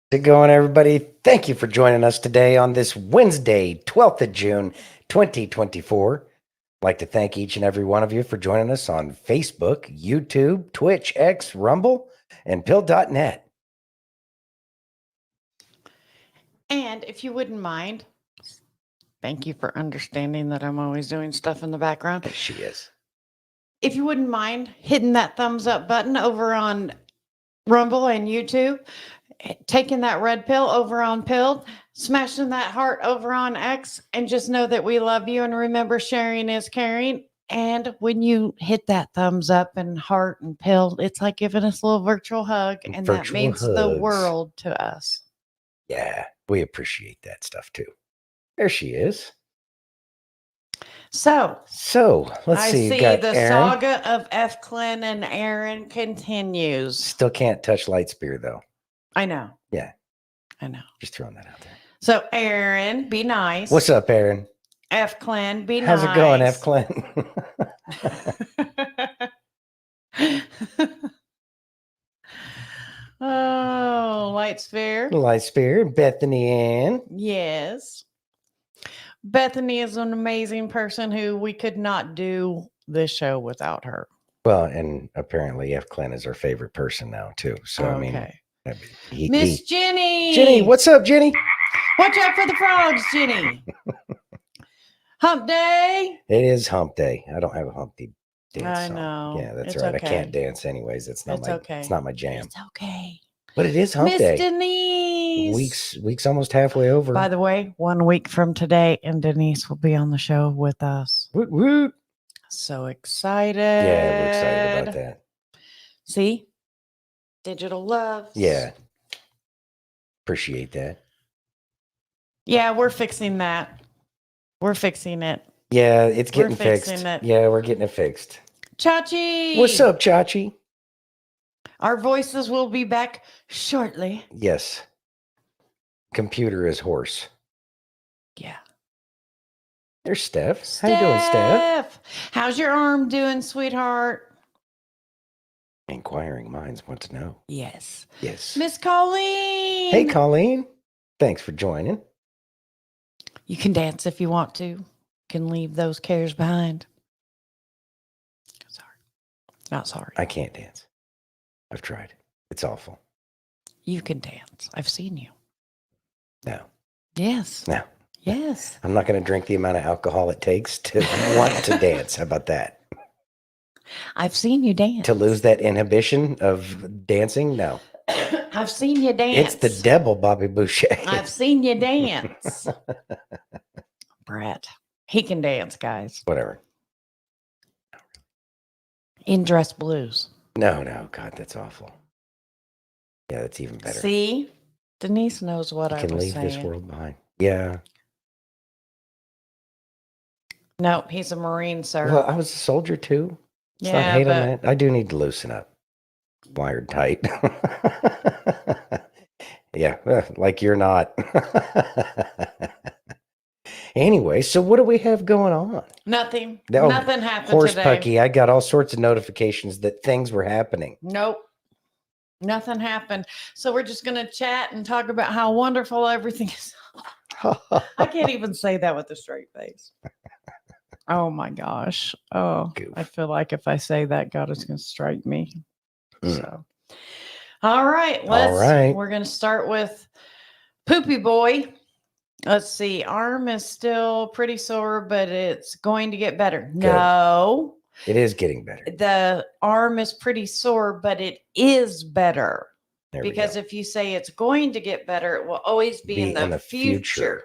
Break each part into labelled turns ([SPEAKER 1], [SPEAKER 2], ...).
[SPEAKER 1] How's it going, everybody? Thank you for joining us today on this Wednesday, 12th of June, 2024. I'd like to thank each and every one of you for joining us on Facebook, YouTube, Twitch, X, Rumble, and Pill.net.
[SPEAKER 2] And if you wouldn't mind, thank you for understanding that I'm always doing stuff in the background.
[SPEAKER 1] Yes, she is.
[SPEAKER 2] If you wouldn't mind hitting that thumbs up button over on Rumble and YouTube, taking that red pill over on Pill, smashing that heart over on X, and just know that we love you. And remember, sharing is caring. And when you hit that thumbs up and heart and Pill, it's like giving us a little virtual hug, and that
[SPEAKER 1] Virtual
[SPEAKER 2] means the
[SPEAKER 1] hugs.
[SPEAKER 2] world to us.
[SPEAKER 1] Yeah, we appreciate that stuff too. There she is.
[SPEAKER 2] So
[SPEAKER 1] let's
[SPEAKER 2] I
[SPEAKER 1] see.
[SPEAKER 2] see
[SPEAKER 1] You got
[SPEAKER 2] the
[SPEAKER 1] Aaron.
[SPEAKER 2] saga of F. Clyn and Aaron continues.
[SPEAKER 1] Still can't touch Light Spear, though.
[SPEAKER 2] I know.
[SPEAKER 1] Yeah.
[SPEAKER 2] I know.
[SPEAKER 1] Just throwing that out there.
[SPEAKER 2] So Aaron, be nice.
[SPEAKER 1] What's up, Aaron?
[SPEAKER 2] F. Clyn, be
[SPEAKER 1] How's
[SPEAKER 2] nice.
[SPEAKER 1] it going, F. Clinton?
[SPEAKER 2] Oh, Light Sphere.
[SPEAKER 1] Light Spear, Bethany Ann.
[SPEAKER 2] Yes. Bethany is an amazing person who we could not do this show without her.
[SPEAKER 1] Well, and apparently F. Clan is our favorite person now, too. So,
[SPEAKER 2] Okay.
[SPEAKER 1] I mean,
[SPEAKER 2] Miss Jenny.
[SPEAKER 1] Jenny, what's up, Jenny?
[SPEAKER 2] Watch out for the frogs, Jenny. Hump day.
[SPEAKER 1] It is hump day. I don't have a humpy dance
[SPEAKER 2] I
[SPEAKER 1] song.
[SPEAKER 2] know.
[SPEAKER 1] Yeah, that's
[SPEAKER 2] It's
[SPEAKER 1] right.
[SPEAKER 2] okay.
[SPEAKER 1] I can't dance anyways. It's not
[SPEAKER 2] It's
[SPEAKER 1] my jam.
[SPEAKER 2] It's okay.
[SPEAKER 1] But it is hump
[SPEAKER 2] Miss
[SPEAKER 1] day.
[SPEAKER 2] Denise.
[SPEAKER 1] Week's almost halfway over.
[SPEAKER 2] By the way, 1 week from today, and Denise will be on the show with us.
[SPEAKER 1] Woot woot.
[SPEAKER 2] So excited.
[SPEAKER 1] Yeah, we're excited about that.
[SPEAKER 2] See? Digital love.
[SPEAKER 1] Yeah. Appreciate that.
[SPEAKER 2] Yeah, we're fixing that. We're fixing it.
[SPEAKER 1] Yeah, it's
[SPEAKER 2] We're
[SPEAKER 1] getting fixed.
[SPEAKER 2] fixing it.
[SPEAKER 1] Yeah, we're getting it fixed.
[SPEAKER 2] Chachi.
[SPEAKER 1] What's up, Chachi?
[SPEAKER 2] Our voices will be back shortly.
[SPEAKER 1] Yes. Computer is hoarse.
[SPEAKER 2] Yeah.
[SPEAKER 1] There's Steph. How you doing, Steph?
[SPEAKER 2] How's your arm doing, sweetheart?
[SPEAKER 1] Inquiring minds want to know.
[SPEAKER 2] Yes.
[SPEAKER 1] Yes.
[SPEAKER 2] Miss Colleen.
[SPEAKER 1] Hey, Colleen. Thanks for joining.
[SPEAKER 2] You can dance if you want to. You can leave those cares behind. Sorry. Not sorry.
[SPEAKER 1] I can't dance. I've tried. It's awful.
[SPEAKER 2] You can dance. I've seen you.
[SPEAKER 1] No.
[SPEAKER 2] Yes.
[SPEAKER 1] No.
[SPEAKER 2] Yes.
[SPEAKER 1] I'm not going to drink the amount of alcohol it takes to want to dance. How about that?
[SPEAKER 2] I've seen you dance.
[SPEAKER 1] To lose that inhibition of dancing? No.
[SPEAKER 2] I've seen you dance.
[SPEAKER 1] It's the devil, Bobby Boucher.
[SPEAKER 2] I've seen you dance. Brett. He can dance, guys.
[SPEAKER 1] Whatever.
[SPEAKER 2] In dress blues.
[SPEAKER 1] No. God, that's awful. Yeah, that's even better.
[SPEAKER 2] See? Denise knows what I was saying.
[SPEAKER 1] Can leave this world behind. Yeah.
[SPEAKER 2] No, he's a Marine, sir.
[SPEAKER 1] Well, I was a soldier too. It's not hate on that. I do need to loosen up. Wired tight. Yeah, like you're not. Anyway, so what do we have going on?
[SPEAKER 2] Nothing.
[SPEAKER 1] Oh,
[SPEAKER 2] Nothing happened
[SPEAKER 1] Horse
[SPEAKER 2] today.
[SPEAKER 1] Pucky, I got all sorts of notifications that things were happening.
[SPEAKER 2] Nope. Nothing happened. So we're just going to chat and talk about how wonderful everything is. I can't even say that with a straight face. Oh my gosh. Oh,
[SPEAKER 1] Goof.
[SPEAKER 2] I feel like if I say that, God is going to strike me. So, all right. We're going to start with Poopy Boy. Let's see. Arm is still pretty sore, but it's going to get better.
[SPEAKER 1] Good.
[SPEAKER 2] No.
[SPEAKER 1] It is getting better.
[SPEAKER 2] The arm is pretty sore, but it is better.
[SPEAKER 1] Because
[SPEAKER 2] if you say it's going to get better, it will always be in the future.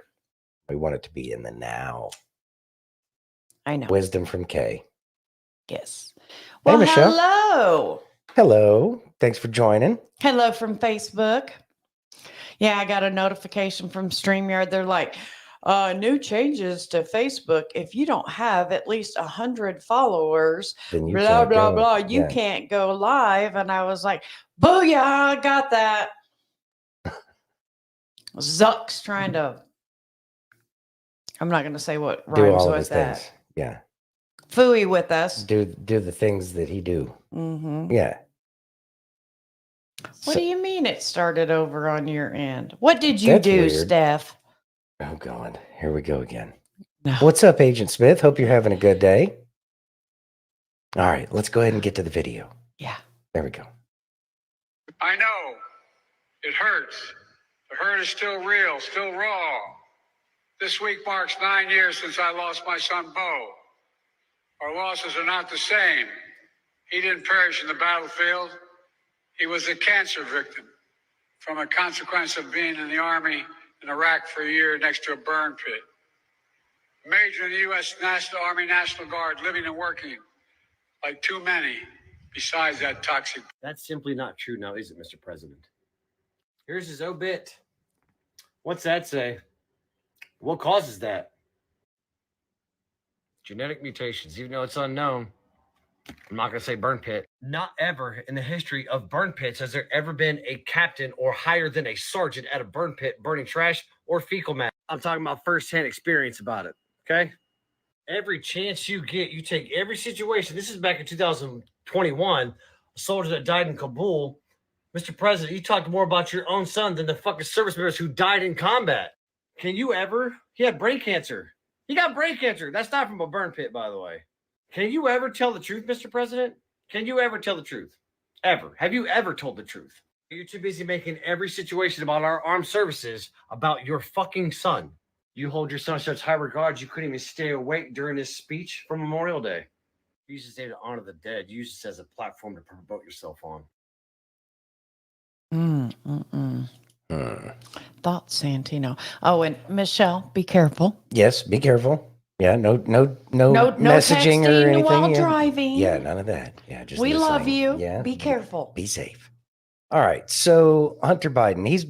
[SPEAKER 1] We want it to be in the now.
[SPEAKER 2] I know.
[SPEAKER 1] Wisdom from Kay.
[SPEAKER 2] Yes.
[SPEAKER 1] Well, hey, Michelle.
[SPEAKER 2] Hello.
[SPEAKER 1] Hello. Thanks for joining.
[SPEAKER 2] Hello from Facebook. Yeah, I got a notification from StreamYard. They're like, new changes to Facebook. If you don't have at least 100 followers,
[SPEAKER 1] Then you
[SPEAKER 2] blah,
[SPEAKER 1] can't
[SPEAKER 2] blah,
[SPEAKER 1] go.
[SPEAKER 2] blah, you can't go live. And I was like, booyah, I got that. Zuck's trying to, I'm not going to say what
[SPEAKER 1] Do
[SPEAKER 2] rhymes
[SPEAKER 1] all of
[SPEAKER 2] with
[SPEAKER 1] his
[SPEAKER 2] that.
[SPEAKER 1] things. Yeah.
[SPEAKER 2] Fooey with us.
[SPEAKER 1] Do the things that he do.
[SPEAKER 2] Mm-hmm.
[SPEAKER 1] Yeah.
[SPEAKER 2] What
[SPEAKER 1] So-
[SPEAKER 2] do you mean it started over on your end? What did you
[SPEAKER 1] That's
[SPEAKER 2] do,
[SPEAKER 1] weird.
[SPEAKER 2] Steph?
[SPEAKER 1] Oh God, here we go again.
[SPEAKER 2] No.
[SPEAKER 1] What's up, Agent Smith? Hope you're having a good day. All right, let's go ahead and get to the video.
[SPEAKER 2] Yeah.
[SPEAKER 1] There we go.
[SPEAKER 3] I know it hurts. The hurt is still real, still raw. This week marks 9 years since I lost my son, Bo. Our losses are not the same. He didn't perish in the battlefield. He was a cancer victim from a consequence of being in the Army in Iraq for a year next to a burn pit. Major in the U.S. Army National Guard, living and working like too many besides that toxic.
[SPEAKER 4] That's simply not true now, is it, Mr. President? Here's his obit. What's that say? What causes that? Genetic mutations, even though it's unknown. I'm not going to say burn pit. Not ever in the history of burn pits has there ever been a captain or higher than a sergeant at a burn pit burning trash or fecal matter. I'm talking about firsthand experience about it, okay? Every chance you get, you take every situation. This is back in 2021, a soldier that died in Kabul. Mr. President, you talked more about your own son than the fucking service members who died in combat. Can you ever? He had brain cancer. He got brain cancer. That's not from a burn pit, by the way. Can you ever tell the truth, Mr. President? Can you ever tell the truth? Ever? Have you ever told the truth? You're too busy making every situation about our armed services about your fucking son. You hold your son in such high regard, you couldn't even stay awake during his speech for Memorial Day. You used to say to honor the dead. You used this as a platform to promote yourself on.
[SPEAKER 2] Thoughts, Santino. Oh, and Michelle, be careful.
[SPEAKER 1] Yes, be careful. Yeah, no
[SPEAKER 2] No
[SPEAKER 1] messaging or
[SPEAKER 2] texting
[SPEAKER 1] anything.
[SPEAKER 2] while
[SPEAKER 1] yeah.
[SPEAKER 2] driving.
[SPEAKER 1] Yeah, none of that. Yeah, just
[SPEAKER 2] We love
[SPEAKER 1] listening.
[SPEAKER 2] you.
[SPEAKER 1] Yeah,
[SPEAKER 2] Be careful.
[SPEAKER 1] Be safe. All right. So Hunter Biden, he's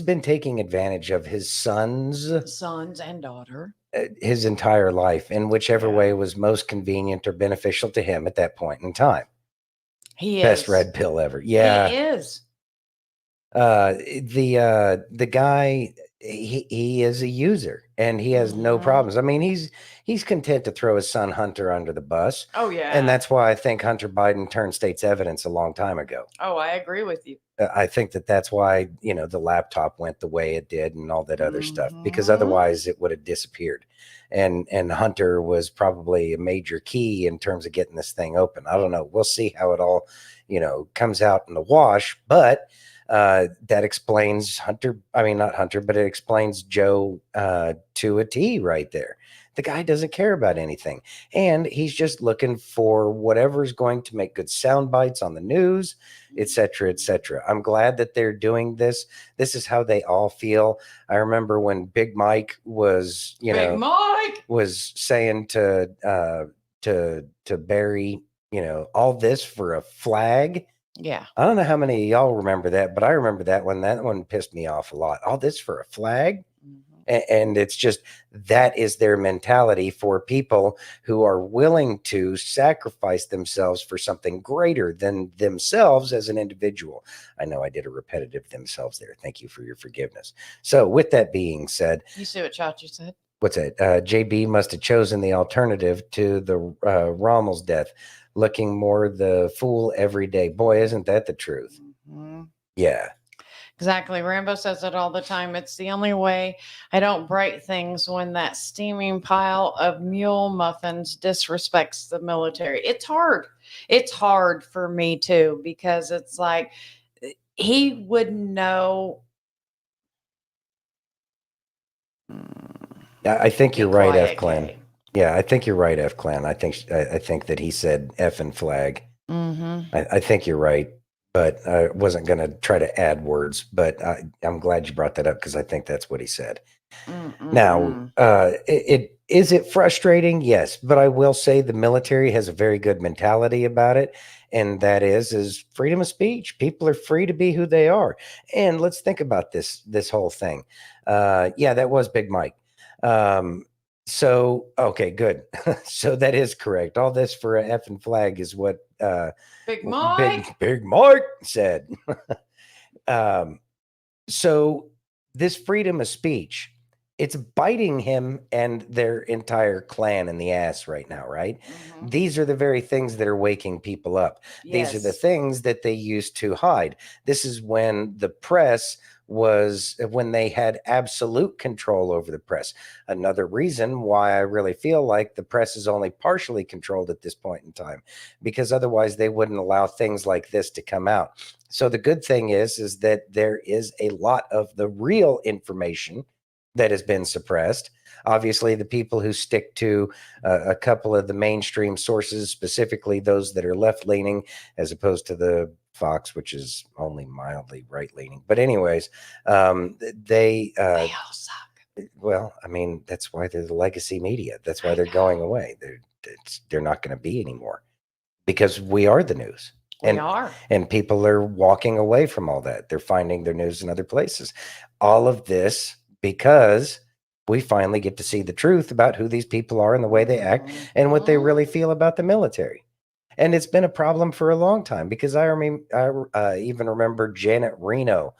[SPEAKER 1] been taking advantage of his son's
[SPEAKER 2] Sons and daughter.
[SPEAKER 1] his entire life in whichever
[SPEAKER 2] Yeah.
[SPEAKER 1] way was most convenient or beneficial to him at that point in time.
[SPEAKER 2] He
[SPEAKER 1] Best
[SPEAKER 2] is.
[SPEAKER 1] red pill ever. Yeah.
[SPEAKER 2] He is.
[SPEAKER 1] The guy, he is a user and he has no
[SPEAKER 2] Mhm.
[SPEAKER 1] problems. I mean, he's content to throw his son Hunter under the bus.
[SPEAKER 2] Oh, yeah.
[SPEAKER 1] And that's why I think Hunter Biden turned state's evidence a long time ago.
[SPEAKER 2] Oh, I agree with you.
[SPEAKER 1] I think that's why, the laptop went the way it did and all that other stuff, because
[SPEAKER 2] Mhm.
[SPEAKER 1] otherwise it would have disappeared. And Hunter was probably a major key in terms of getting this thing open. I don't know. We'll see how it all, comes out in the wash, but that explains not Hunter, but it explains Joe to a T right there. The guy doesn't care about anything. And he's just looking for whatever's going to make good sound bites on the news, et cetera, et cetera. I'm glad that they're doing this. This is how they all feel. I remember when Big Mike was,
[SPEAKER 2] Big Mike.
[SPEAKER 1] was saying to Barry, all this for a flag.
[SPEAKER 2] Yeah.
[SPEAKER 1] I don't know how many of y'all remember that, but I remember that one. That one pissed me off a lot. All this for a flag.
[SPEAKER 2] Mhm.
[SPEAKER 1] And it's just, that is their mentality for people who are willing to sacrifice themselves for something greater than themselves as an individual. I know I did a repetitive themselves there. Thank you for your forgiveness. So with that being said,
[SPEAKER 2] You see what Chachi said?
[SPEAKER 1] what's it? JB must have chosen the alternative to the Rommel's death, looking more the fool every day. Boy, isn't that the truth?
[SPEAKER 2] Mhm.
[SPEAKER 1] Yeah.
[SPEAKER 2] Exactly. Rambo says it all the time. It's the only way I don't break things when that steaming pile of mule muffins disrespects the military. It's hard. It's hard for me too, because it's like he wouldn't know.
[SPEAKER 1] I think you're
[SPEAKER 2] Be
[SPEAKER 1] right,
[SPEAKER 2] quiet,
[SPEAKER 1] F. Clan.
[SPEAKER 2] Kay.
[SPEAKER 1] Yeah, I think you're right, F. Clan. I think that he said F and flag.
[SPEAKER 2] Mhm.
[SPEAKER 1] I think you're right, but I wasn't going to try to add words. But I'm glad you brought that up because I think that's what he said. Now, is it frustrating? Yes, but I will say the military has a very good mentality about it, and that is freedom of speech. People are free to be who they are. And let's think about this whole thing. Yeah, that was Big Mike. So okay, good. So that is correct. All this for a F and flag is what
[SPEAKER 2] Big Mike.
[SPEAKER 1] Big Mike said. So this freedom of speech it's biting him and their entire clan in the ass right now, right?
[SPEAKER 2] Mhm.
[SPEAKER 1] These are the very things that are waking people up. These are the
[SPEAKER 2] Yes.
[SPEAKER 1] things that they used to hide. This is when the press was when they had absolute control over the press. Another reason why I really feel like the press is only partially controlled at this point in time, because otherwise they wouldn't allow things like this to come out. So the good thing is that there is a lot of the real information that has been suppressed. Obviously, the people who stick to a couple of the mainstream sources, specifically those that are left leaning, as opposed to the Fox, which is only mildly right leaning. But, anyways, they,
[SPEAKER 2] They all suck.
[SPEAKER 1] well, I mean, that's why they're the legacy media. That's why
[SPEAKER 2] I
[SPEAKER 1] they're
[SPEAKER 2] know.
[SPEAKER 1] going away. They're not going to be anymore because we are the news.
[SPEAKER 2] We are.
[SPEAKER 1] And people are walking away from all that. They're finding their news in other places. All of this because we finally get to see the truth about who these people are and the way they act and what they
[SPEAKER 2] Mhm.
[SPEAKER 1] really feel about the military. And it's been a problem for a long time because I even remember Janet Reno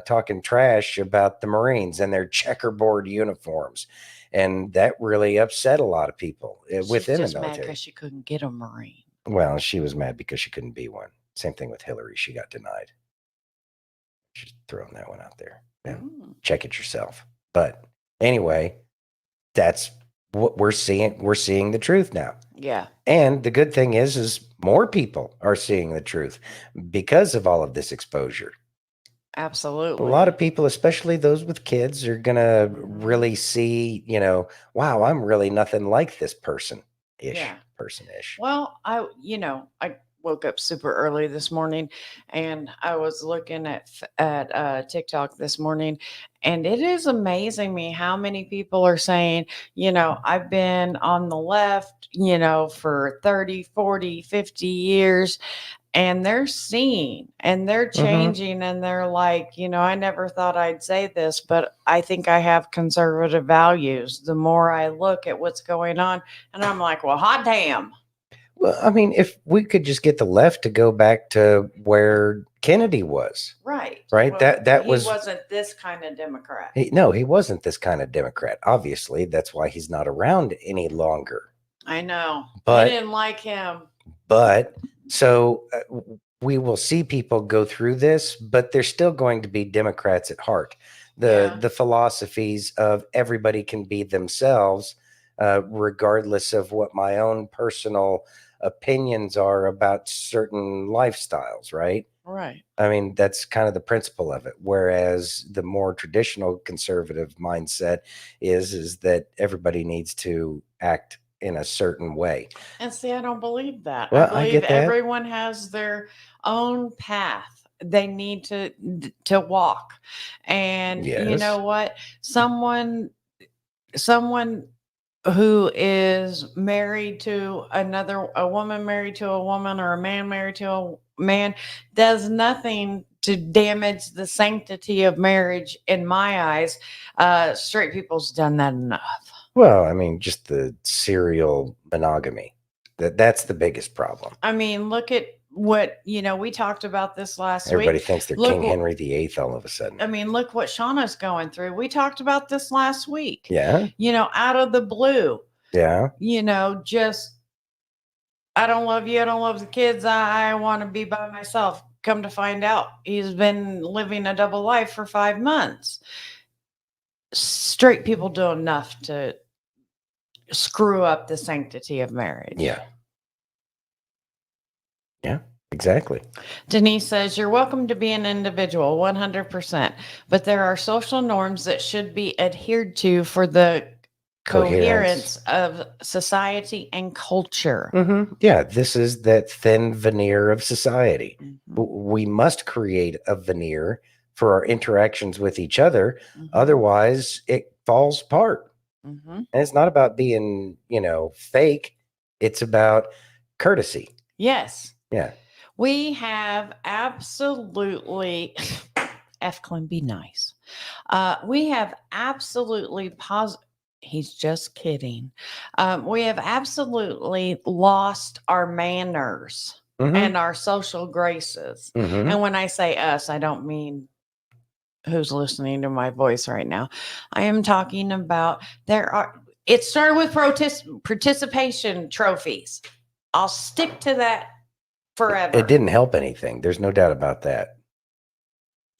[SPEAKER 1] talking trash about the Marines and their checkerboard uniforms. And that really upset a lot of people
[SPEAKER 2] She's
[SPEAKER 1] within the
[SPEAKER 2] just mad
[SPEAKER 1] military.
[SPEAKER 2] because she couldn't get a Marine.
[SPEAKER 1] Well, she was mad because she couldn't be one. Same thing with Hillary. She got denied. Just throwing that one out there. Yeah.
[SPEAKER 2] Mm.
[SPEAKER 1] Check it yourself. But anyway, that's what we're seeing. We're seeing the truth now.
[SPEAKER 2] Yeah.
[SPEAKER 1] And the good thing is more people are seeing the truth because of all of this exposure. A
[SPEAKER 2] Absolutely.
[SPEAKER 1] lot of people, especially those with kids, are going to
[SPEAKER 2] Mhm.
[SPEAKER 1] really see, wow, I'm really nothing like this person-ish.
[SPEAKER 2] Yeah.
[SPEAKER 1] Person-ish.
[SPEAKER 2] Well, I woke up super early this morning and I was looking at TikTok this morning, and it is amazing me how many people are saying, I've been on the left, for 30, 40, 50 years, and they're seeing and they're
[SPEAKER 1] Mhm.
[SPEAKER 2] changing, and they're like, I never thought I'd say this, but I think I have conservative values the more I look at what's going on. And I'm like, well, hot damn.
[SPEAKER 1] Well, I mean, if we could just get the left to go back to where Kennedy was,
[SPEAKER 2] Right.
[SPEAKER 1] right?
[SPEAKER 2] Well,
[SPEAKER 1] That
[SPEAKER 2] he
[SPEAKER 1] was
[SPEAKER 2] wasn't this kind of Democrat.
[SPEAKER 1] no, he wasn't this kind of Democrat. Obviously, that's why he's not around any longer.
[SPEAKER 2] I know. I
[SPEAKER 1] But
[SPEAKER 2] didn't like him.
[SPEAKER 1] so we will see people go through this, but they're still going to be Democrats at heart.
[SPEAKER 2] Yeah.
[SPEAKER 1] The philosophies of everybody can be themselves, regardless of what my own personal opinions are about certain lifestyles, right?
[SPEAKER 2] Right.
[SPEAKER 1] I mean, that's kind of the principle of it. Whereas the more traditional conservative mindset is that everybody needs to act in a certain way.
[SPEAKER 2] And see, I don't believe that.
[SPEAKER 1] Well,
[SPEAKER 2] I
[SPEAKER 1] I
[SPEAKER 2] believe
[SPEAKER 1] get that.
[SPEAKER 2] everyone has their own path they need to walk. And you
[SPEAKER 1] Yes.
[SPEAKER 2] know what? Someone who is married to a woman married to a woman, or a man married to a man, does nothing to damage the sanctity of marriage in my eyes. Straight people's done that enough.
[SPEAKER 1] Well, I mean, just the serial monogamy. That's the biggest problem.
[SPEAKER 2] I mean, look at what, we talked about this last
[SPEAKER 1] Everybody
[SPEAKER 2] week.
[SPEAKER 1] thinks they're
[SPEAKER 2] Look
[SPEAKER 1] King
[SPEAKER 2] what-
[SPEAKER 1] Henry VIII all of a sudden.
[SPEAKER 2] I mean, look what Shauna's going through. We talked about this last week.
[SPEAKER 1] Yeah.
[SPEAKER 2] Out of the blue,
[SPEAKER 1] Yeah.
[SPEAKER 2] just, I don't love you. I don't love the kids. I want to be by myself. Come to find out, he's been living a double life for 5 months. Straight people do enough to screw up the sanctity of marriage.
[SPEAKER 1] Yeah. Yeah, exactly.
[SPEAKER 2] Denise says, you're welcome to be an individual, 100%. But there are social norms that should be adhered to for the coherence of society and culture.
[SPEAKER 1] Mm-hmm. Yeah, this is that thin veneer of society.
[SPEAKER 2] Mhm.
[SPEAKER 1] We must create a veneer for our interactions with each other.
[SPEAKER 2] Mhm.
[SPEAKER 1] Otherwise, it falls apart.
[SPEAKER 2] Mhm.
[SPEAKER 1] And it's not about being, fake. It's about courtesy.
[SPEAKER 2] Yes.
[SPEAKER 1] Yeah.
[SPEAKER 2] We have absolutely, Efklin, be nice. We have absolutely he's just kidding. We have absolutely lost our manners
[SPEAKER 1] Mhm.
[SPEAKER 2] and our social graces.
[SPEAKER 1] Mhm.
[SPEAKER 2] And when I say us, I don't mean who's listening to my voice right now. I am talking about it started with participation trophies. I'll stick to that forever.
[SPEAKER 1] It didn't help anything. There's no doubt about that.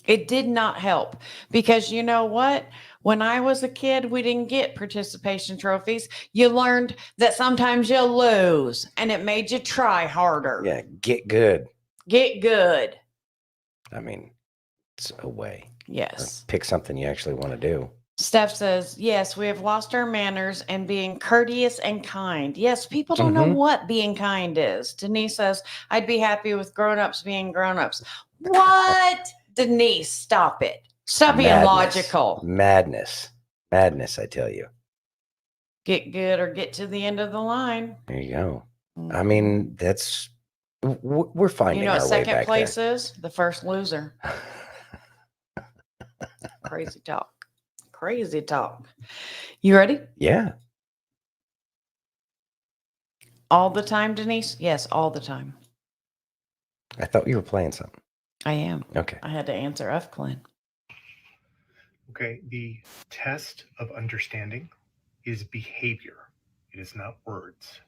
[SPEAKER 2] It did not help because you know what? When I was a kid, we didn't get participation trophies. You learned that sometimes you'll lose and it made you try harder.
[SPEAKER 1] Yeah, get good.
[SPEAKER 2] Get good.
[SPEAKER 1] I mean, it's a way. Or
[SPEAKER 2] Yes.
[SPEAKER 1] pick something you actually want to do.
[SPEAKER 2] Steph says, yes, we have lost our manners and being courteous and kind. Yes, people don't know
[SPEAKER 1] Mhm.
[SPEAKER 2] what being kind is. Denise says, I'd be happy with grown-ups being grown-ups. What? Denise, stop it. Stop being
[SPEAKER 1] Madness.
[SPEAKER 2] logical.
[SPEAKER 1] Madness, I tell you.
[SPEAKER 2] Get good or get to the end of the line.
[SPEAKER 1] There you go. I
[SPEAKER 2] Mhm.
[SPEAKER 1] mean, that's we're finding
[SPEAKER 2] you know what
[SPEAKER 1] our way
[SPEAKER 2] second
[SPEAKER 1] back
[SPEAKER 2] place is? The first loser.
[SPEAKER 1] there.
[SPEAKER 2] Crazy talk. Crazy talk. You ready?
[SPEAKER 1] Yeah.
[SPEAKER 2] All the time, Denise? Yes, all the time.
[SPEAKER 1] I thought you were playing something.
[SPEAKER 2] I am.
[SPEAKER 1] Okay.
[SPEAKER 2] I had to answer F. Glenn.
[SPEAKER 5] Okay, the test of understanding is behavior. It is not words.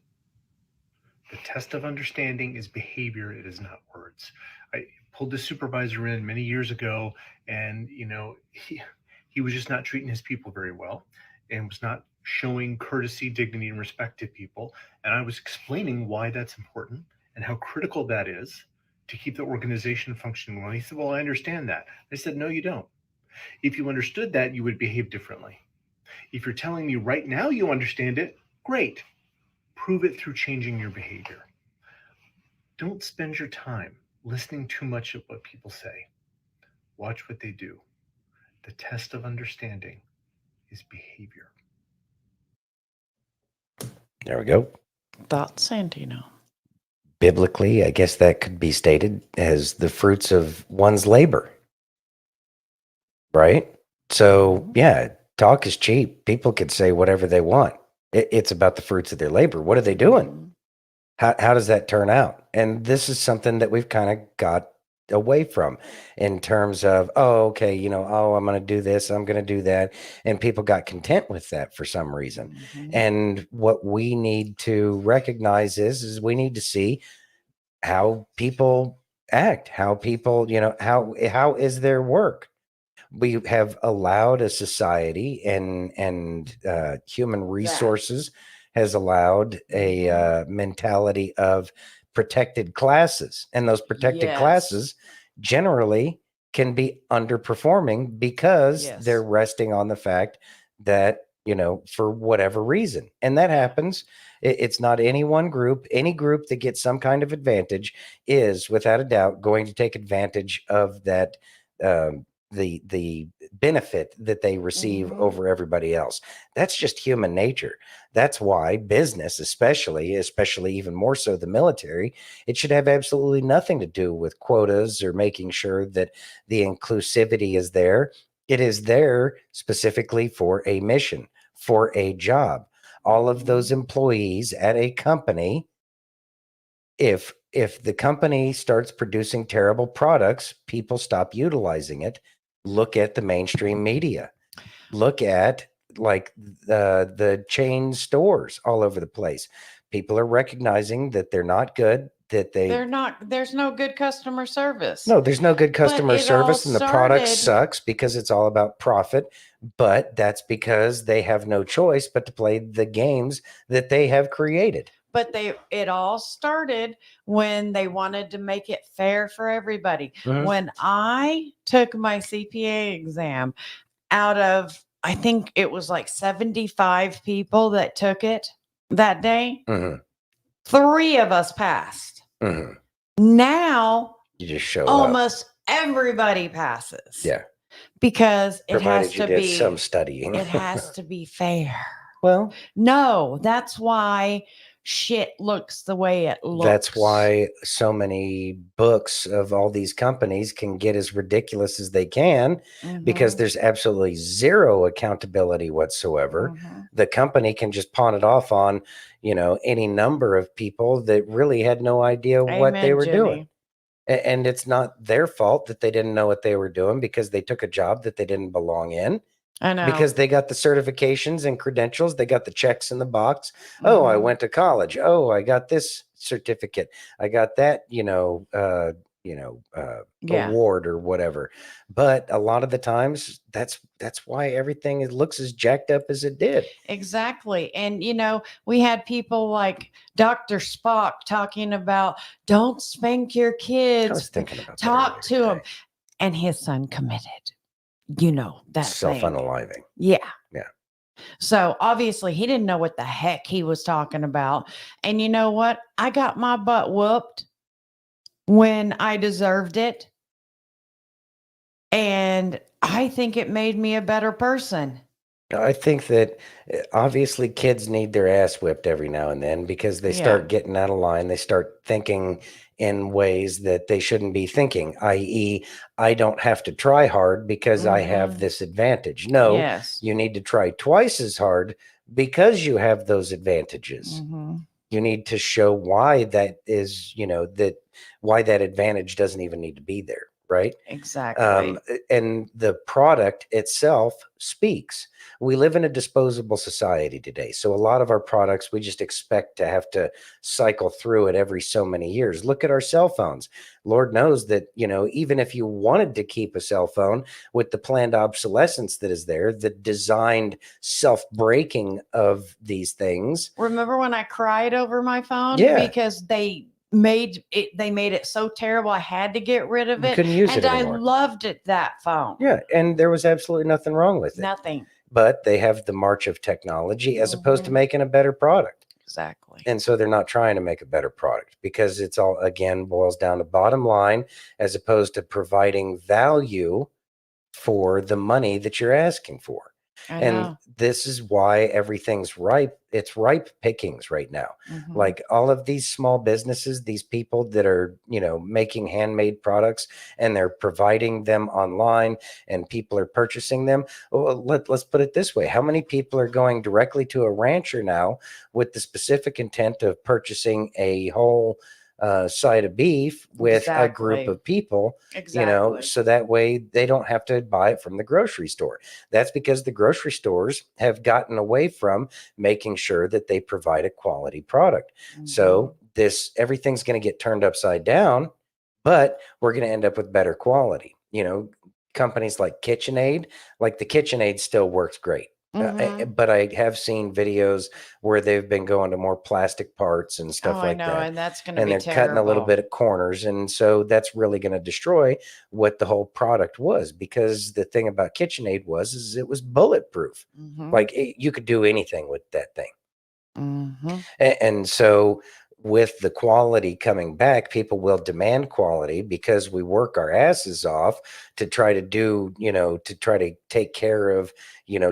[SPEAKER 5] The test of understanding is behavior. It is not words. I pulled this supervisor in many years ago, and he was just not treating his people very well, and was not showing courtesy, dignity, and respect to people. And I was explaining why that's important and how critical that is to keep the organization functioning well. He said, "Well, I understand that." I said, "No, you don't. If you understood that, you would behave differently. If you're telling me right now you understand it, great. Prove it through changing your behavior. Don't spend your time listening too much at what people say. Watch what they do. The test of understanding is behavior."
[SPEAKER 1] There we go.
[SPEAKER 2] Thoughts, Santino?
[SPEAKER 1] Biblically, I guess that could be stated as the fruits of one's labor. Right? So, yeah, talk is cheap. People could say whatever they want. It's about the fruits of their labor. What are they doing?
[SPEAKER 2] Mhm.
[SPEAKER 1] How does that turn out? And this is something that we've kind of got away from in terms of, oh, okay, I'm going to do this, I'm going to do that. And people got content with that for some reason.
[SPEAKER 2] Mhm.
[SPEAKER 1] And what we need to recognize is we need to see how people act, how people, how is their work. We have allowed a society and human resources has allowed a mentality of protected classes, and those protected
[SPEAKER 2] Yes.
[SPEAKER 1] classes generally can be underperforming because
[SPEAKER 2] Yes.
[SPEAKER 1] they're resting on the fact that for whatever reason, and that happens. It's not any one group. Any group that gets some kind of advantage is without a doubt going to take advantage of that the benefit that they receive
[SPEAKER 2] Mhm.
[SPEAKER 1] over everybody else. That's just human nature. That's why business, especially even more so the military, it should have absolutely nothing to do with quotas or making sure that the inclusivity is there. It is there specifically for a mission, for a job. All of those employees at a company, if the company starts producing terrible products, people stop utilizing it. Look at the mainstream media. Look at like the chain stores all over the place. People are recognizing that they're not good, that
[SPEAKER 2] They're not. There's no good customer service.
[SPEAKER 1] no, there's no good customer
[SPEAKER 2] it all
[SPEAKER 1] service, and the product
[SPEAKER 2] started-
[SPEAKER 1] sucks because it's all about profit. But that's because they have no choice but to play the games that they have created.
[SPEAKER 2] But it all started when they wanted to make it fair for everybody.
[SPEAKER 1] Mhm.
[SPEAKER 2] When I took my CPA exam, out of I think it was like 75 people that took it that day,
[SPEAKER 1] Mhm.
[SPEAKER 2] 3 of us passed.
[SPEAKER 1] Mhm.
[SPEAKER 2] Now
[SPEAKER 1] You just show up.
[SPEAKER 2] almost everybody passes.
[SPEAKER 1] Yeah.
[SPEAKER 2] Because it
[SPEAKER 1] Provided
[SPEAKER 2] has
[SPEAKER 1] you
[SPEAKER 2] to
[SPEAKER 1] did
[SPEAKER 2] be
[SPEAKER 1] some studying.
[SPEAKER 2] it has to be fair.
[SPEAKER 1] Well,
[SPEAKER 2] No, that's why shit looks the way it looks.
[SPEAKER 1] that's why so many books of all these companies can get as ridiculous as they can, because
[SPEAKER 2] Mhm,
[SPEAKER 1] there's absolutely zero accountability whatsoever.
[SPEAKER 2] mhm.
[SPEAKER 1] The company can just pawn it off on, any number of people that really had no idea what they
[SPEAKER 2] Amen,
[SPEAKER 1] were doing.
[SPEAKER 2] Jimmy.
[SPEAKER 1] And it's not their fault that they didn't know what they were doing because they took a job that they didn't belong in.
[SPEAKER 2] I know.
[SPEAKER 1] Because they got the certifications and credentials, they got the checks in the box. Oh, I
[SPEAKER 2] Mhm.
[SPEAKER 1] went to college. Oh, I got this certificate. I got that,
[SPEAKER 2] Yeah,
[SPEAKER 1] award or whatever. But a lot of the times, that's why everything looks as jacked up as it did.
[SPEAKER 2] exactly. And we had people like Dr. Spock talking about don't spank your
[SPEAKER 1] I was
[SPEAKER 2] kids,
[SPEAKER 1] thinking about that
[SPEAKER 2] talk
[SPEAKER 1] earlier
[SPEAKER 2] to him.
[SPEAKER 1] today.
[SPEAKER 2] And his son committed, that
[SPEAKER 1] Self
[SPEAKER 2] thing.
[SPEAKER 1] unaliving.
[SPEAKER 2] Yeah.
[SPEAKER 1] Yeah.
[SPEAKER 2] So obviously he didn't know what the heck he was talking about. And you know what? I got my butt whooped when I deserved it. And I think it made me a better person.
[SPEAKER 1] I think that obviously kids need their ass whipped every now and then because they
[SPEAKER 2] Yeah.
[SPEAKER 1] start getting out of line. They start thinking in ways that they shouldn't be thinking, i.e., I don't have to try hard because I have
[SPEAKER 2] Mhm.
[SPEAKER 1] this advantage. No,
[SPEAKER 2] Yes.
[SPEAKER 1] you need to try twice as hard because you have those advantages.
[SPEAKER 2] Mhm.
[SPEAKER 1] You need to show why that is, that why that advantage doesn't even need to be there, right?
[SPEAKER 2] Exactly.
[SPEAKER 1] And the product itself speaks. We live in a disposable society today. So a lot of our products, we just expect to have to cycle through it every so many years. Look at our cell phones. Lord knows that, even if you wanted to keep a cell phone with the planned obsolescence that is there, the designed self-breaking of these things.
[SPEAKER 2] Remember when I cried over my phone
[SPEAKER 1] Yeah.
[SPEAKER 2] because they made it so terrible I had to get rid of
[SPEAKER 1] You
[SPEAKER 2] it,
[SPEAKER 1] couldn't use
[SPEAKER 2] and
[SPEAKER 1] it
[SPEAKER 2] I
[SPEAKER 1] anymore.
[SPEAKER 2] loved it, that phone.
[SPEAKER 1] Yeah. And there was absolutely nothing wrong with it.
[SPEAKER 2] Nothing.
[SPEAKER 1] But they have the march of technology as opposed to
[SPEAKER 2] Mhm.
[SPEAKER 1] making a better product.
[SPEAKER 2] Exactly.
[SPEAKER 1] And so they're not trying to make a better product because it's all, again, boils down to bottom line as opposed to providing value for the money that you're asking for.
[SPEAKER 2] I
[SPEAKER 1] And
[SPEAKER 2] know.
[SPEAKER 1] this is why everything's ripe. It's ripe pickings right now.
[SPEAKER 2] Mhm.
[SPEAKER 1] Like all of these small businesses, these people that are, making handmade products and they're providing them online and people are purchasing them. Well, let's put it this way. How many people are going directly to a rancher now with the specific intent of purchasing a whole side of beef with a group
[SPEAKER 2] Exactly.
[SPEAKER 1] of people,
[SPEAKER 2] Exactly.
[SPEAKER 1] so that way they don't have to buy it from the grocery store. That's because the grocery stores have gotten away from making sure that they provide a quality product. So everything's going to get turned upside down, but we're going to end up with better quality. Companies like KitchenAid, like the KitchenAid still works great.
[SPEAKER 2] Mhm.
[SPEAKER 1] But I have seen videos where they've been going to more plastic parts and
[SPEAKER 2] Oh,
[SPEAKER 1] stuff
[SPEAKER 2] I
[SPEAKER 1] like
[SPEAKER 2] know,
[SPEAKER 1] that.
[SPEAKER 2] and that's going to
[SPEAKER 1] And
[SPEAKER 2] be
[SPEAKER 1] they're cutting a little
[SPEAKER 2] terrible.
[SPEAKER 1] bit at corners. And so that's really going to destroy what the whole product was, because the thing about KitchenAid is it was bulletproof.
[SPEAKER 2] Mhm.
[SPEAKER 1] Like you could do anything with that thing.
[SPEAKER 2] Mhm.
[SPEAKER 1] And so with the quality coming back, people will demand quality because we work our asses off to try to do, to try to take care of,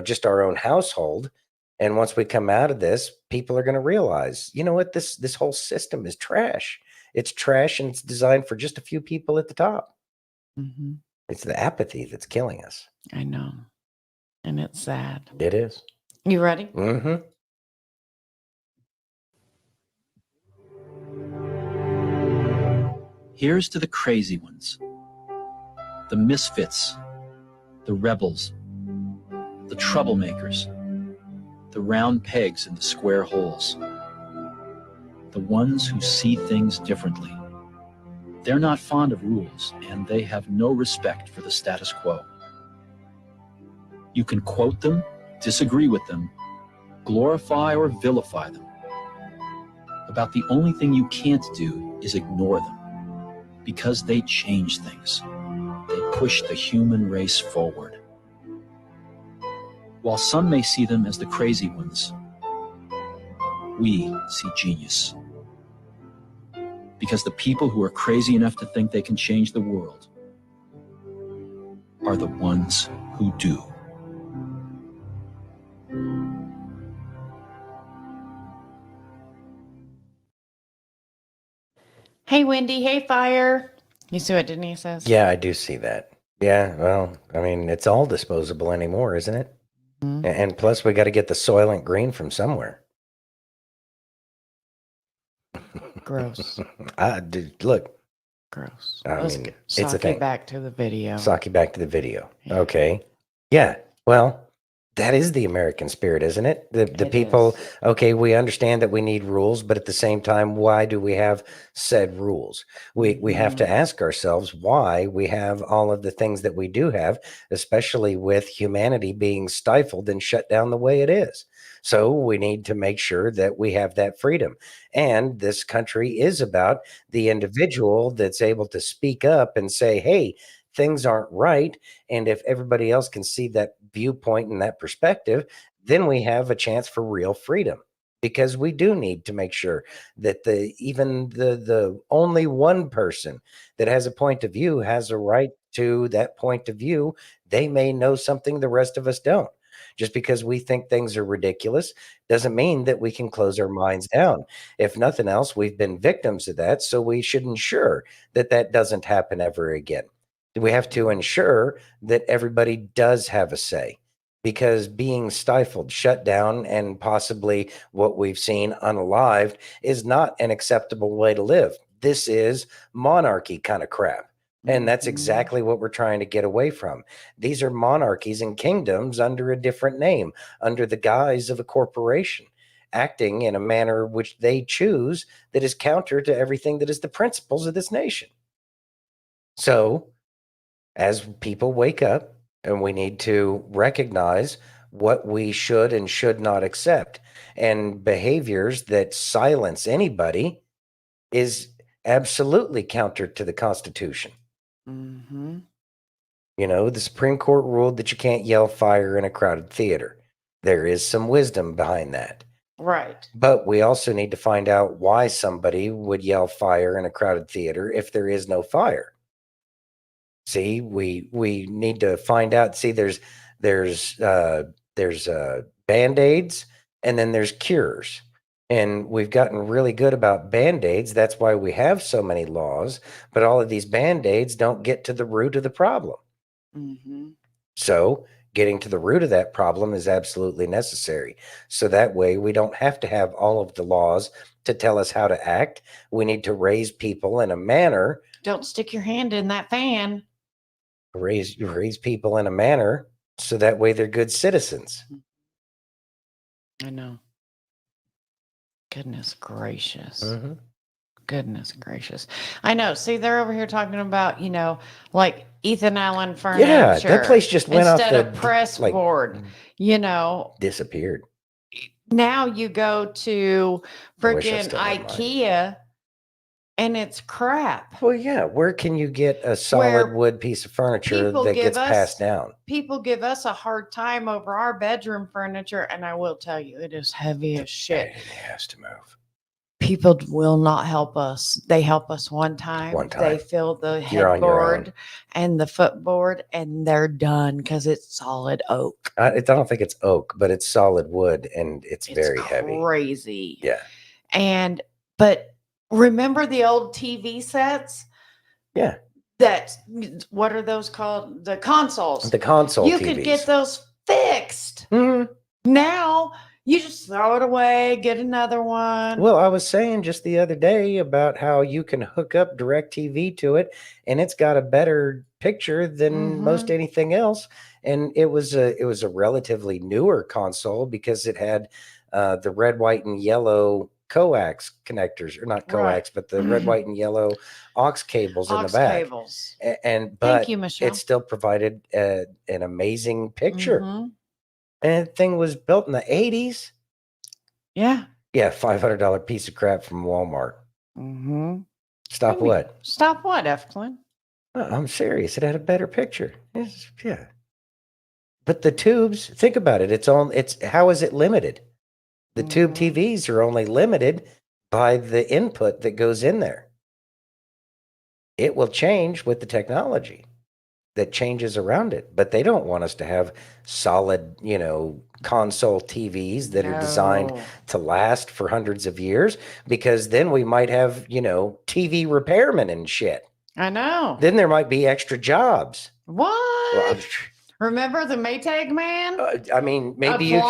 [SPEAKER 1] just our own household. And once we come out of this, people are going to realize, you know what, this whole system is trash. It's trash and it's designed for just a few people at the top.
[SPEAKER 2] Mhm.
[SPEAKER 1] It's the apathy that's killing us.
[SPEAKER 2] I know. And it's sad.
[SPEAKER 1] It is.
[SPEAKER 2] You ready?
[SPEAKER 1] Mm-hmm.
[SPEAKER 6] Here's to the crazy ones, the misfits, the rebels, the troublemakers, the round pegs in the square holes, the ones who see things differently. They're not fond of rules, and they have no respect for the status quo. You can quote them, disagree with them, glorify or vilify them. About the only thing you can't do is ignore them, because they change things. They push the human race forward. While some may see them as the crazy ones, we see genius. Because the people who are crazy enough to think they can change the world are the ones who do.
[SPEAKER 2] Hey, Wendy. Hey, Fire. You see what Denise says?
[SPEAKER 1] Yeah, I do see that. Yeah, well, I mean, it's all disposable anymore, isn't it?
[SPEAKER 2] Mhm.
[SPEAKER 1] And plus, we got to get the Soylent Green from somewhere.
[SPEAKER 2] Gross.
[SPEAKER 1] Dude, look,
[SPEAKER 2] Gross.
[SPEAKER 1] I
[SPEAKER 2] Let's
[SPEAKER 1] mean,
[SPEAKER 2] get
[SPEAKER 1] it's a
[SPEAKER 2] Saki
[SPEAKER 1] thing.
[SPEAKER 2] back to the video.
[SPEAKER 1] Saki, back to the video.
[SPEAKER 2] Yeah.
[SPEAKER 1] Okay. Yeah. Well, that is the American spirit, isn't it? The
[SPEAKER 2] It
[SPEAKER 1] people,
[SPEAKER 2] is.
[SPEAKER 1] okay, we understand that we need rules, but at the same time, why do we have said rules? We have to
[SPEAKER 2] Mhm.
[SPEAKER 1] ask ourselves why we have all of the things that we do have, especially with humanity being stifled and shut down the way it is. So we need to make sure that we have that freedom. And this country is about the individual that's able to speak up and say, hey, things aren't right. And if everybody else can see that viewpoint and that perspective, then we have a chance for real freedom. Because we do need to make sure that the only one person that has a point of view has a right to that point of view. They may know something the rest of us don't. Just because we think things are ridiculous doesn't mean that we can close our minds down. If nothing else, we've been victims of that, so we should ensure that that doesn't happen ever again. We have to ensure that everybody does have a say, because being stifled, shut down, and possibly what we've seen unalived is not an acceptable way to live. This is monarchy kind of crap. And that's
[SPEAKER 2] Mhm.
[SPEAKER 1] exactly what we're trying to get away from. These are monarchies and kingdoms under a different name, under the guise of a corporation, acting in a manner which they choose that is counter to everything that is the principles of this nation. So, as people wake up, and we need to recognize what we should and should not accept, and behaviors that silence anybody is absolutely counter to the Constitution.
[SPEAKER 2] Mhm.
[SPEAKER 1] You know, the Supreme Court ruled that you can't yell fire in a crowded theater. There is some wisdom behind that.
[SPEAKER 2] Right.
[SPEAKER 1] But we also need to find out why somebody would yell fire in a crowded theater if there is no fire. See, we need to find out. See, there's band-aids, and then there's cures. And we've gotten really good about band-aids. That's why we have so many laws, but all of these band-aids don't get to the root of the problem.
[SPEAKER 2] Mhm.
[SPEAKER 1] So getting to the root of that problem is absolutely necessary. So that way we don't have to have all of the laws to tell us how to act. We need to raise people in a manner,
[SPEAKER 2] Don't stick your hand in that fan.
[SPEAKER 1] raise people in a manner so that way they're good citizens.
[SPEAKER 2] I know. Goodness gracious.
[SPEAKER 1] Mhm.
[SPEAKER 2] Goodness gracious. I know. See, they're over here talking about, like Ethan Allen furniture.
[SPEAKER 1] Yeah, that place just went off
[SPEAKER 2] instead
[SPEAKER 1] the
[SPEAKER 2] of press
[SPEAKER 1] like
[SPEAKER 2] board.
[SPEAKER 1] disappeared.
[SPEAKER 2] Now you go to
[SPEAKER 1] I wish I
[SPEAKER 2] freaking
[SPEAKER 1] still had mine.
[SPEAKER 2] IKEA and it's crap.
[SPEAKER 1] Well, yeah, where can you get a solid
[SPEAKER 2] Where
[SPEAKER 1] wood piece of furniture
[SPEAKER 2] people
[SPEAKER 1] that
[SPEAKER 2] give
[SPEAKER 1] gets
[SPEAKER 2] us-
[SPEAKER 1] passed down?
[SPEAKER 2] People give us a hard time over our bedroom furniture, and I will tell you, it is heavy as shit.
[SPEAKER 1] It has to move.
[SPEAKER 2] People will not help us. They help us one time.
[SPEAKER 1] One time.
[SPEAKER 2] They fill the
[SPEAKER 1] You're on your own.
[SPEAKER 2] headboard and the footboard, and they're done because it's solid oak.
[SPEAKER 1] I don't think it's oak, but it's solid wood, and it's very
[SPEAKER 2] It's
[SPEAKER 1] heavy.
[SPEAKER 2] crazy.
[SPEAKER 1] Yeah.
[SPEAKER 2] But remember the old TV sets?
[SPEAKER 1] Yeah.
[SPEAKER 2] What are those called? The consoles.
[SPEAKER 1] The console
[SPEAKER 2] You
[SPEAKER 1] TVs.
[SPEAKER 2] could get those fixed.
[SPEAKER 1] Mhm.
[SPEAKER 2] Now you just throw it away, get another one.
[SPEAKER 1] Well, I was saying just the other day about how you can hook up DirecTV to it, and it's got a better picture than most
[SPEAKER 2] Mhm.
[SPEAKER 1] anything else. And it was a relatively newer console because it had the red, white, and yellow coax connectors, or not
[SPEAKER 2] Right.
[SPEAKER 1] coax, but the red, white, and yellow aux cables in
[SPEAKER 2] Aux
[SPEAKER 1] the back.
[SPEAKER 2] cables.
[SPEAKER 1] But
[SPEAKER 2] Thank you, Michelle.
[SPEAKER 1] it still provided an amazing picture.
[SPEAKER 2] Mhm.
[SPEAKER 1] And the thing was built in the 80s.
[SPEAKER 2] Yeah.
[SPEAKER 1] Yeah, $500 piece of crap from Walmart.
[SPEAKER 2] Mm-hmm.
[SPEAKER 1] Stop what?
[SPEAKER 2] Stop what, Eflin?
[SPEAKER 1] I'm serious. It had a better picture. Yeah. But the tubes, think about it. It's how is it limited? The tube
[SPEAKER 2] Mhm.
[SPEAKER 1] TVs are only limited by the input that goes in there. It will change with the technology that changes around it, but they don't want us to have solid, console TVs that are designed
[SPEAKER 2] No.
[SPEAKER 1] to last for hundreds of years, because then we might have, TV repairmen and shit.
[SPEAKER 2] I know.
[SPEAKER 1] Then there might be extra jobs.
[SPEAKER 2] What?
[SPEAKER 1] Well,
[SPEAKER 2] Remember the Maytag man?
[SPEAKER 1] I mean, maybe you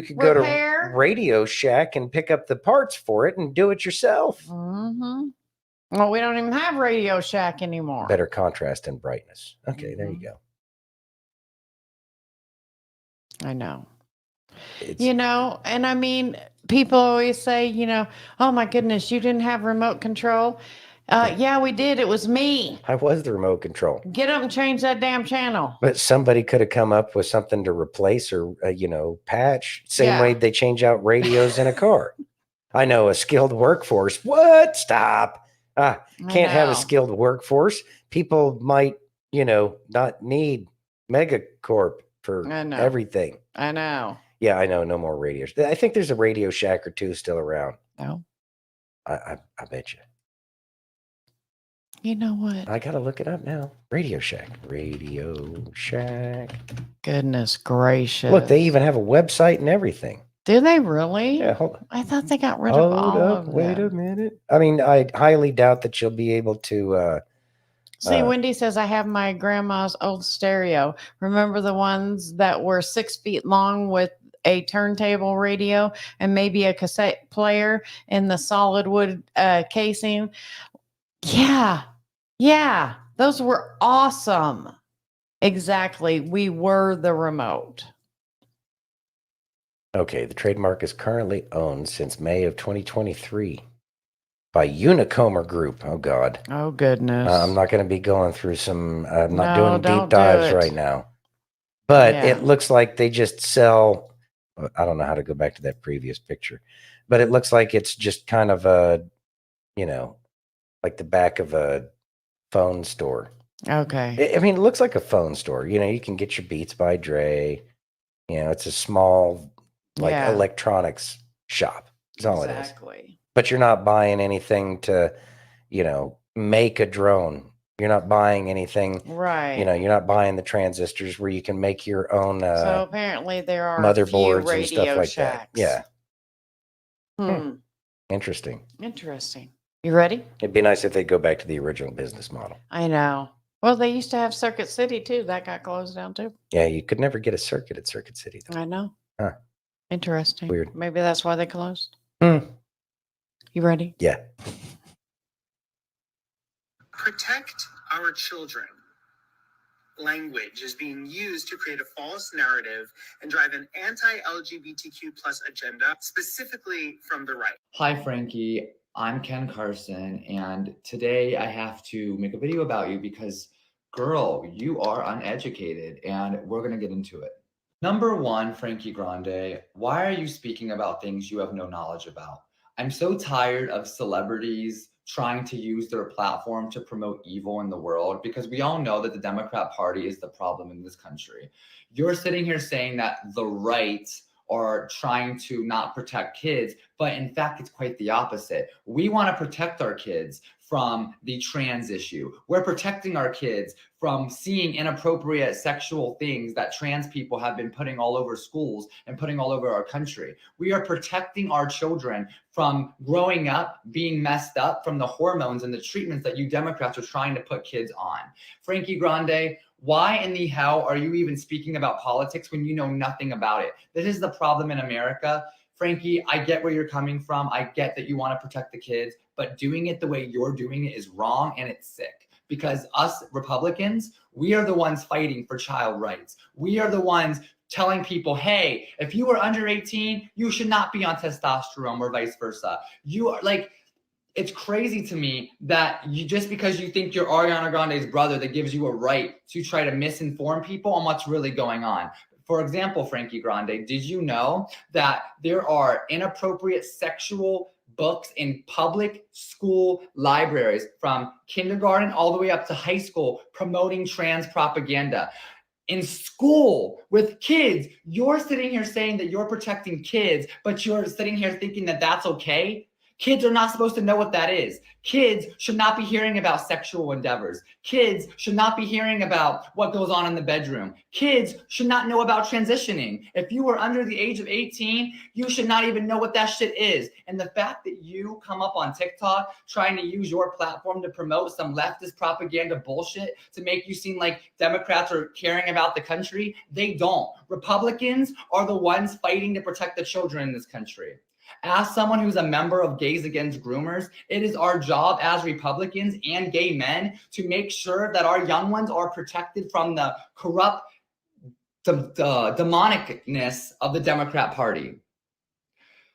[SPEAKER 1] could go to
[SPEAKER 2] repair?
[SPEAKER 1] Radio Shack and pick up the parts for it and do it yourself.
[SPEAKER 2] Mm-hmm. Well, we don't even have Radio Shack anymore.
[SPEAKER 1] Better contrast and brightness. Okay, there you
[SPEAKER 2] Mhm.
[SPEAKER 1] go.
[SPEAKER 2] I know.
[SPEAKER 1] It's,
[SPEAKER 2] You know, and I mean, people always say, you know, oh my goodness, you didn't have remote control. Yeah, we did. It was me.
[SPEAKER 1] I was the remote control.
[SPEAKER 2] Get up and change that damn channel.
[SPEAKER 1] But somebody could have come up with something to replace or, patch. Same way
[SPEAKER 2] Yeah.
[SPEAKER 1] they change out radios in a car. I know a skilled workforce. What? Stop.
[SPEAKER 2] I
[SPEAKER 1] Can't have a
[SPEAKER 2] know.
[SPEAKER 1] skilled workforce. People might, not need Megacorp for
[SPEAKER 2] I know.
[SPEAKER 1] everything.
[SPEAKER 2] I know.
[SPEAKER 1] Yeah, I know. No more radios. I think there's a Radio Shack or two still around.
[SPEAKER 2] No.
[SPEAKER 1] I bet you.
[SPEAKER 2] You know what?
[SPEAKER 1] I got to look it up now. Radio Shack. Radio Shack.
[SPEAKER 2] Goodness gracious.
[SPEAKER 1] Look, they even have a website and everything.
[SPEAKER 2] Do they really?
[SPEAKER 1] Yeah, hold on.
[SPEAKER 2] I thought they got rid of all of
[SPEAKER 1] Wait a
[SPEAKER 2] them.
[SPEAKER 1] minute. I mean, I highly doubt that you'll be able to.
[SPEAKER 2] See, Wendy says I have my grandma's old stereo. Remember the ones that were 6 feet long with a turntable radio and maybe a cassette player in the solid wood casing? Yeah, those were awesome. Exactly. We were the remote.
[SPEAKER 1] Okay, the trademark is currently owned since May of 2023 by Unicomer Group. Oh, God.
[SPEAKER 2] Oh, goodness.
[SPEAKER 1] I'm not going to be going through some, I'm not
[SPEAKER 2] No,
[SPEAKER 1] doing
[SPEAKER 2] don't
[SPEAKER 1] deep
[SPEAKER 2] do
[SPEAKER 1] dives
[SPEAKER 2] it.
[SPEAKER 1] right now. But
[SPEAKER 2] Yeah.
[SPEAKER 1] it looks like they just sell, I don't know how to go back to that previous picture, but it looks like it's just kind of a, like the back of a phone store.
[SPEAKER 2] Okay.
[SPEAKER 1] I mean, it looks like a phone store. You can get your Beats by Dre. It's a small, like,
[SPEAKER 2] Yeah.
[SPEAKER 1] electronics shop. That's all it is.
[SPEAKER 2] Exactly.
[SPEAKER 1] But you're not buying anything to, make a drone. You're not buying anything,
[SPEAKER 2] Right.
[SPEAKER 1] you're not buying the transistors where you can make your own
[SPEAKER 2] So apparently there are
[SPEAKER 1] motherboards
[SPEAKER 2] a few
[SPEAKER 1] and stuff
[SPEAKER 2] Radio
[SPEAKER 1] like
[SPEAKER 2] Shacks.
[SPEAKER 1] that. Yeah.
[SPEAKER 2] Hmm.
[SPEAKER 1] Interesting.
[SPEAKER 2] Interesting. You ready?
[SPEAKER 1] It'd be nice if they go back to the original business model.
[SPEAKER 2] I know. Well, they used to have Circuit City too. That got closed down too.
[SPEAKER 1] Yeah, you could never get a circuit at Circuit City, though.
[SPEAKER 2] I know.
[SPEAKER 1] Huh.
[SPEAKER 2] Interesting.
[SPEAKER 1] Weird.
[SPEAKER 2] Maybe that's why they closed.
[SPEAKER 1] Hmm.
[SPEAKER 2] You ready?
[SPEAKER 1] Yeah.
[SPEAKER 7] Protect our children. Language is being used to create a false narrative and drive an anti-LGBTQ plus agenda, specifically from the right.
[SPEAKER 8] Hi, Frankie. I'm Ken Carson, and today I have to make a video about you because, girl, you are uneducated, and we're going to get into it. Number one, Frankie Grande, why are you speaking about things you have no knowledge about? I'm so tired of celebrities trying to use their platform to promote evil in the world, because we all know that the Democrat Party is the problem in this country. You're sitting here saying that the right are trying to not protect kids, but in fact, it's quite the opposite. We want to protect our kids from the trans issue. We're protecting our kids from seeing inappropriate sexual things that trans people have been putting all over schools and putting all over our country. We are protecting our children from growing up being messed up from the hormones and the treatments that you Democrats are trying to put kids on. Frankie Grande, why in the hell are you even speaking about politics when you know nothing about it? This is the problem in America. Frankie, I get where you're coming from. I get that you want to protect the kids, but doing it the way you're doing it is wrong and it's sick. Because us Republicans, we are the ones fighting for child rights. We are the ones telling people, hey, if you are under 18, you should not be on testosterone or vice versa. You are like, it's crazy to me that you, just because you think you're Ariana Grande's brother, that gives you a right to try to misinform people on what's really going on. For example, Frankie Grande, did you know that there are inappropriate sexual books in public school libraries from kindergarten all the way up to high school promoting trans propaganda? In school with kids, you're sitting here saying that you're protecting kids, but you're sitting here thinking that that's okay? Kids are not supposed to know what that is. Kids should not be hearing about sexual endeavors. Kids should not be hearing about what goes on in the bedroom. Kids should not know about transitioning. If you are under the age of 18, you should not even know what that shit is. And the fact that you come up on TikTok trying to use your platform to promote some leftist propaganda bullshit to make you seem like Democrats are caring about the country, they don't. Republicans are the ones fighting to protect the children in this country. As someone who's a member of Gays Against Groomers, it is our job as Republicans and gay men to make sure that our young ones are protected from the corrupt demonicness of the Democrat Party.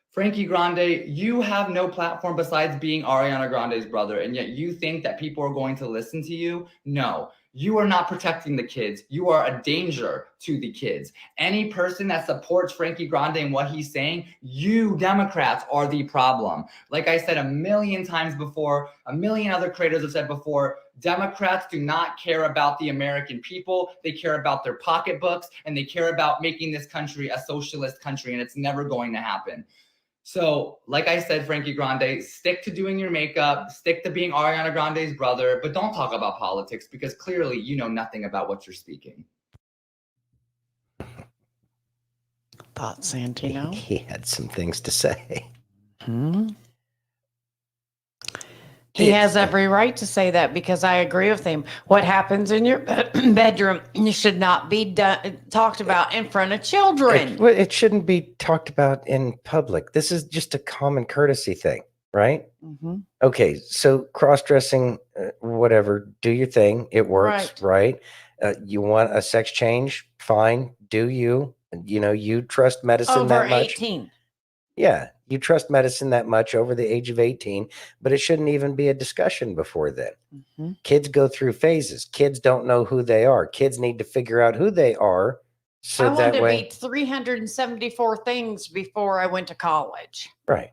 [SPEAKER 8] Frankie Grande, you have no platform besides being Ariana Grande's brother, and yet you think that people are going to listen to you? No, you are not protecting the kids. You are a danger to the kids. Any person that supports Frankie Grande and what he's saying, you Democrats are the problem. Like I said a million times before, a million other creators have said before, Democrats do not care about the American people. They care about their pocketbooks, and they care about making this country a socialist country, and it's never going to happen. So, like I said, Frankie Grande, stick to doing your makeup, stick to being Ariana Grande's brother, but don't talk about politics because clearly you know nothing about what you're speaking.
[SPEAKER 2] Thoughts, Santino?
[SPEAKER 1] He had some things to say.
[SPEAKER 2] Hmm? He has every right to say that because I agree with him. What happens in your bedroom should not be talked about in front of children.
[SPEAKER 1] It shouldn't be talked about in public. This is just a common courtesy thing, right?
[SPEAKER 2] Mm-hmm.
[SPEAKER 1] Okay, so cross-dressing, whatever, do your thing. It works, right? You want a sex change? Fine, do you. You know, you trust medicine
[SPEAKER 2] Over
[SPEAKER 1] that much.
[SPEAKER 2] 18.
[SPEAKER 1] Yeah, you trust medicine that much over the age of 18, but it shouldn't even be a discussion before then.
[SPEAKER 2] Mm-hmm.
[SPEAKER 1] Kids go through phases. Kids don't know who they are. Kids need to figure out who they are. So
[SPEAKER 2] I wanted
[SPEAKER 1] that
[SPEAKER 2] to
[SPEAKER 1] way,
[SPEAKER 2] be 374 things before I went to college.
[SPEAKER 1] right.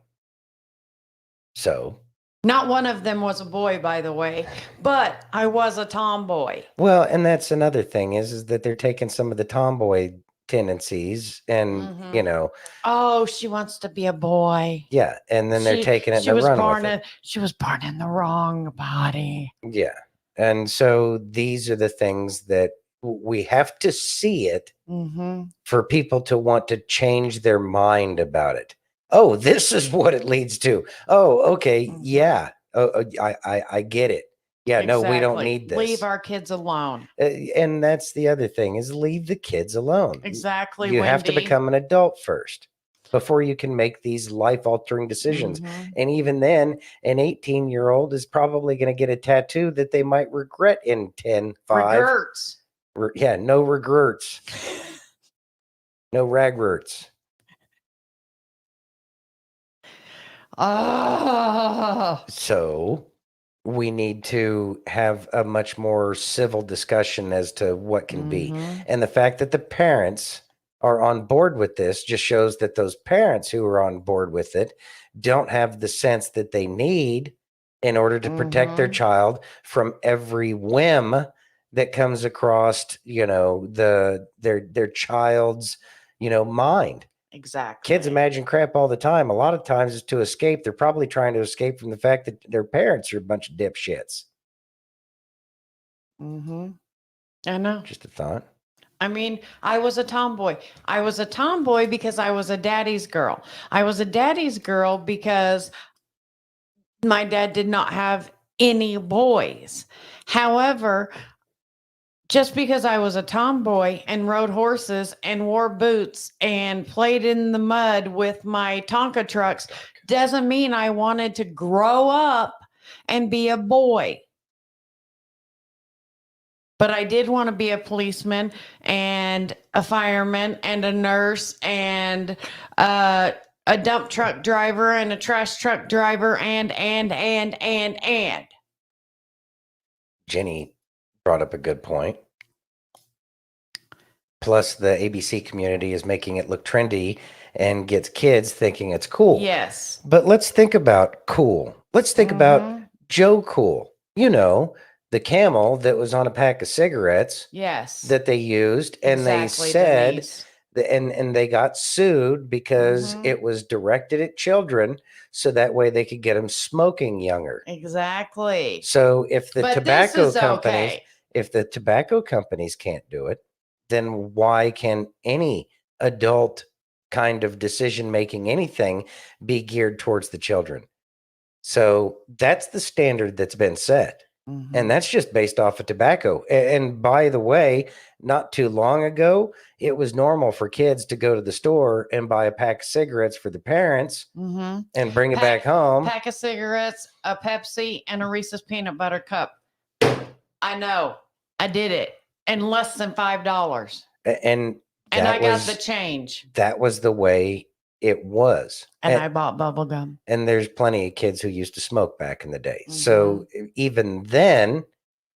[SPEAKER 1] So,
[SPEAKER 2] Not one of them was a boy, by the way, but I was a tomboy.
[SPEAKER 1] well, and that's another thing is that they're taking some of the tomboy tendencies and,
[SPEAKER 2] Mhm.
[SPEAKER 1] you know,
[SPEAKER 2] Oh, she wants to be a boy.
[SPEAKER 1] yeah. And then they're taking it and they run with it.
[SPEAKER 2] She was born in the wrong body.
[SPEAKER 1] Yeah. And so these are the things that we have to see it
[SPEAKER 2] Mm-hmm.
[SPEAKER 1] for people to want to change their mind about it. Oh, this is what it leads to. Oh, okay.
[SPEAKER 2] Mhm.
[SPEAKER 1] Yeah. Oh, I get it. Yeah. No, we don't
[SPEAKER 2] Exactly.
[SPEAKER 1] need this.
[SPEAKER 2] Leave our kids alone.
[SPEAKER 1] And that's the other thing is leave the kids alone.
[SPEAKER 2] Exactly.
[SPEAKER 1] You have to
[SPEAKER 2] Wendy.
[SPEAKER 1] become an adult first before you can make these life altering decisions.
[SPEAKER 2] Mhm.
[SPEAKER 1] And even then, an 18-year-old is probably going to get a tattoo that they might regret in 10, 5.
[SPEAKER 2] Regrets.
[SPEAKER 1] Yeah, no regrets. No ragwerts.
[SPEAKER 2] Oh.
[SPEAKER 1] So we need to have a much more civil discussion as to what can be.
[SPEAKER 2] Mhm.
[SPEAKER 1] And the fact that the parents are on board with this just shows that those parents who are on board with it don't have the sense that they need in order to protect their
[SPEAKER 2] Mhm.
[SPEAKER 1] child from every whim that comes across, you know, their child's, you know, mind.
[SPEAKER 2] Exactly.
[SPEAKER 1] Kids imagine crap all the time. A lot of times it's to escape. They're probably trying to escape from the fact that their parents are a bunch of dipshits.
[SPEAKER 2] Mm-hmm. I know.
[SPEAKER 1] Just a thought.
[SPEAKER 2] I mean, I was a tomboy. I was a tomboy because I was a daddy's girl. I was a daddy's girl because my dad did not have any boys. However, just because I was a tomboy and rode horses and wore boots and played in the mud with my Tonka trucks doesn't mean I wanted to grow up and be a boy. But I did want to be a policeman and a fireman and a nurse and a dump truck driver and a trash truck driver and.
[SPEAKER 1] Jenny brought up a good point. Plus, the ABC community is making it look trendy and gets kids thinking it's cool.
[SPEAKER 2] Yes.
[SPEAKER 1] But let's think about cool. Let's think about
[SPEAKER 2] Mhm.
[SPEAKER 1] Joe Cool. You know, the camel that was on a pack of cigarettes
[SPEAKER 2] Yes.
[SPEAKER 1] that they used, and
[SPEAKER 2] Exactly,
[SPEAKER 1] they said,
[SPEAKER 2] Denise.
[SPEAKER 1] and they got sued because
[SPEAKER 2] Mhm.
[SPEAKER 1] it was directed at children, so that way they could get them smoking younger.
[SPEAKER 2] Exactly.
[SPEAKER 1] So if the
[SPEAKER 2] But
[SPEAKER 1] tobacco
[SPEAKER 2] this is
[SPEAKER 1] companies,
[SPEAKER 2] okay.
[SPEAKER 1] if the tobacco companies can't do it, then why can any adult kind of decision making anything be geared towards the children? So that's the standard that's been set.
[SPEAKER 2] Mhm.
[SPEAKER 1] And that's just based off of tobacco. And by the way, not too long ago, it was normal for kids to go to the store and buy a pack of cigarettes for the parents
[SPEAKER 2] Mhm.
[SPEAKER 1] and bring it back home.
[SPEAKER 2] Pack of cigarettes, a Pepsi, and a Reese's peanut butter cup. I know. I did it in less than $5.
[SPEAKER 1] And
[SPEAKER 2] And
[SPEAKER 1] that
[SPEAKER 2] I got
[SPEAKER 1] was
[SPEAKER 2] the change.
[SPEAKER 1] that was the way it was.
[SPEAKER 2] And I bought bubble gum.
[SPEAKER 1] And there's plenty of kids who used to smoke back in the day. So even then,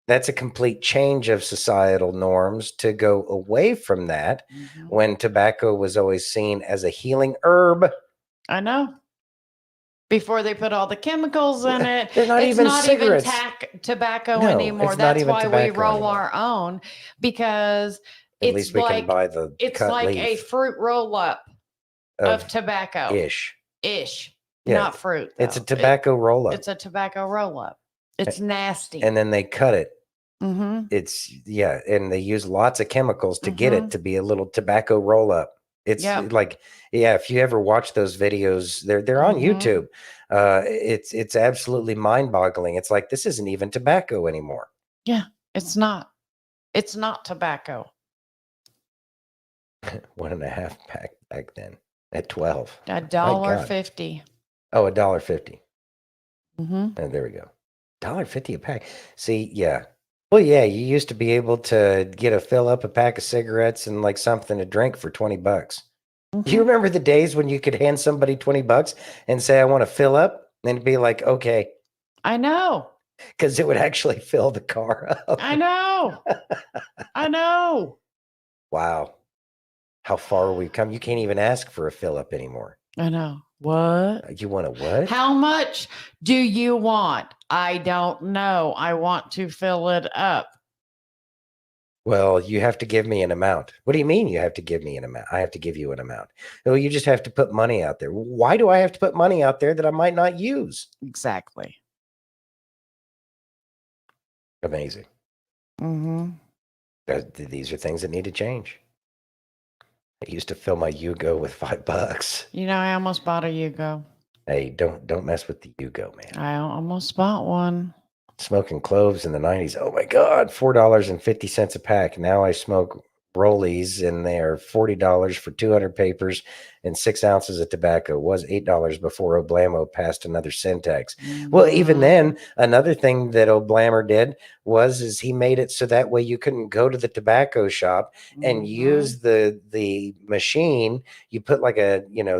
[SPEAKER 1] that's a complete change of societal norms to go away from that when tobacco was always seen as a healing herb.
[SPEAKER 2] I know. Before they put all the chemicals in it.
[SPEAKER 1] They're not
[SPEAKER 2] It's
[SPEAKER 1] even
[SPEAKER 2] not
[SPEAKER 1] cigarettes.
[SPEAKER 2] even tobacco
[SPEAKER 1] No,
[SPEAKER 2] anymore.
[SPEAKER 1] it's not
[SPEAKER 2] That's
[SPEAKER 1] even
[SPEAKER 2] why we
[SPEAKER 1] tobacco
[SPEAKER 2] roll
[SPEAKER 1] anymore.
[SPEAKER 2] our own, because
[SPEAKER 1] At
[SPEAKER 2] it's
[SPEAKER 1] least we
[SPEAKER 2] like
[SPEAKER 1] can buy the
[SPEAKER 2] it's
[SPEAKER 1] cut
[SPEAKER 2] like a
[SPEAKER 1] leaf
[SPEAKER 2] fruit roll up of tobacco.
[SPEAKER 1] ish. Yeah.
[SPEAKER 2] Not fruit.
[SPEAKER 1] It's a
[SPEAKER 2] though.
[SPEAKER 1] tobacco roll up.
[SPEAKER 2] It's a tobacco roll up. It's nasty.
[SPEAKER 1] And then they cut it.
[SPEAKER 2] Mm-hmm.
[SPEAKER 1] It's and they use lots of chemicals to get it to be a little tobacco roll up. It's like, if you ever watch those videos, they're on YouTube. It's absolutely mind boggling. It's like, this isn't even tobacco anymore.
[SPEAKER 2] Yeah, it's not. It's not tobacco.
[SPEAKER 1] 1.5 pack back then at 12.
[SPEAKER 2] $1.50.
[SPEAKER 1] Oh, $1.50.
[SPEAKER 2] Mm-hmm.
[SPEAKER 1] And there we go. $1.50 a pack. See, yeah. Well, yeah, you used to be able to get a fill up a pack of cigarettes and like something to drink for $20. Do you remember the days when you could hand somebody $20 and say, I want to fill up? And it'd be like, okay.
[SPEAKER 2] I know.
[SPEAKER 1] Because it would actually fill the car up.
[SPEAKER 2] I know. I know.
[SPEAKER 1] Wow. How far we've come. You can't even ask for a fill up anymore.
[SPEAKER 2] I know. What?
[SPEAKER 1] You want a what?
[SPEAKER 2] How much do you want? I don't know. I want to fill it up.
[SPEAKER 1] Well, you have to give me an amount. What do you mean you have to give me an amount? I have to give you an amount. No, you just have to put money out there. Why do I have to put money out there that I might not use?
[SPEAKER 2] Exactly.
[SPEAKER 1] Amazing.
[SPEAKER 2] Mm-hmm.
[SPEAKER 1] These are things that need to change. I used to fill my Yugo with $5.
[SPEAKER 2] You know, I almost bought a Yugo.
[SPEAKER 1] Hey, don't mess with the Yugo, man.
[SPEAKER 2] I almost bought one.
[SPEAKER 1] Smoking cloves in the 90s. Oh my God, $4.50 a pack. Now I smoke Rollies and they are $40 for 200 papers and 6 ounces of tobacco. It was $8 before Oblamo passed another sin tax. Well, even then, another thing that Oblammer did is he made it so that way you couldn't go to the tobacco shop and use the machine. You put like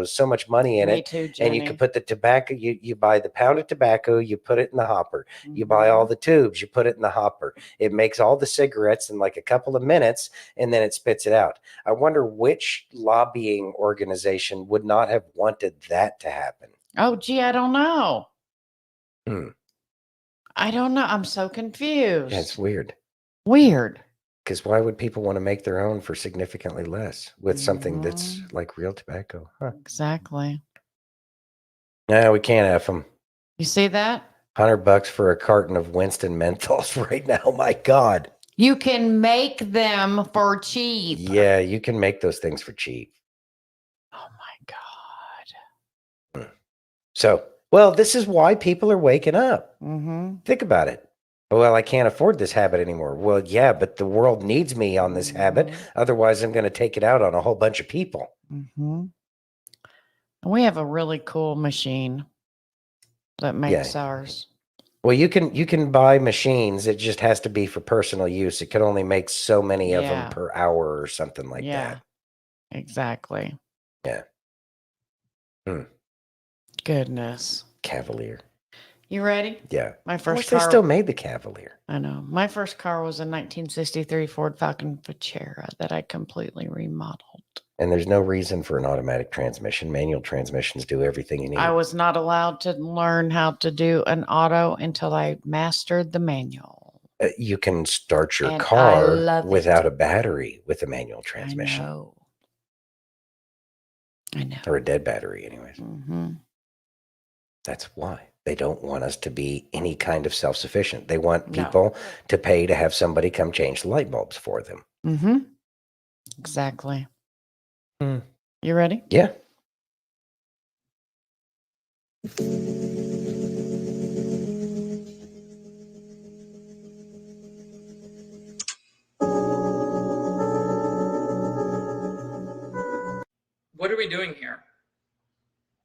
[SPEAKER 1] so much money in
[SPEAKER 2] Me
[SPEAKER 1] it,
[SPEAKER 2] too,
[SPEAKER 1] and you
[SPEAKER 2] Jenny.
[SPEAKER 1] could put the tobacco. You buy the pound of tobacco, you put it in the hopper. You buy all the tubes, you put it in the hopper. It makes all the cigarettes in like a couple of minutes, and then it spits it out. I wonder which lobbying organization would not have wanted that to happen.
[SPEAKER 2] Oh, gee, I don't know.
[SPEAKER 1] Hmm.
[SPEAKER 2] I don't know. I'm so confused.
[SPEAKER 1] That's weird.
[SPEAKER 2] Weird.
[SPEAKER 1] Because why would people want to make their own for significantly less with something that's like real tobacco? Huh.
[SPEAKER 2] Exactly.
[SPEAKER 1] No, we can't have them.
[SPEAKER 2] You see that?
[SPEAKER 1] $100 for a carton of Winston menthols right now. My God.
[SPEAKER 2] You can make them for cheap.
[SPEAKER 1] Yeah, you can make those things for cheap.
[SPEAKER 2] Oh my God.
[SPEAKER 1] So, well, this is why people are waking up.
[SPEAKER 2] Mm-hmm.
[SPEAKER 1] Think about it. Well, I can't afford this habit anymore. Well, yeah, but the world needs me on this habit. Otherwise, I'm going to take it out on a whole bunch of people.
[SPEAKER 2] Mm-hmm. We have a really cool machine that makes ours.
[SPEAKER 1] Well, you can buy machines. It just has to be for personal use. It can only make so many of them per hour or something like that.
[SPEAKER 2] Exactly.
[SPEAKER 1] Yeah.
[SPEAKER 2] Goodness.
[SPEAKER 1] Cavalier.
[SPEAKER 2] You ready?
[SPEAKER 1] Yeah.
[SPEAKER 2] My
[SPEAKER 1] Of
[SPEAKER 2] first
[SPEAKER 1] course,
[SPEAKER 2] car.
[SPEAKER 1] they still made the Cavalier.
[SPEAKER 2] I know. My first car was a 1963 Ford Falcon Futura that I completely remodeled.
[SPEAKER 1] And there's no reason for an automatic transmission. Manual transmissions do everything you need.
[SPEAKER 2] I was not allowed to learn how to do an auto until I mastered the manual.
[SPEAKER 1] You can start your
[SPEAKER 2] And I
[SPEAKER 1] car
[SPEAKER 2] love
[SPEAKER 1] without
[SPEAKER 2] it.
[SPEAKER 1] a battery with a manual transmission.
[SPEAKER 2] I know.
[SPEAKER 1] Or a dead battery, anyways.
[SPEAKER 2] Mm-hmm.
[SPEAKER 1] That's why. They don't want us to be any kind of self-sufficient. They want people to pay to have somebody come change the light bulbs for them.
[SPEAKER 2] Mm-hmm. Exactly. You ready?
[SPEAKER 1] Yeah.
[SPEAKER 9] we doing here?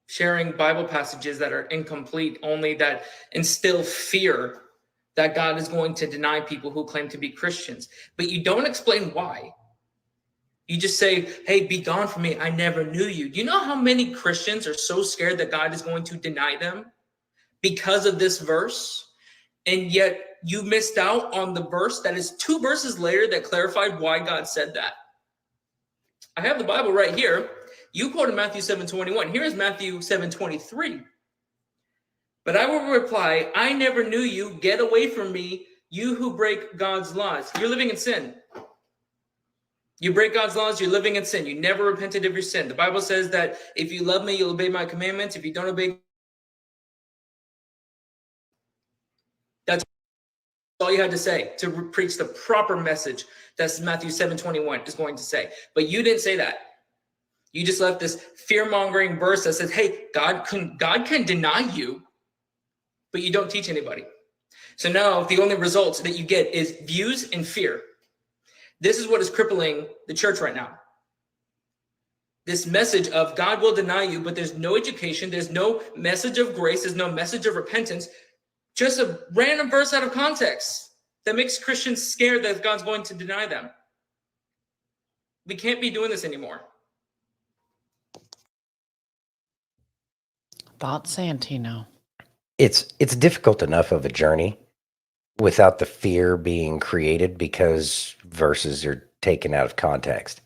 [SPEAKER 9] Sharing Bible passages that are incomplete, only that instill fear that God is going to deny people who claim to be Christians. But you don't explain why. You just say, hey, be gone from me. I never knew you. Do you know how many Christians are so scared that God is going to deny them because of this verse? And yet you missed out on the verse that is 2 verses later that clarified why God said that. I have the Bible right here. You quoted Matthew 7:21. Here is Matthew 7:23. But I will reply, I never knew you. Get away from me, you who break God's laws. You're living in sin. You break God's laws, you're living in sin. You never repented of your sin. The Bible says that if you love me, you'll obey my commandments. If you don't obey, that's all you had to say to preach the proper message that Matthew 7:21 is going to say. But you didn't say that. You just left this fear-mongering verse that says, hey, God can deny you, but you don't teach anybody. So now the only results that you get is views and fear. This is what is crippling the church right now. This message of God will deny you, but there's no education, there's no message of grace, there's no message of repentance, just a random verse out of context that makes Christians scared that God's going to deny them. We can't be doing this anymore.
[SPEAKER 2] Thoughts, Santino?
[SPEAKER 1] It's difficult enough of a journey without the fear being created because verses are taken out of context.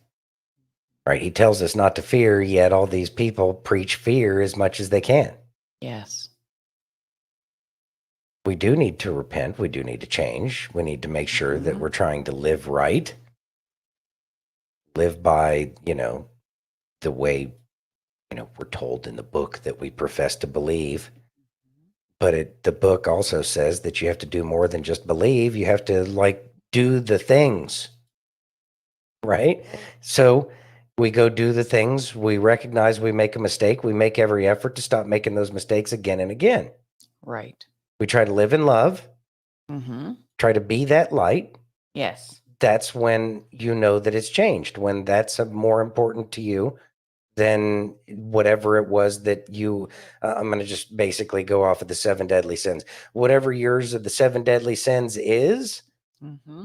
[SPEAKER 1] Right? He tells us not to fear, yet all these people preach fear as much as they can.
[SPEAKER 2] Yes.
[SPEAKER 1] We do need to repent. We do need to change. We need to make sure that we're trying to live right. Live by, the way, we're told in the book that we profess to believe. But the book also says that you have to do more than just believe. You have to do the things, right? So we go do the things. We recognize we make a mistake. We make every effort to stop making those mistakes again and again.
[SPEAKER 2] Right.
[SPEAKER 1] We try to live in love,
[SPEAKER 2] Mm-hmm.
[SPEAKER 1] try to be that light.
[SPEAKER 2] Yes.
[SPEAKER 1] That's when you know that it's changed, when that's more important to you than whatever it was that you, I'm going to just basically go off of the 7 deadly sins. Whatever yours of the 7 deadly sins is,
[SPEAKER 2] Mm-hmm.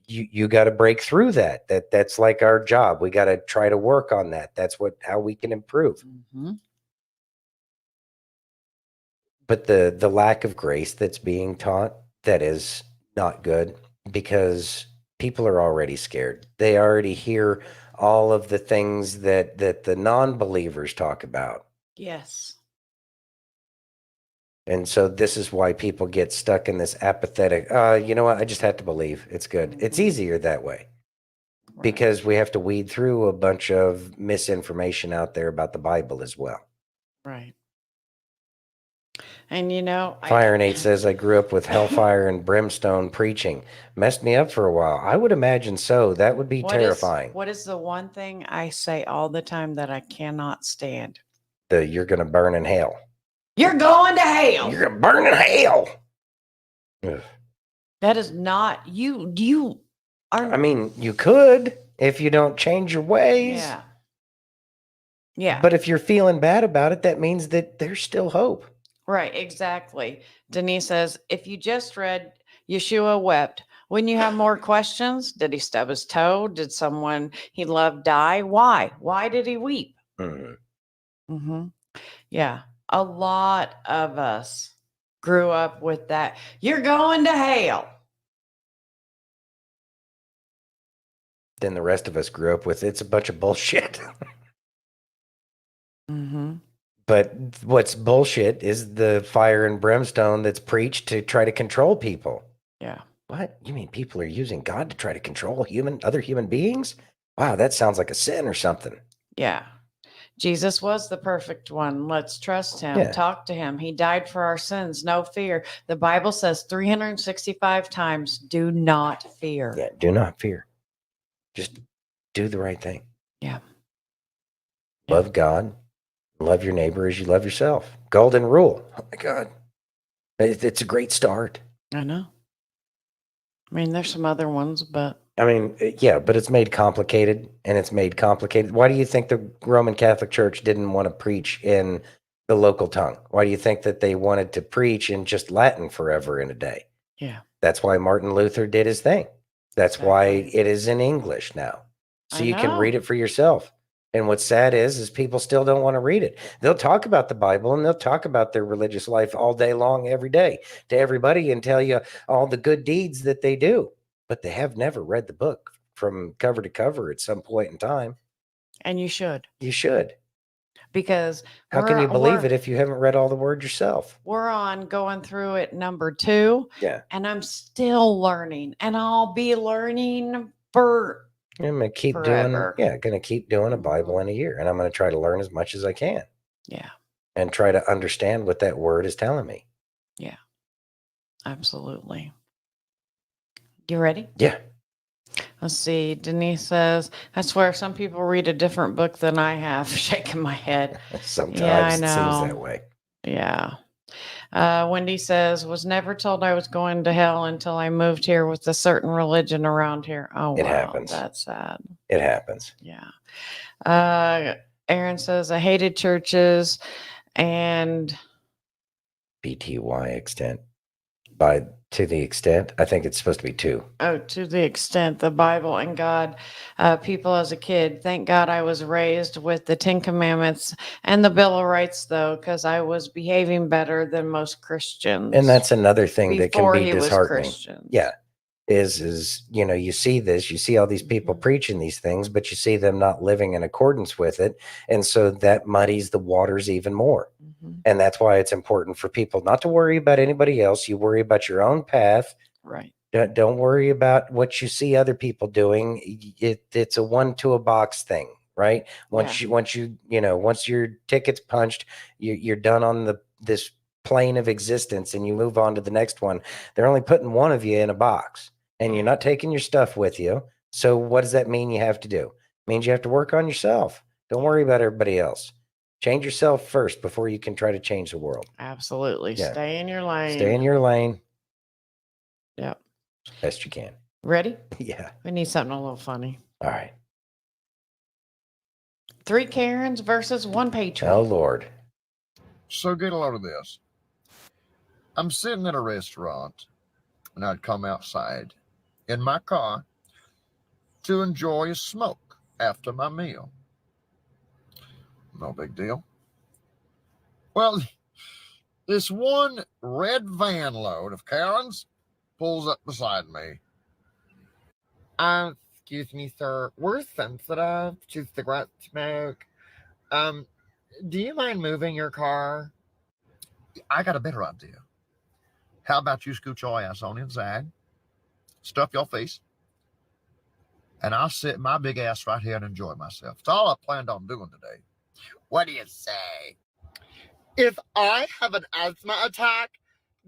[SPEAKER 1] you got to break through that. That's like our job. We got to try to work on that. That's how we can improve.
[SPEAKER 2] Mm-hmm.
[SPEAKER 1] But the lack of grace that's being taught, that is not good, because people are already scared. They already hear all of the things that the non-believers talk about.
[SPEAKER 2] Yes.
[SPEAKER 1] And so this is why people get stuck in this apathetic, you know what, I just have to believe. It's good. It's easier that way because we have to weed through a bunch of misinformation out there about the Bible as well.
[SPEAKER 2] Right. And
[SPEAKER 1] Fire and 8 says, I grew up with hellfire and brimstone preaching. Messed me up for a while. I would imagine so. That would be terrifying.
[SPEAKER 2] What is the one thing I say all the time that I cannot stand?
[SPEAKER 1] You're going to burn in hell.
[SPEAKER 2] You're going to hell.
[SPEAKER 1] You're going to burn in hell. Ugh.
[SPEAKER 2] That is not you. You are.
[SPEAKER 1] I mean, you could if you don't change your ways.
[SPEAKER 2] Yeah. Yeah.
[SPEAKER 1] But if you're feeling bad about it, that means that there's still hope.
[SPEAKER 2] Right. Exactly. Denise says, if you just read Yeshua wept, wouldn't you have more questions? Did he stub his toe? Did someone he loved die? Why? Why did he weep? Mm-hmm. Yeah. A lot of us grew up with that. You're going to hell.
[SPEAKER 1] Then the rest of us grew up with it's a bunch of bullshit.
[SPEAKER 2] Mm-hmm.
[SPEAKER 1] But what's bullshit is the fire and brimstone that's preached to try to control people.
[SPEAKER 2] Yeah.
[SPEAKER 1] What? You mean people are using God to try to control other human beings? Wow, that sounds like a sin or something.
[SPEAKER 2] Yeah. Jesus was the perfect one. Let's trust him.
[SPEAKER 1] Yeah.
[SPEAKER 2] Talk to him. He died for our sins. No fear. The Bible says 365 times, do not fear.
[SPEAKER 1] Yeah, do not fear. Just do the right thing.
[SPEAKER 2] Yeah.
[SPEAKER 1] Love God. Love your neighbor as you love yourself. Golden rule. Oh my God. It's a great start.
[SPEAKER 2] I know. I mean, there's some other ones, but
[SPEAKER 1] I mean, yeah, but it's made complicated, and it's made complicated. Why do you think the Roman Catholic Church didn't want to preach in the local tongue? Why do you think that they wanted to preach in just Latin forever and a day?
[SPEAKER 2] Yeah.
[SPEAKER 1] That's why Martin Luther did his thing. That's why
[SPEAKER 2] Exactly.
[SPEAKER 1] it is in English now. So
[SPEAKER 2] I
[SPEAKER 1] you can read
[SPEAKER 2] know.
[SPEAKER 1] it for yourself. And what's sad is people still don't want to read it. They'll talk about the Bible and they'll talk about their religious life all day long, every day to everybody and tell you all the good deeds that they do. But they have never read the book from cover to cover at some point in time.
[SPEAKER 2] And you should,
[SPEAKER 1] You should.
[SPEAKER 2] because
[SPEAKER 1] How can
[SPEAKER 2] we're
[SPEAKER 1] you believe
[SPEAKER 2] we're
[SPEAKER 1] it if you haven't read all the word yourself?
[SPEAKER 2] we're on going through it number 2,
[SPEAKER 1] Yeah.
[SPEAKER 2] and I'm still learning, and I'll be learning for
[SPEAKER 1] I'm gonna keep
[SPEAKER 2] forever.
[SPEAKER 1] doing, gonna keep doing a Bible
[SPEAKER 2] Mhm.
[SPEAKER 1] in a year. And I'm gonna try to learn as much as I can
[SPEAKER 2] Yeah,
[SPEAKER 1] and try to understand what that word is telling me.
[SPEAKER 2] absolutely. You ready?
[SPEAKER 1] Yeah.
[SPEAKER 2] Let's see. Denise says, I swear some people read a different book than I have. Shaking my head.
[SPEAKER 1] Sometimes
[SPEAKER 2] Yeah, I
[SPEAKER 1] it seems
[SPEAKER 2] know.
[SPEAKER 1] that way.
[SPEAKER 2] Yeah. Wendy says, was never told I was going to hell until I moved here with a certain religion around here. Oh,
[SPEAKER 1] It
[SPEAKER 2] wow.
[SPEAKER 1] happens.
[SPEAKER 2] That's sad.
[SPEAKER 1] It happens.
[SPEAKER 2] Yeah. Aaron says, I hated churches and
[SPEAKER 1] BTY extent. To the extent, I think it's supposed to be 2.
[SPEAKER 2] to the extent the Bible and God, people as a kid. Thank God I was raised with the 10 Commandments and the Bill of Rights, though, because I was behaving better than most Christians.
[SPEAKER 1] And that's another thing that can
[SPEAKER 2] before
[SPEAKER 1] be
[SPEAKER 2] he was
[SPEAKER 1] disheartening.
[SPEAKER 2] Christians.
[SPEAKER 1] Yeah. Is you see this, you see all these people
[SPEAKER 2] Mhm.
[SPEAKER 1] preaching these things, but you see them not living in accordance with it. And so that muddies the waters even more.
[SPEAKER 2] Mhm.
[SPEAKER 1] And that's why it's important for people not to worry about anybody else. You worry about your own path.
[SPEAKER 2] Right.
[SPEAKER 1] Don't worry about what you see other people doing. It's a 1-2-a-box thing, right? Once your ticket's punched, you're done on this plane of existence, and you move on to the next one. They're only putting one of you in a box, and you're not taking your stuff with you. So what does that mean you have to do? It means you have to work on yourself. Don't worry about everybody else. Change yourself first before you can try to change the world.
[SPEAKER 2] Absolutely.
[SPEAKER 1] Yeah.
[SPEAKER 2] Stay in your lane.
[SPEAKER 1] Stay in your lane
[SPEAKER 2] Yep.
[SPEAKER 1] best you can.
[SPEAKER 2] Ready?
[SPEAKER 1] Yeah.
[SPEAKER 2] We need something a little funny.
[SPEAKER 1] All right.
[SPEAKER 2] 3 Karens versus 1 Patriot.
[SPEAKER 1] Oh, Lord.
[SPEAKER 10] So get a load of this. I'm sitting at a restaurant, and I'd come outside in my car to enjoy a smoke after my meal. No big deal. Well, this one red van load of Karens pulls up beside me. Excuse me, sir. We're sensitive to cigarette smoke. Do you mind moving your car? I got a better idea. How about you scoot your ass on inside, stuff your face, and I'll sit my big ass right here and enjoy myself. It's all I planned on doing today. What do you say? If I have an asthma attack,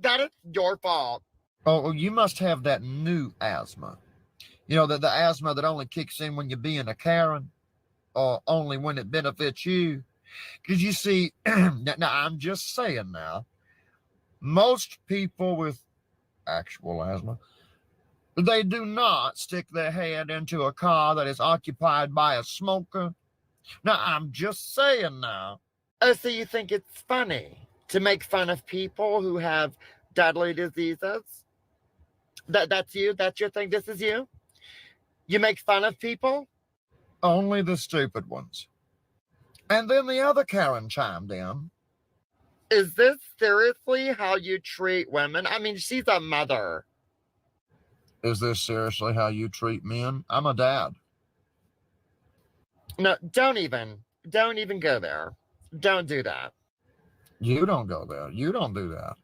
[SPEAKER 10] that is your fault. Oh, you must have that new asthma. You know, the asthma that only kicks in when you're being a Karen, or only when it benefits you. Because you see, now I'm just saying now, most people with actual asthma, they do not stick their head into a car that is occupied by a smoker. Now, I'm just saying now. Oh, so you think it's funny to make fun of people who have deadly diseases? That's you? That's your thing? This is you? You make fun of people? Only the stupid ones. And then the other Karen chimed in. Is this seriously how you treat women? I mean, she's a mother. Is this seriously how you treat men? I'm a dad. No, don't even go there. Don't do that. You don't go there. You don't do that.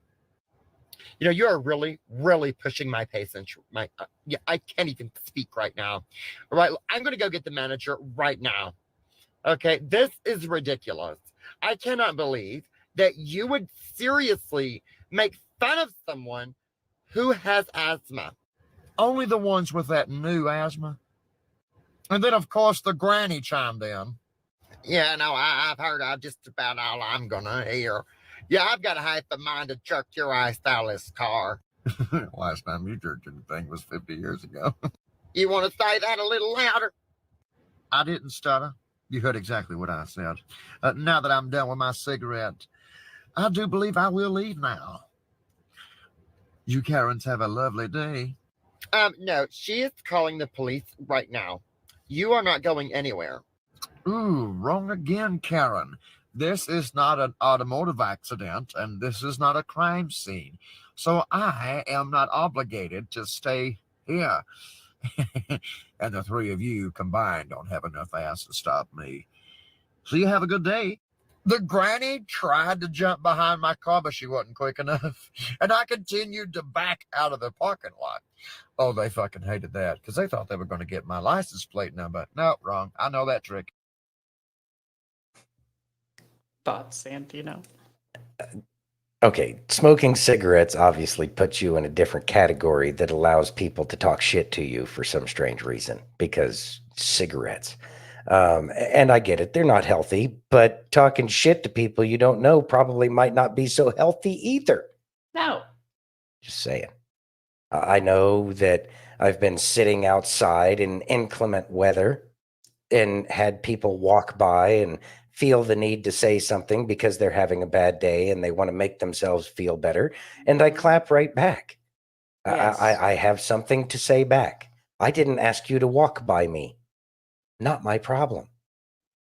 [SPEAKER 10] You know, you're really, really pushing my patience. I can't even speak right now. All right, I'm going to go get the manager right now. Okay, this is ridiculous. I cannot believe that you would seriously make fun of someone who has asthma. Only the ones with that new asthma. And then, of course, the granny chimed in. Yeah, no, I've heard just about all I'm going to hear. Yeah, I've got half a mind to jerk your ass out of this car. Last time you jerked anything was 50 years ago. You want to say that a little louder? I didn't stutter. You heard exactly what I said. Now that I'm done with my cigarette, I do believe I will leave now. You Karens have a lovely day. No, she is calling the police right now. You are not going anywhere. Ooh, wrong again, Karen. This is not an automotive accident, and this is not a crime scene. So I am not obligated to stay here. And the three of you combined don't have enough ass to stop me. So you have a good day. The granny tried to jump behind my car, but she wasn't quick enough. And I continued to back out of the parking lot. Oh, they fucking hated that because they thought they were going to get my license plate number. No, wrong. I know that trick.
[SPEAKER 2] Thoughts, Santino?
[SPEAKER 1] Okay, smoking cigarettes obviously puts you in a different category that allows people to talk shit to you for some strange reason because cigarettes. And I get it, they're not healthy, but talking shit to people you don't know probably might not be so healthy either.
[SPEAKER 2] No.
[SPEAKER 1] Just saying. I know that I've been sitting outside in inclement weather and had people walk by and feel the need to say something because they're having a bad day and they want to make themselves feel better. And I clap right back.
[SPEAKER 2] Yes.
[SPEAKER 1] I have something to say back. I didn't ask you to walk by me. Not my problem.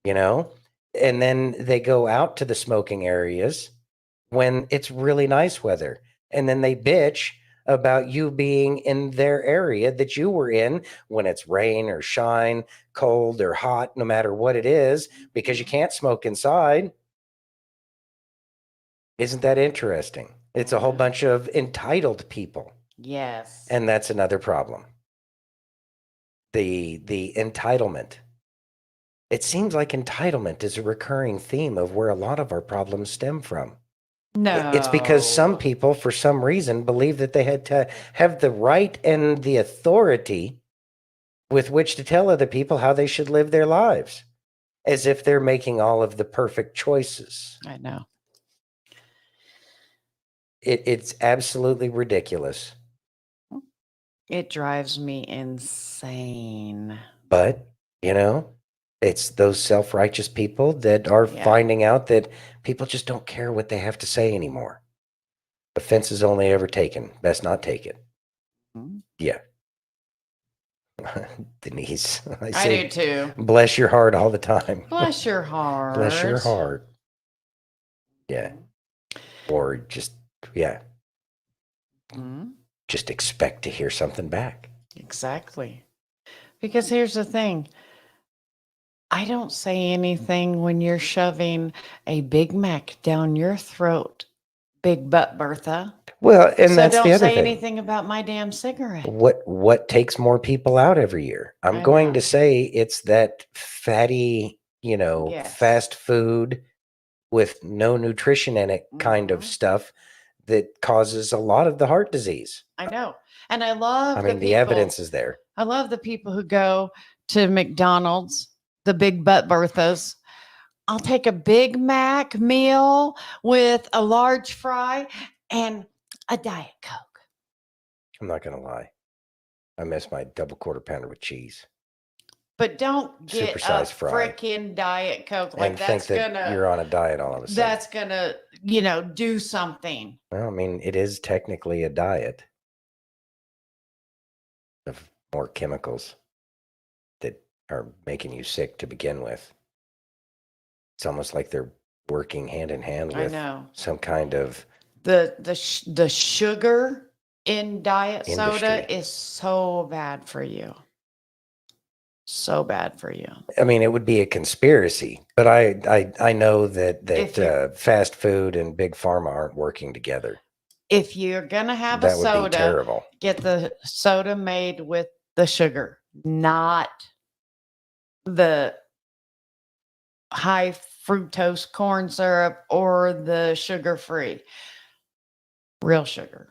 [SPEAKER 1] You know? And then they go out to the smoking areas when it's really nice weather. And then they bitch about you being in their area that you were in when it's rain or shine, cold or hot, no matter what it is, because you can't smoke inside. Isn't that interesting? It's a whole bunch of entitled people.
[SPEAKER 2] Yes.
[SPEAKER 1] And that's another problem. The entitlement. It seems like entitlement is a recurring theme of where a lot of our problems stem from.
[SPEAKER 2] No.
[SPEAKER 1] It's because some people, for some reason, believe that they had to have the right and the authority with which to tell other people how they should live their lives, as if they're making all of the perfect choices.
[SPEAKER 2] I know.
[SPEAKER 1] It's absolutely ridiculous.
[SPEAKER 2] It drives me insane.
[SPEAKER 1] But, you know, it's those self-righteous people that are finding out that people just don't care what they have to say anymore. Offense is only ever taken. Best not take it.
[SPEAKER 2] Hmm.
[SPEAKER 1] Yeah. Denise,
[SPEAKER 2] I
[SPEAKER 1] say,
[SPEAKER 2] do too.
[SPEAKER 1] bless your heart all the time.
[SPEAKER 2] Bless your heart.
[SPEAKER 1] Bless your heart. Yeah. Or just, yeah.
[SPEAKER 2] Hmm.
[SPEAKER 1] Just expect to hear something back.
[SPEAKER 2] Exactly. Because here's the thing. I don't say anything when you're shoving a Big Mac down your throat, Big Butt Bertha.
[SPEAKER 1] Well, and
[SPEAKER 2] So
[SPEAKER 1] that's
[SPEAKER 2] don't
[SPEAKER 1] the other
[SPEAKER 2] say
[SPEAKER 1] thing.
[SPEAKER 2] anything about my damn cigarette.
[SPEAKER 1] What takes more people out every year? I'm
[SPEAKER 2] I
[SPEAKER 1] going
[SPEAKER 2] know.
[SPEAKER 1] to say it's that fatty,
[SPEAKER 2] Yes.
[SPEAKER 1] fast food with no nutrition in it kind of
[SPEAKER 2] Mhm.
[SPEAKER 1] stuff that causes a lot of the heart disease.
[SPEAKER 2] I know. And I love
[SPEAKER 1] I
[SPEAKER 2] the
[SPEAKER 1] mean, the
[SPEAKER 2] people.
[SPEAKER 1] evidence is there.
[SPEAKER 2] I love the people who go to McDonald's, the Big Butt Berthas. I'll take a Big Mac meal with a large fry and a Diet Coke.
[SPEAKER 1] I'm not going to lie. I miss my double quarter pounder with cheese.
[SPEAKER 2] But don't get a
[SPEAKER 1] Supersized fry.
[SPEAKER 2] freaking Diet Coke. Like
[SPEAKER 1] And think
[SPEAKER 2] that's
[SPEAKER 1] that
[SPEAKER 2] gonna
[SPEAKER 1] you're on a diet all of a sudden.
[SPEAKER 2] that's gonna, do something.
[SPEAKER 1] Well, I mean, it is technically a diet of more chemicals that are making you sick to begin with. It's almost like they're working hand in hand
[SPEAKER 2] I
[SPEAKER 1] with
[SPEAKER 2] know.
[SPEAKER 1] some kind of
[SPEAKER 2] The sugar in diet soda
[SPEAKER 1] Industry.
[SPEAKER 2] is so bad for you. So bad for you.
[SPEAKER 1] I mean, it would be a conspiracy, but I know that
[SPEAKER 2] If you-
[SPEAKER 1] fast food and big pharma aren't working together.
[SPEAKER 2] If you're gonna have
[SPEAKER 1] That
[SPEAKER 2] a
[SPEAKER 1] would be
[SPEAKER 2] soda,
[SPEAKER 1] terrible.
[SPEAKER 2] get the soda made with the sugar, not the high fructose corn syrup or the sugar free. Real sugar.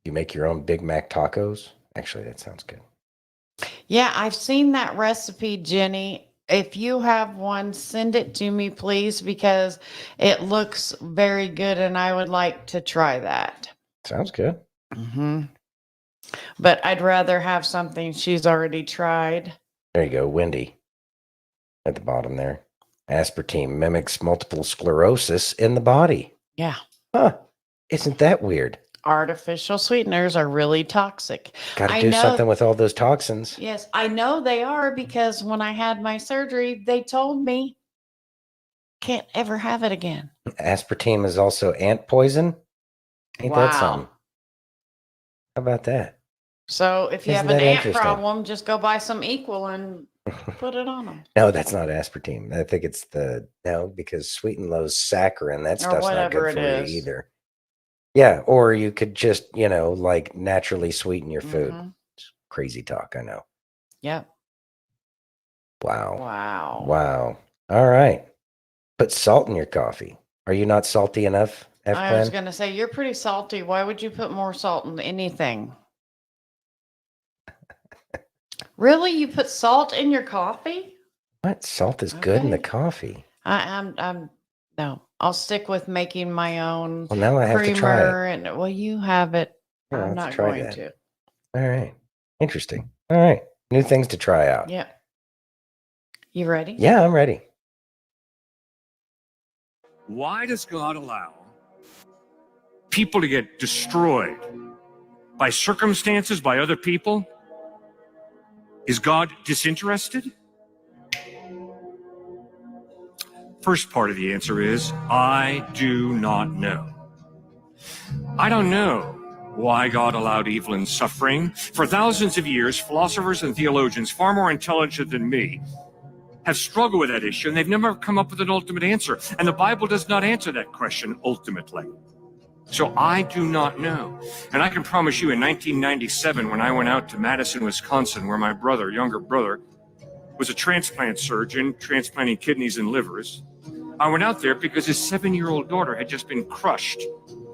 [SPEAKER 1] You make your own Big Mac tacos? Actually, that sounds good.
[SPEAKER 2] Yeah, I've seen that recipe, Jenny. If you have one, send it to me, please, because it looks very good and I would like to try that.
[SPEAKER 1] Sounds good.
[SPEAKER 2] Mm-hmm. But I'd rather have something she's already tried.
[SPEAKER 1] There you go, Wendy. At the bottom there. Aspartame mimics multiple sclerosis in the body.
[SPEAKER 2] Yeah.
[SPEAKER 1] Huh. Isn't that weird?
[SPEAKER 2] Artificial sweeteners are really toxic.
[SPEAKER 1] Got to
[SPEAKER 2] I
[SPEAKER 1] do
[SPEAKER 2] know-
[SPEAKER 1] something with all those toxins.
[SPEAKER 2] Yes, I know they are because when I had my surgery, they told me can't ever have it again.
[SPEAKER 1] Aspartame is also ant poison. Ain't that
[SPEAKER 2] Wow.
[SPEAKER 1] something? How about that?
[SPEAKER 2] So if you
[SPEAKER 1] Isn't
[SPEAKER 2] have an
[SPEAKER 1] that
[SPEAKER 2] ant
[SPEAKER 1] interesting?
[SPEAKER 2] problem, just go buy some Equal and put it on them.
[SPEAKER 1] No, that's not aspartame. I think it's because sweet and low's saccharin. That
[SPEAKER 2] Or
[SPEAKER 1] stuff's not
[SPEAKER 2] whatever
[SPEAKER 1] good
[SPEAKER 2] it
[SPEAKER 1] for
[SPEAKER 2] is.
[SPEAKER 1] you either. Yeah, or you could just, like naturally sweeten your food.
[SPEAKER 2] Mhm.
[SPEAKER 1] Crazy talk, I know.
[SPEAKER 2] Yep.
[SPEAKER 1] Wow.
[SPEAKER 2] Wow.
[SPEAKER 1] Wow. All right. Put salt in your coffee. Are you not salty enough, F.
[SPEAKER 2] I was
[SPEAKER 1] Glenn?
[SPEAKER 2] going to say, you're pretty salty. Why would you put more salt in anything? Really? You put salt in your coffee?
[SPEAKER 1] What? Salt is good in the
[SPEAKER 2] Okay.
[SPEAKER 1] coffee.
[SPEAKER 2] No, I'll stick with making my own
[SPEAKER 1] Well, now I have to try it.
[SPEAKER 2] creamer and well, you have it.
[SPEAKER 1] Yeah, I'll
[SPEAKER 2] I'm
[SPEAKER 1] have to
[SPEAKER 2] not
[SPEAKER 1] try
[SPEAKER 2] going
[SPEAKER 1] that.
[SPEAKER 2] to.
[SPEAKER 1] All right. Interesting. All right. New things to try out.
[SPEAKER 2] Yeah. You ready?
[SPEAKER 1] Yeah, I'm ready.
[SPEAKER 11] Why does God allow people to get destroyed by circumstances, by other people? Is God disinterested? First part of the answer is, I do not know. I don't know why God allowed evil and suffering. For thousands of years, philosophers and theologians far more intelligent than me have struggled with that issue, and they've never come up with an ultimate answer. And the Bible does not answer that question ultimately. So I do not know. And I can promise you in 1997, when I went out to Madison, Wisconsin, where my brother, younger brother, was a transplant surgeon, transplanting kidneys and livers, I went out there because his 7-year-old daughter had just been crushed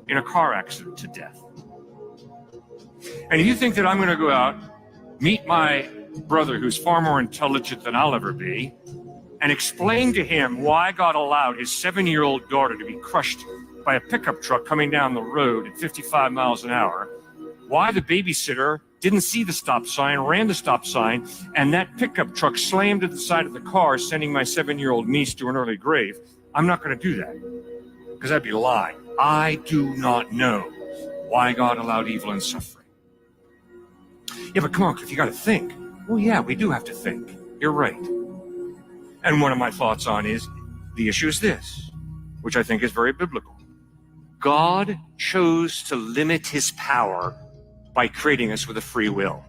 [SPEAKER 11] in a car accident to death. And if you think that I'm going to go out, meet my brother, who's far more intelligent than I'll ever be, and explain to him why God allowed his 7-year-old daughter to be crushed by a pickup truck coming down the road at 55 miles an hour, why the babysitter didn't see the stop sign, ran the stop sign, and that pickup truck slammed at the side of the car, sending my 7-year-old niece to an early grave, I'm not going to do that, because that'd be lying. I do not know why God allowed evil and suffering. Yeah, but come on, Cliff, you got to think. Well, yeah, we do have to think. You're right. And one of my thoughts on is, the issue is this, which I think is very biblical. God chose to limit his power by creating us with a free will.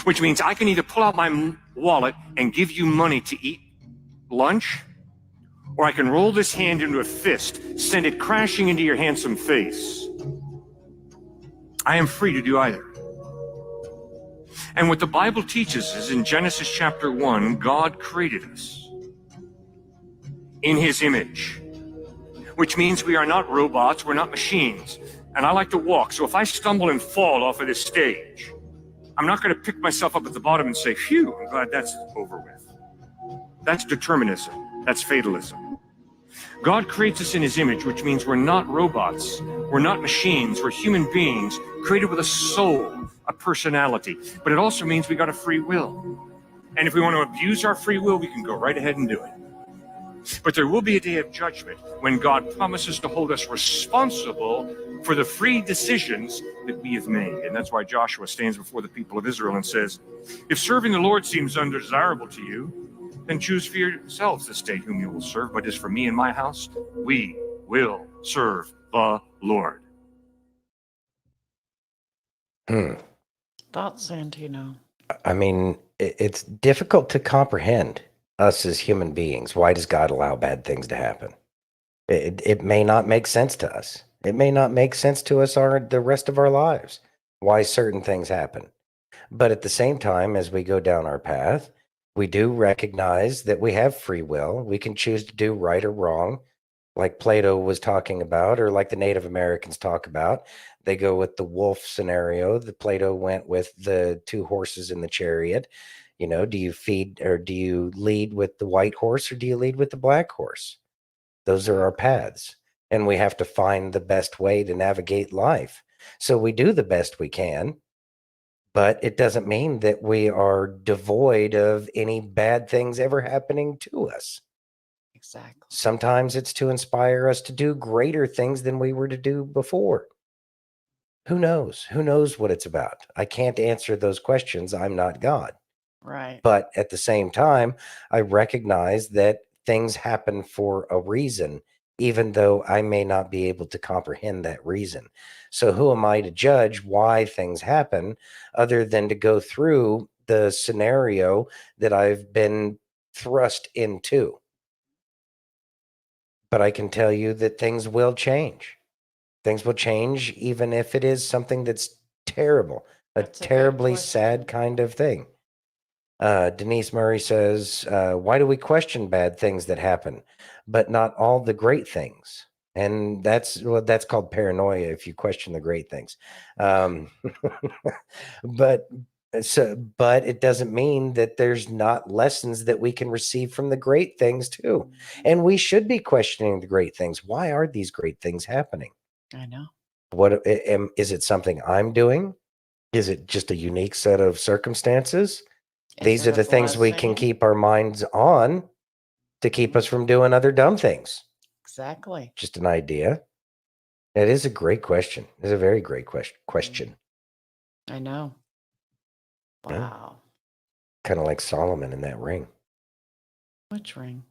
[SPEAKER 11] Which means I can either pull out my wallet and give you money to eat lunch, or I can roll this hand into a fist, send it crashing into your handsome face. I am free to do either. And what the Bible teaches is in Genesis chapter 1, God created us in his image, which means we are not robots, we're not machines. And I like to walk, so if I stumble and fall off of this stage, I'm not going to pick myself up at the bottom and say, phew, I'm glad that's over with. That's determinism. That's fatalism. God creates us in his image, which means we're not robots. We're not machines. We're human beings created with a soul, a personality. But it also means we got a free will. And if we want to abuse our free will, we can go right ahead and do it. But there will be a day of judgment when God promises to hold us responsible for the free decisions that we have made. And that's why Joshua stands before the people of Israel and says, if serving the Lord seems undesirable to you, then choose for yourselves this day whom you will serve. But as for me and my house, we will serve the Lord.
[SPEAKER 2] Thoughts, Santino?
[SPEAKER 1] I mean, it's difficult to comprehend us as human beings. Why does God allow bad things to happen? It may not make sense to us. It may not make sense to us the rest of our lives, why certain things happen. But at the same time, as we go down our path, we do recognize that we have free will. We can choose to do right or wrong, like Plato was talking about, or like the Native Americans talk about. They go with the wolf scenario. The Plato went with the 2 horses in the chariot. You know, do you feed or do you lead with the white horse or do you lead with the black horse? Those are our paths. And we have to find the best way to navigate life. So we do the best we can, but it doesn't mean that we are devoid of any bad things ever happening to us.
[SPEAKER 2] Exactly.
[SPEAKER 1] Sometimes it's to inspire us to do greater things than we were to do before. Who knows? Who knows what it's about? I can't answer those questions. I'm not God.
[SPEAKER 2] Right.
[SPEAKER 1] But at the same time, I recognize that things happen for a reason, even though I may not be able to comprehend that reason. So who am I to judge why things happen other than to go through the scenario that I've been thrust into? But I can tell you that things will change. Things will change, even if it is something that's terrible,
[SPEAKER 2] That's a good
[SPEAKER 1] terribly sad
[SPEAKER 2] question.
[SPEAKER 1] kind of thing. Denise Murray says, why do we question bad things that happen, but not all the great things? And that's called paranoia if you question the great things. But it doesn't mean that there's not lessons that we can receive from the great things too. And we should be questioning the great things. Why are these great things happening?
[SPEAKER 2] I know.
[SPEAKER 1] Is it something I'm doing? Is it just a unique set of circumstances? These are the things we can keep our minds on to keep us from doing other dumb things.
[SPEAKER 2] Exactly.
[SPEAKER 1] Just an idea. It is a great question. It's a very great question.
[SPEAKER 2] I know.
[SPEAKER 1] Yeah.
[SPEAKER 2] Wow.
[SPEAKER 1] Kind of like Solomon in that ring.
[SPEAKER 2] Which ring?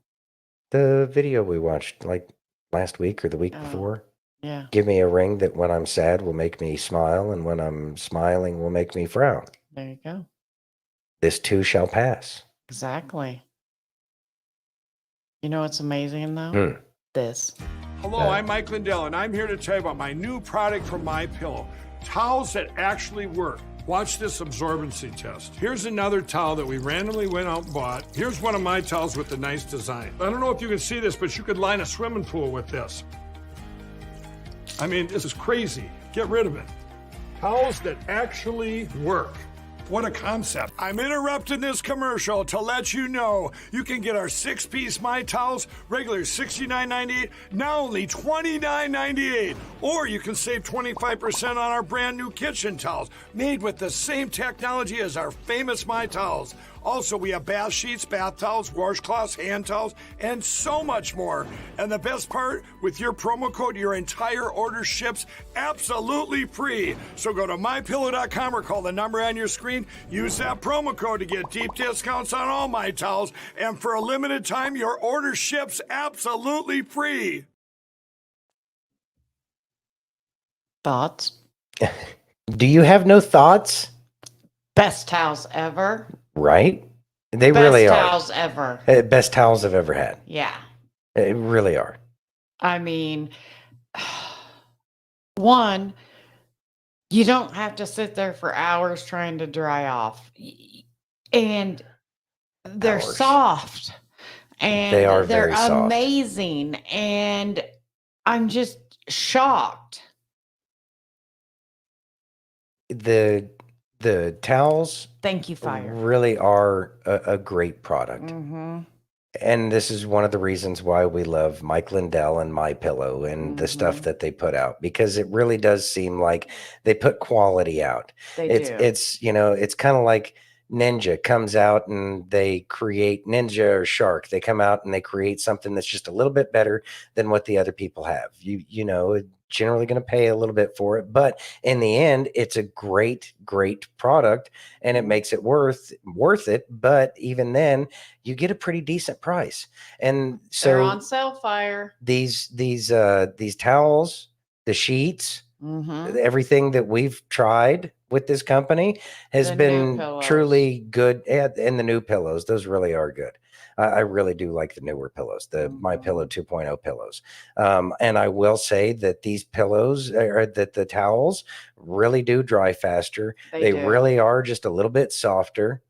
[SPEAKER 1] The video we watched like last week or the week
[SPEAKER 2] Oh.
[SPEAKER 1] before.
[SPEAKER 2] Yeah.
[SPEAKER 1] Give me a ring that when I'm sad will make me smile, and when I'm smiling will make me frown.
[SPEAKER 2] There you go.
[SPEAKER 1] This too shall pass.
[SPEAKER 2] Exactly. You know what's amazing though?
[SPEAKER 1] Hmm.
[SPEAKER 2] This.
[SPEAKER 12] Hello, I'm Mike Lindell, and I'm here to tell you about my new product from MyPillow. Towels that actually work. Watch this absorbency test. Here's another towel that we randomly went out and bought. Here's one of my towels with a nice design. I don't know if you can see this, but you could line a swimming pool with this. I mean, this is crazy. Get rid of it. Towels that actually work. What a concept. I'm interrupting this commercial to let you know you can get our 6-piece My Towels, regular $69.98, now only $29.98. Or you can save 25% on our brand new kitchen towels, made with the same technology as our famous My Towels. Also, we have bath sheets, bath towels, washcloths, hand towels, and so much more. And the best part, with your promo code, your entire order ships absolutely free. So go to mypillow.com or call the number on your screen. Use that promo code to get deep discounts on all My Towels. And for a limited time, your order ships absolutely free.
[SPEAKER 2] Thoughts?
[SPEAKER 1] Do you have no thoughts?
[SPEAKER 2] Best towels ever.
[SPEAKER 1] Right? They
[SPEAKER 2] Best
[SPEAKER 1] really are.
[SPEAKER 2] towels ever.
[SPEAKER 1] Best towels I've ever had.
[SPEAKER 2] Yeah.
[SPEAKER 1] They really are.
[SPEAKER 2] I mean, one, you don't have to sit there for hours trying to dry off. And they're
[SPEAKER 1] Hours.
[SPEAKER 2] soft. And
[SPEAKER 1] They are
[SPEAKER 2] they're
[SPEAKER 1] very soft.
[SPEAKER 2] amazing. And I'm just shocked.
[SPEAKER 1] The towels
[SPEAKER 2] Thank you, Fire.
[SPEAKER 1] really are a great product.
[SPEAKER 2] Mm-hmm.
[SPEAKER 1] And this is one of the reasons why we love Mike Lindell and MyPillow and the stuff that they put out, because it really does seem like they put quality out.
[SPEAKER 2] They do.
[SPEAKER 1] It's it's kind of like Ninja comes out and they create Ninja or Shark. They come out and they create something that's just a little bit better than what the other people have. You know, generally going to pay a little bit for it, but in the end, it's a great product, and it makes it worth it. But even then, you get a pretty decent price. And so
[SPEAKER 2] They're on sale, Fire.
[SPEAKER 1] these towels, the sheets,
[SPEAKER 2] Mm-hmm.
[SPEAKER 1] everything that we've tried with this company has
[SPEAKER 2] The new
[SPEAKER 1] been
[SPEAKER 2] pillows.
[SPEAKER 1] truly good. And the new pillows, those really are good. I really do like the newer pillows, the MyPillow 2.0 pillows. And I will say that these pillows, or that the towels, really do dry faster. They
[SPEAKER 2] do.
[SPEAKER 1] really are just a little bit softer.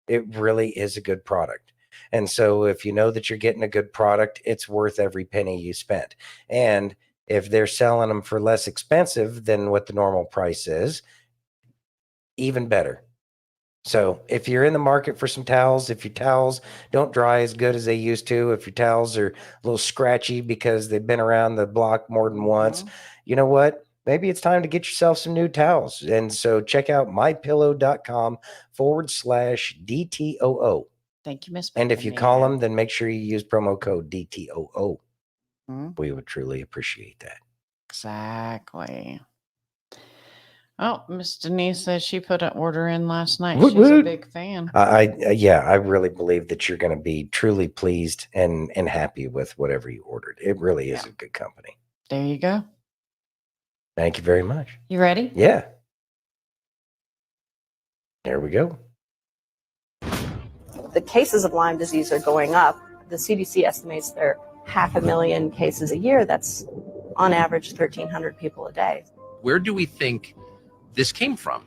[SPEAKER 1] It really is a good product. And so if you know that you're getting a good product, it's worth every penny you spent. And if they're selling them for less expensive than what the normal price is, even better. So if you're in the market for some towels, if your towels don't dry as good as they used to, if your towels are a little scratchy because they've been around the block more than once, you know what? maybe it's time to get yourself some new towels. And so check out mypillow.com/DTOO.
[SPEAKER 2] Thank you, Miss.
[SPEAKER 1] And if you
[SPEAKER 2] Bethany.
[SPEAKER 1] call them, then make sure you use promo code DTOO.
[SPEAKER 2] Mhm.
[SPEAKER 1] We would truly appreciate that.
[SPEAKER 2] Exactly. Oh, Miss Denise says she put an order in last night.
[SPEAKER 1] Woot
[SPEAKER 2] She's a
[SPEAKER 1] woot.
[SPEAKER 2] big fan.
[SPEAKER 1] Yeah, I really believe that you're going to be truly pleased and happy with whatever you ordered. It really is
[SPEAKER 2] Yeah.
[SPEAKER 1] a good company.
[SPEAKER 2] There you go.
[SPEAKER 1] Thank you very much.
[SPEAKER 2] You ready?
[SPEAKER 1] Yeah. There we go.
[SPEAKER 13] The cases of Lyme disease are going up. The CDC estimates there are 500,000 cases a year. That's on average 1,300 people a day.
[SPEAKER 14] Where do we think this came from?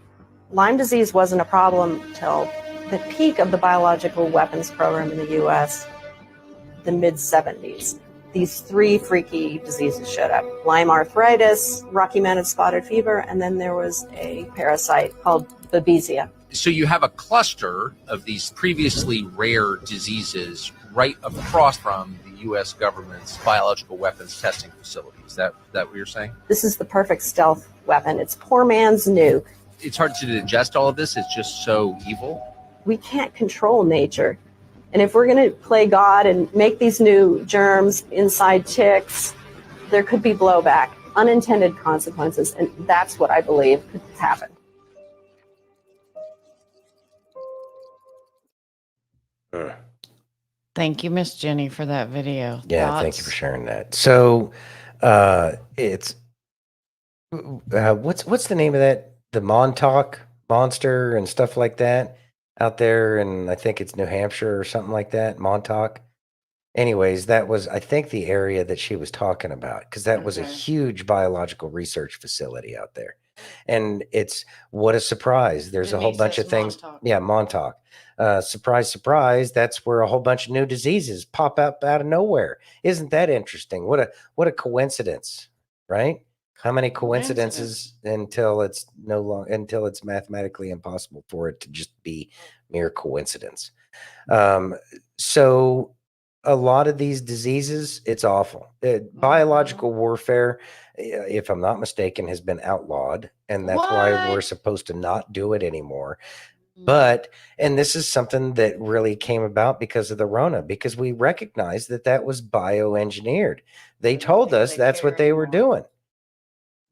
[SPEAKER 13] Lyme disease wasn't a problem till the peak of the biological weapons program in the US, the mid-70s. These three freaky diseases showed up: Lyme arthritis, Rocky Mountain spotted fever, and then there was a parasite called Babesia.
[SPEAKER 14] So you have a cluster of these previously rare diseases right across from the U.S. government's biological weapons testing facility. Is that what you're saying?
[SPEAKER 13] This is the perfect stealth weapon. It's poor man's nuke.
[SPEAKER 14] It's hard to digest all of this. It's just so evil.
[SPEAKER 13] We can't control nature. And if we're going to play God and make these new germs inside ticks, there could be blowback, unintended consequences. And that's what I believe could happen.
[SPEAKER 2] Thank you, Miss Jenny, for that video.
[SPEAKER 1] Yeah, thank you for sharing that. So, it's what's the name of that? The Montauk monster and stuff like that out there, and I think it's New Hampshire or something like that. Montauk. Anyways, that was, I think, the area that she was talking about, because that was a huge biological research facility out there. And it's, what a surprise. There's a whole bunch of things. Yeah, Montauk. Surprise, surprise. That's where a whole bunch of new diseases pop up out of nowhere. Isn't that interesting? What a coincidence, right? How many coincidences until it's until it's mathematically impossible for it to just be mere coincidence. So a lot of these diseases, it's awful. Biological warfare, if I'm not mistaken, has been outlawed, and that's why we're supposed to not do it anymore. But, and this is something that really came about because of the Rona, because we recognized that that was bioengineered. They told us that's what they were doing.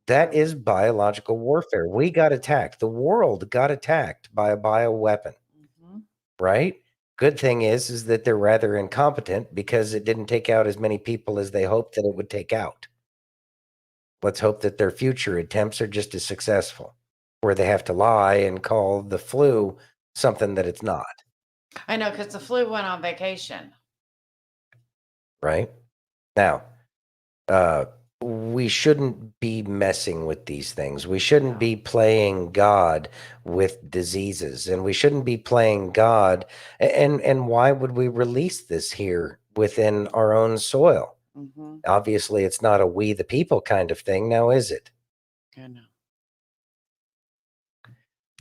[SPEAKER 1] That is biological warfare. We got attacked. The world got attacked by a bioweapon, right? Good thing is that they're rather incompetent because it didn't take out as many people as they hoped that it would take out. Let's hope that their future attempts are just as successful, where they have to lie and call the flu something that it's not.
[SPEAKER 2] I know, because the flu went on vacation.
[SPEAKER 1] Right? Now, we shouldn't be messing with these things. We shouldn't be playing God with diseases, and we shouldn't be playing God. And why would we release this here within our own soil? Obviously, it's not a we the people kind of thing now, is it?
[SPEAKER 2] I know.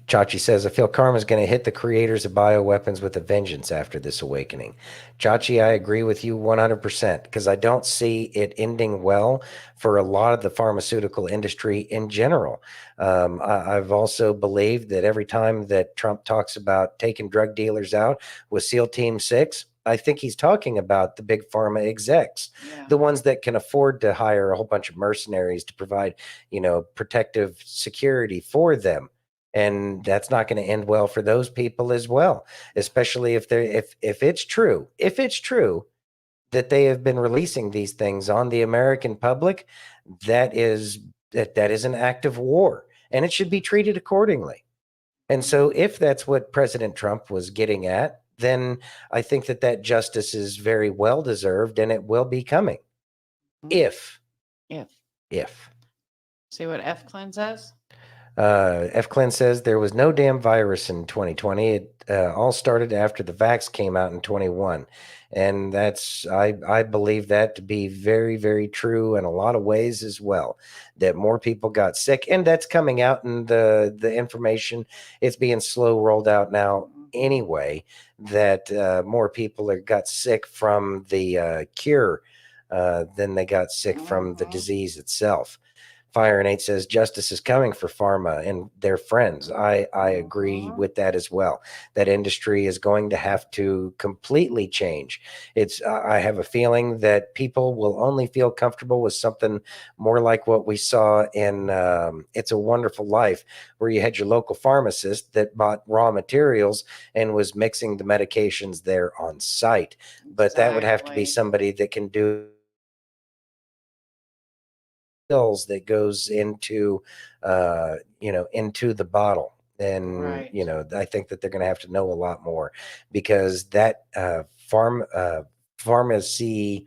[SPEAKER 1] Chachi says, I feel karma is going to hit the creators of bioweapons with a vengeance after this awakening. Chachi, I agree with you 100%, because I don't see it ending well for a lot of the pharmaceutical industry in general. I've also believed that every time that Trump talks about taking drug dealers out with SEAL Team 6, I think he's talking about the big pharma execs, the ones that can afford to hire a whole bunch of mercenaries to provide, protective security for them. And that's not going to end well for those people as well, especially if it's true that they have been releasing these things on the American public. That is an act of war, and it should be treated accordingly. And so if that's what President Trump was getting at, then I think that justice is very well deserved, and it will be coming. If.
[SPEAKER 2] See what F. Clean says?
[SPEAKER 1] F. Clint says there was no damn virus in 2020. It all started after the vax came out in 21. And I believe that to be very, very true in a lot of ways as well, that more people got sick, and that's coming out in the information. It's being slow rolled out now anyway, that more people got sick from the cure than they got sick from the disease itself. Fire and 8 says justice is coming for pharma and their friends. I agree with that as well. That industry is going to have to completely change. I have a feeling that people will only feel comfortable with something more like what we saw in It's a Wonderful Life, where you had your local pharmacist that bought raw materials and was mixing the medications there on site. But that would have to be
[SPEAKER 2] Exactly.
[SPEAKER 1] somebody that can do pills that goes into into the bottle. And
[SPEAKER 2] Right.
[SPEAKER 1] I think that they're going to have to know a lot more, because that pharmacy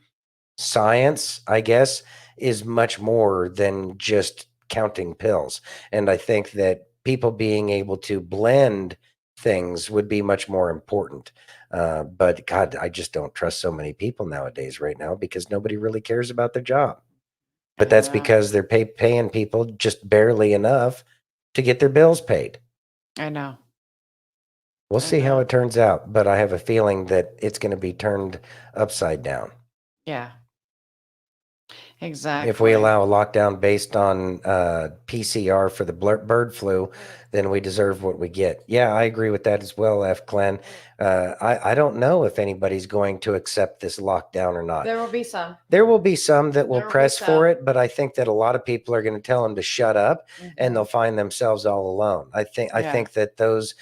[SPEAKER 1] science, I guess, is much more than just counting pills. And I think that people being able to blend things would be much more important. But God, I just don't trust so many people nowadays right now, because nobody really cares about their job. But that's
[SPEAKER 2] Yeah.
[SPEAKER 1] because they're paying people just barely enough to get their bills paid.
[SPEAKER 2] I know.
[SPEAKER 1] We'll
[SPEAKER 2] I
[SPEAKER 1] see how
[SPEAKER 2] know.
[SPEAKER 1] it turns out, but I have a feeling that it's going to be turned upside down.
[SPEAKER 2] Yeah. Exactly.
[SPEAKER 1] If we allow a lockdown based on PCR for the bird flu, then we deserve what we get. Yeah, I agree with that as well, F. Glenn. I don't know if anybody's going to accept this lockdown or not.
[SPEAKER 2] There will be some.
[SPEAKER 1] There will be some that will
[SPEAKER 2] There will be
[SPEAKER 1] press for
[SPEAKER 2] some.
[SPEAKER 1] it, but I think that a lot of people are going to tell them to shut up, and they'll find themselves all alone. I think
[SPEAKER 2] Yeah.
[SPEAKER 1] that those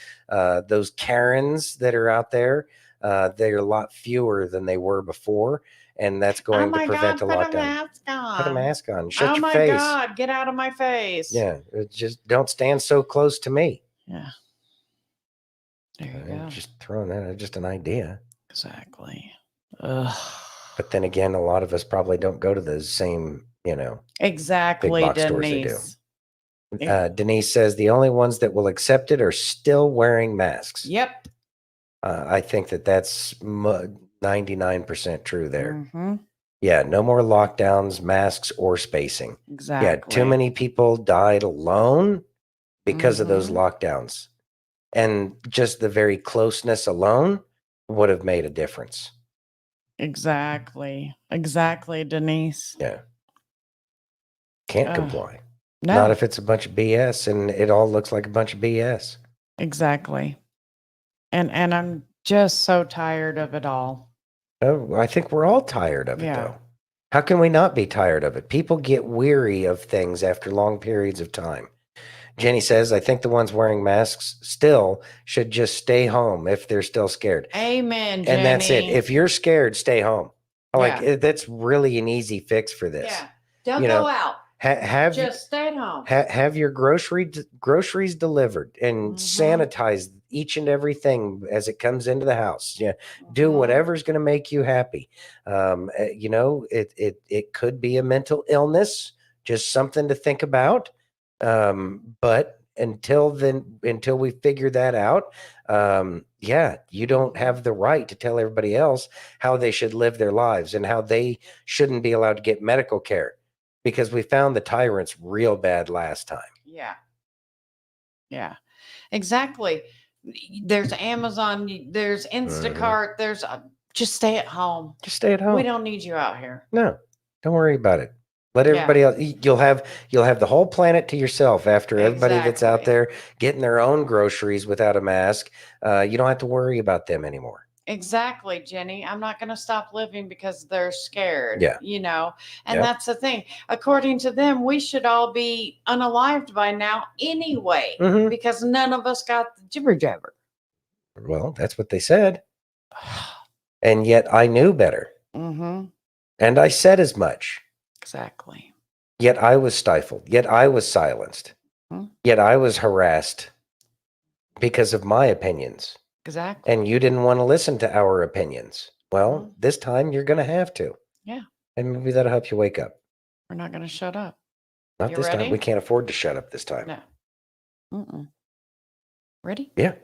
[SPEAKER 1] Karens that are out there, they're a lot fewer than they were before, and that's
[SPEAKER 2] Oh
[SPEAKER 1] going to
[SPEAKER 2] my
[SPEAKER 1] prevent
[SPEAKER 2] God,
[SPEAKER 1] a
[SPEAKER 2] put a
[SPEAKER 1] lockdown.
[SPEAKER 2] mask on.
[SPEAKER 1] Put a mask on. Shut
[SPEAKER 2] Oh
[SPEAKER 1] your
[SPEAKER 2] my
[SPEAKER 1] face.
[SPEAKER 2] God, get out of my face.
[SPEAKER 1] Yeah, just don't stand so close to me.
[SPEAKER 2] Yeah. There you go.
[SPEAKER 1] Just throwing that, just an idea.
[SPEAKER 2] Exactly. Ugh.
[SPEAKER 1] But then again, a lot of us probably don't go to those same,
[SPEAKER 2] Exactly,
[SPEAKER 1] big box stores they do.
[SPEAKER 2] Denise.
[SPEAKER 1] Denise says the only ones that will accept it are still wearing masks.
[SPEAKER 2] Yep.
[SPEAKER 1] I think that's 99% true there.
[SPEAKER 2] Mm-hmm.
[SPEAKER 1] Yeah, no more lockdowns, masks, or spacing.
[SPEAKER 2] Exactly.
[SPEAKER 1] Yeah, too many people died alone because of those lockdowns. And just the very closeness alone would have made a difference.
[SPEAKER 2] Exactly. Exactly, Denise.
[SPEAKER 1] Yeah. Can't
[SPEAKER 2] Ugh.
[SPEAKER 1] comply.
[SPEAKER 2] No.
[SPEAKER 1] Not if it's a bunch of BS and it all looks like a bunch of BS.
[SPEAKER 2] Exactly. And I'm just so tired of it all.
[SPEAKER 1] Oh, I think we're all tired of it,
[SPEAKER 2] Yeah.
[SPEAKER 1] though. How can we not be tired of it? People get weary of things after long periods of time. Jenny says, I think the ones wearing masks still should just stay home if they're still scared.
[SPEAKER 2] Amen, Jenny.
[SPEAKER 1] And that's it. If you're scared, stay home. Like,
[SPEAKER 2] Yeah.
[SPEAKER 1] That's really an easy fix for this.
[SPEAKER 2] Yeah. Don't
[SPEAKER 1] You
[SPEAKER 2] go
[SPEAKER 1] know,
[SPEAKER 2] out.
[SPEAKER 1] Have
[SPEAKER 2] Just stay at home.
[SPEAKER 1] have your groceries delivered and
[SPEAKER 2] Mm-hmm.
[SPEAKER 1] sanitize each and everything as it comes into the house. Yeah,
[SPEAKER 2] Mm-hmm.
[SPEAKER 1] do whatever's going to make you happy. It could be a mental illness, just something to think about. But until we figure that out, you don't have the right to tell everybody else how they should live their lives and how they shouldn't be allowed to get medical care. Because we found the tyrants real bad last time.
[SPEAKER 2] Yeah. Yeah. Exactly. There's Amazon, there's Instacart, there's just stay at home.
[SPEAKER 1] Just stay at home.
[SPEAKER 2] We don't need you out here.
[SPEAKER 1] No, don't worry about it. Let
[SPEAKER 2] Yeah.
[SPEAKER 1] everybody else. You'll have the whole planet to yourself after everybody that's out
[SPEAKER 2] Exactly.
[SPEAKER 1] there getting their own groceries without a mask. You don't have to worry about them anymore.
[SPEAKER 2] Exactly, Jenny. I'm not going to stop living because they're scared.
[SPEAKER 1] Yeah.
[SPEAKER 2] And
[SPEAKER 1] Yep.
[SPEAKER 2] that's the thing. According to them, we should all be unalived by now anyway,
[SPEAKER 1] Mhm.
[SPEAKER 2] because none of us got the jibber jabber.
[SPEAKER 1] Well, that's what they said. And yet I knew better.
[SPEAKER 2] Mm-hmm.
[SPEAKER 1] And I said as much.
[SPEAKER 2] Exactly.
[SPEAKER 1] Yet I was stifled. Yet I was silenced.
[SPEAKER 2] Mhm.
[SPEAKER 1] Yet I was harassed because of my opinions.
[SPEAKER 2] Exactly.
[SPEAKER 1] And you didn't want to listen to our opinions. Well, this time you're going to have to.
[SPEAKER 2] Yeah.
[SPEAKER 1] And maybe that'll help you wake up.
[SPEAKER 2] We're not going to shut up.
[SPEAKER 1] Not
[SPEAKER 2] You
[SPEAKER 1] this time.
[SPEAKER 2] ready?
[SPEAKER 1] We can't afford to shut up this time.
[SPEAKER 2] No. Mm-mm. Ready?
[SPEAKER 1] Yeah.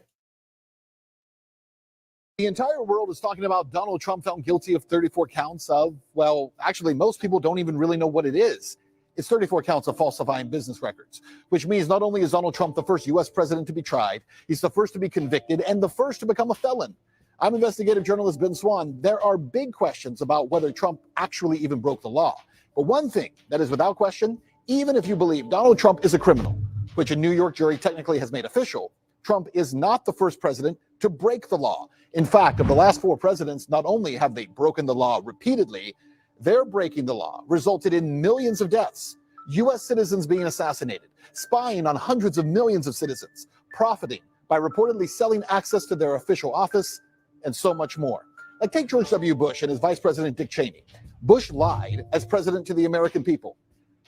[SPEAKER 15] The entire world is talking about Donald Trump found guilty of 34 counts of, well, actually, most people don't even really know what it is. It's 34 counts of falsifying business records, which means not only is Donald Trump the first U.S. president to be tried, he's the first to be convicted and the first to become a felon. I'm investigative journalist Ben Swan. There are big questions about whether Trump actually even broke the law. But one thing that is without question, Even if you believe Donald Trump is a criminal, which a New York jury technically has made official, Trump is not the first president to break the law. In fact, of the last 4 presidents, not only have they broken the law repeatedly, their breaking the law resulted in millions of deaths, U.S. citizens being assassinated, spying on hundreds of millions of citizens, profiting by reportedly selling access to their official office, and so much more. Like take George W. Bush and his vice president Dick Cheney. Bush lied as president to the American people.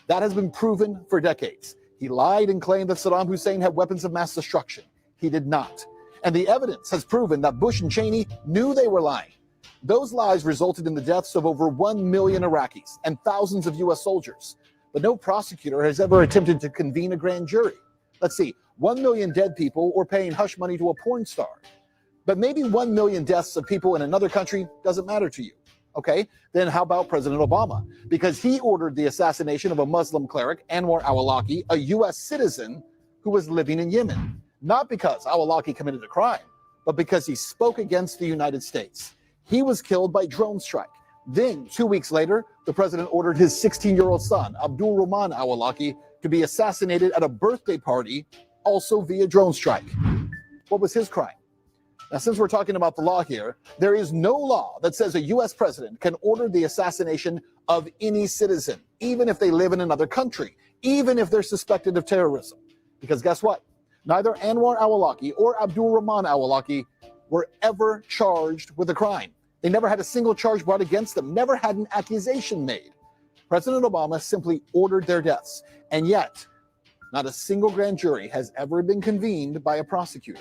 [SPEAKER 15] That has been proven for decades. He lied and claimed that Saddam Hussein had weapons of mass destruction. He did not. And the evidence has proven that Bush and Cheney knew they were lying. Those lies resulted in the deaths of over 1 million Iraqis and thousands of U.S. soldiers. But no prosecutor has ever attempted to convene a grand jury. Let's see, 1 million dead people or paying hush money to a porn star. But maybe 1 million deaths of people in another country doesn't matter to you. Okay, then how about President Obama? Because he ordered the assassination of a Muslim cleric, Anwar al-Awlaki, a U.S. citizen who was living in Yemen. Not because al-Awlaki committed a crime, but because he spoke against the United States. He was killed by drone strike. Then, 2 weeks later, the president ordered his 16-year-old son, Abdul Rahman al-Awlaki, to be assassinated at a birthday party, also via drone strike. What was his crime? Now, since we're talking about the law here, there is no law that says a U.S. president can order the assassination of any citizen, even if they live in another country, even if they're suspected of terrorism. Because guess what? Neither Anwar al-Awlaki or Abdul Rahman al-Awlaki were ever charged with a crime. They never had a single charge brought against them, never had an accusation made. President Obama simply ordered their deaths. And yet, not a single grand jury has ever been convened by a prosecutor.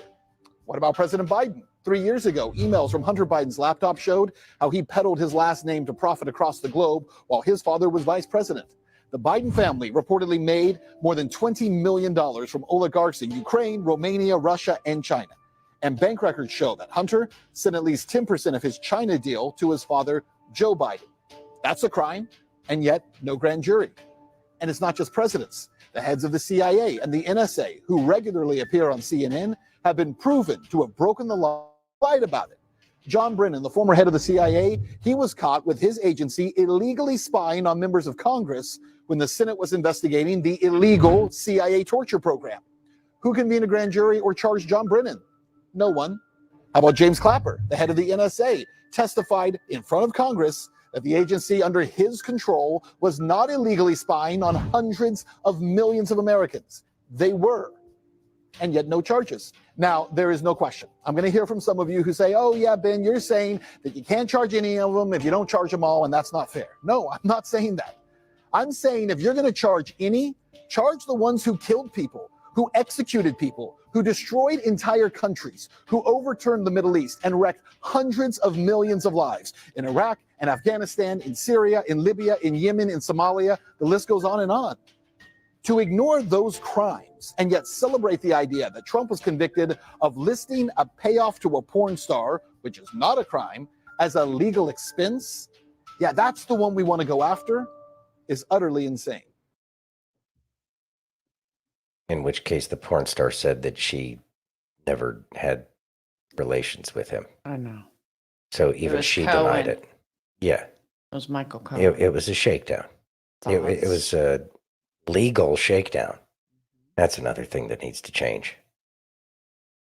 [SPEAKER 15] What about President Biden? 3 years ago, emails from Hunter Biden's laptop showed how he peddled his last name to profit across the globe while his father was vice president. The Biden family reportedly made more than $20 million from oligarchs in Ukraine, Romania, Russia, and China. And bank records show that Hunter sent at least 10% of his China deal to his father, Joe Biden. That's a crime, and yet no grand jury. And it's not just presidents. The heads of the CIA and the NSA, who regularly appear on CNN, have been proven to have broken the law, lied about it. John Brennan, the former head of the CIA, he was caught with his agency illegally spying on members of Congress when the Senate was investigating the illegal CIA torture program. Who convened a grand jury or charged John Brennan? No one. How about James Clapper, the head of the NSA, testified in front of Congress that the agency under his control was not illegally spying on hundreds of millions of Americans. They were. And yet no charges. Now, there is no question. I'm going to hear from some of you who say, oh, yeah, Ben, you're saying that you can't charge any of them if you don't charge them all, and that's not fair. No, I'm not saying that. I'm saying if you're going to charge any, charge the ones who killed people, who executed people, who destroyed entire countries, who overturned the Middle East and wrecked hundreds of millions of lives in Iraq and Afghanistan, in Syria, in Libya, in Yemen, in Somalia. The list goes on and on. To ignore those crimes and yet celebrate the idea that Trump was convicted of listing a payoff to a porn star, which is not a crime, as a legal expense, yeah, that's the one we want to go after, is utterly insane.
[SPEAKER 1] In which case the porn star said that she never had relations with him.
[SPEAKER 2] I know.
[SPEAKER 1] So even she
[SPEAKER 2] Cohen.
[SPEAKER 1] denied it. Yeah.
[SPEAKER 2] It was Michael Cohen.
[SPEAKER 1] It was a shakedown. It was a legal shakedown. That's another thing that needs to change.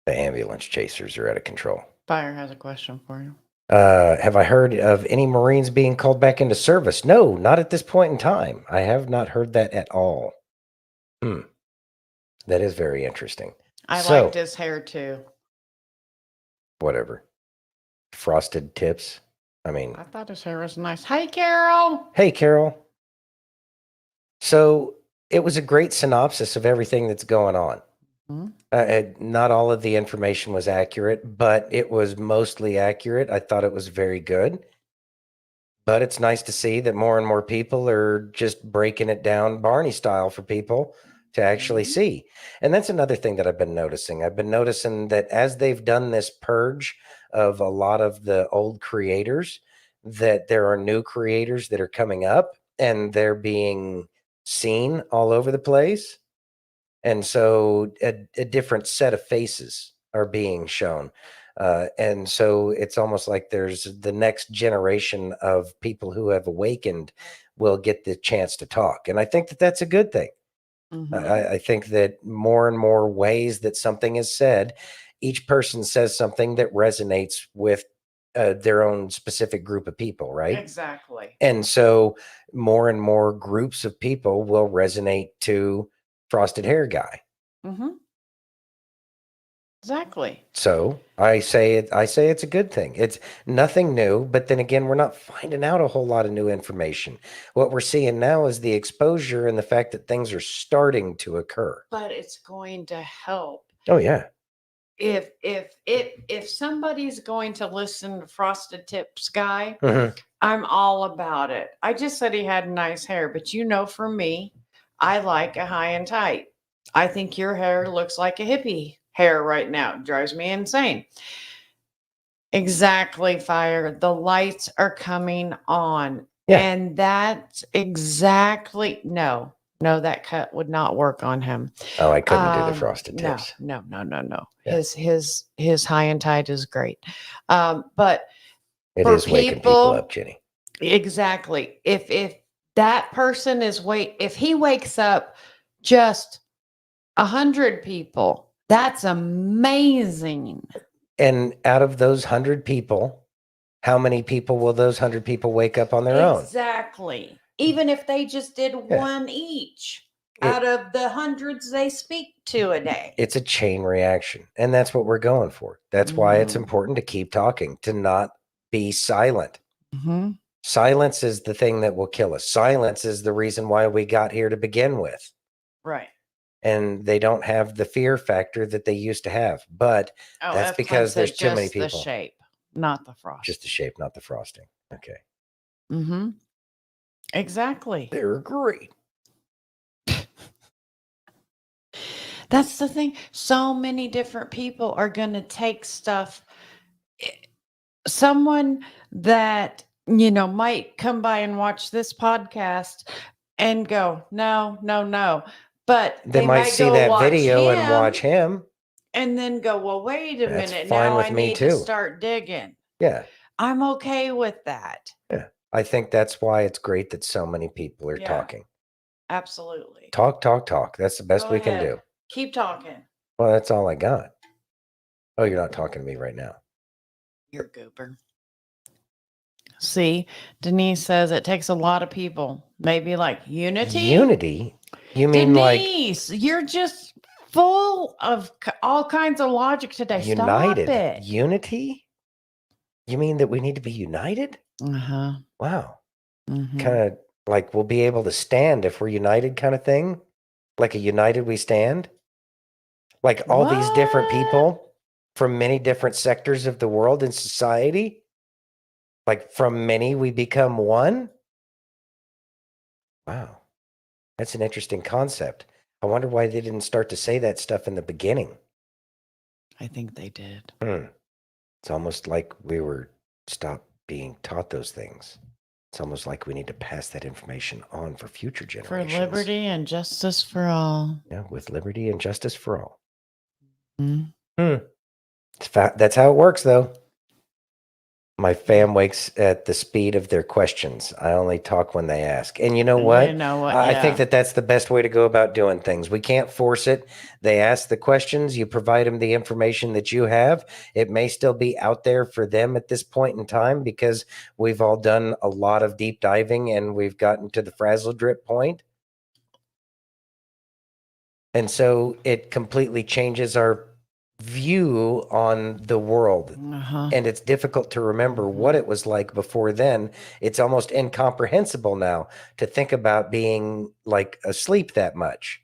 [SPEAKER 1] The ambulance chasers are out of control.
[SPEAKER 2] Fire has a question for you.
[SPEAKER 1] Have I heard of any Marines being called back into service? No, not at this point in time. I have not heard that at all. That is very interesting.
[SPEAKER 2] I liked his hair too.
[SPEAKER 1] Whatever. Frosted tips. I mean,
[SPEAKER 2] I thought his hair was nice. Hey, Carol.
[SPEAKER 1] hey, Carol. So it was a great synopsis of everything that's going on. Not all of the information was accurate, but it was mostly accurate. I thought it was very good. But it's nice to see that more and more people are just breaking it down Barney style for people to actually see. And that's another thing that I've been noticing. I've been noticing that as they've done this purge of a lot of the old creators, that there are new creators that are coming up and they're being seen all over the place. And so a different set of faces are being shown. And so it's almost like there's the next generation of people who have awakened will get the chance to talk. And I think that that's a good thing. I think that more and more ways that something is said, each person says something that resonates with their own specific group of people, right?
[SPEAKER 2] Exactly.
[SPEAKER 1] And so more and more groups of people will resonate to Frosted Hair Guy.
[SPEAKER 2] Mm-hmm. Exactly.
[SPEAKER 1] So I say it's a good thing. It's nothing new, but then again, we're not finding out a whole lot of new information. What we're seeing now is the exposure and the fact that things are starting to occur.
[SPEAKER 2] But it's going to help.
[SPEAKER 1] Oh yeah.
[SPEAKER 2] If somebody's going to listen to Frosted Tips Guy,
[SPEAKER 1] Mhm.
[SPEAKER 2] I'm all about it. I just said he had nice hair, but for me, I like a high and tight. I think your hair looks like a hippie hair right now. It drives me insane. Exactly, Fire. The lights are coming on.
[SPEAKER 1] Yeah.
[SPEAKER 2] And that's exactly no, that cut would not work on him.
[SPEAKER 1] Oh, I couldn't do the Frosted
[SPEAKER 2] No,
[SPEAKER 1] Tips.
[SPEAKER 2] no.
[SPEAKER 1] Yeah.
[SPEAKER 2] His high and tight is great. But
[SPEAKER 1] It
[SPEAKER 2] for
[SPEAKER 1] is waking people up, Jenny.
[SPEAKER 2] Exactly. If that person if he wakes up just 100 people, that's amazing.
[SPEAKER 1] And out of those 100 people, how many people will those 100 people wake up on their own?
[SPEAKER 2] Exactly. Even if they just did one each out of the hundreds they speak to a day.
[SPEAKER 1] It's a chain reaction. And that's what we're going for. That's why it's important to keep talking, to not be silent.
[SPEAKER 2] Mm-hmm.
[SPEAKER 1] Silence is the thing that will kill us. Silence is the reason why we got here to begin with.
[SPEAKER 2] Right.
[SPEAKER 1] And they don't have the fear factor that they used to have. But that's
[SPEAKER 2] F.
[SPEAKER 1] because
[SPEAKER 2] Clint
[SPEAKER 1] there's
[SPEAKER 2] said
[SPEAKER 1] too many
[SPEAKER 2] just
[SPEAKER 1] people.
[SPEAKER 2] the shape, not the frost.
[SPEAKER 1] Just the shape, not the frosting. Okay.
[SPEAKER 2] Mm-hmm. Exactly.
[SPEAKER 1] They're great.
[SPEAKER 2] That's the thing. So many different people are going to take stuff. Someone that, might come by and watch this podcast and go, no. But
[SPEAKER 1] They might see that video and watch him.
[SPEAKER 2] and then go, well, wait a
[SPEAKER 1] That's
[SPEAKER 2] minute.
[SPEAKER 1] fine
[SPEAKER 2] Now
[SPEAKER 1] with
[SPEAKER 2] I
[SPEAKER 1] me
[SPEAKER 2] need
[SPEAKER 1] too.
[SPEAKER 2] to start digging.
[SPEAKER 1] Yeah.
[SPEAKER 2] I'm okay with that.
[SPEAKER 1] Yeah. I think that's why it's great that so many people are
[SPEAKER 2] Yeah.
[SPEAKER 1] talking.
[SPEAKER 2] Absolutely.
[SPEAKER 1] Talk. That's the best
[SPEAKER 2] Go
[SPEAKER 1] we can
[SPEAKER 2] ahead.
[SPEAKER 1] do.
[SPEAKER 2] Keep talking.
[SPEAKER 1] Well, that's all I got. Oh, you're not talking to me right now.
[SPEAKER 2] You're a goober. See, Denise says it takes a lot of people. Maybe like unity.
[SPEAKER 1] Unity? You mean
[SPEAKER 2] Denise, you're just full of all kinds of logic today.
[SPEAKER 1] united?
[SPEAKER 2] Stop it.
[SPEAKER 1] Unity? You mean that we need to be united?
[SPEAKER 2] Uh-huh.
[SPEAKER 1] Wow.
[SPEAKER 2] Mhm.
[SPEAKER 1] Kind of like we'll be able to stand if we're united kind of thing? Like a united we stand? Like all these different people from many different sectors of the world and society? Like from many we become one? Wow. That's an interesting concept. I wonder why they didn't start to say that stuff in the beginning.
[SPEAKER 2] I think they did.
[SPEAKER 1] It's almost like we were stopped being taught those things. It's almost like we need to pass that information on for future
[SPEAKER 2] For
[SPEAKER 1] generations.
[SPEAKER 2] liberty and justice for all.
[SPEAKER 1] Yeah, with liberty and justice for all.
[SPEAKER 2] Mhm.
[SPEAKER 1] That's how it works, though. My fam wakes at the speed of their questions. I only talk when they ask. And you know what?
[SPEAKER 2] You know what?
[SPEAKER 1] I think
[SPEAKER 2] Yeah.
[SPEAKER 1] that that's the best way to go about doing things. We can't force it. They ask the questions. You provide them the information that you have. It may still be out there for them at this point in time because we've all done a lot of deep diving and we've gotten to the frazzle drip point. And so it completely changes our view on the world.
[SPEAKER 2] Uh-huh.
[SPEAKER 1] And it's difficult to remember what it was like before then. It's almost incomprehensible now to think about being like asleep that much.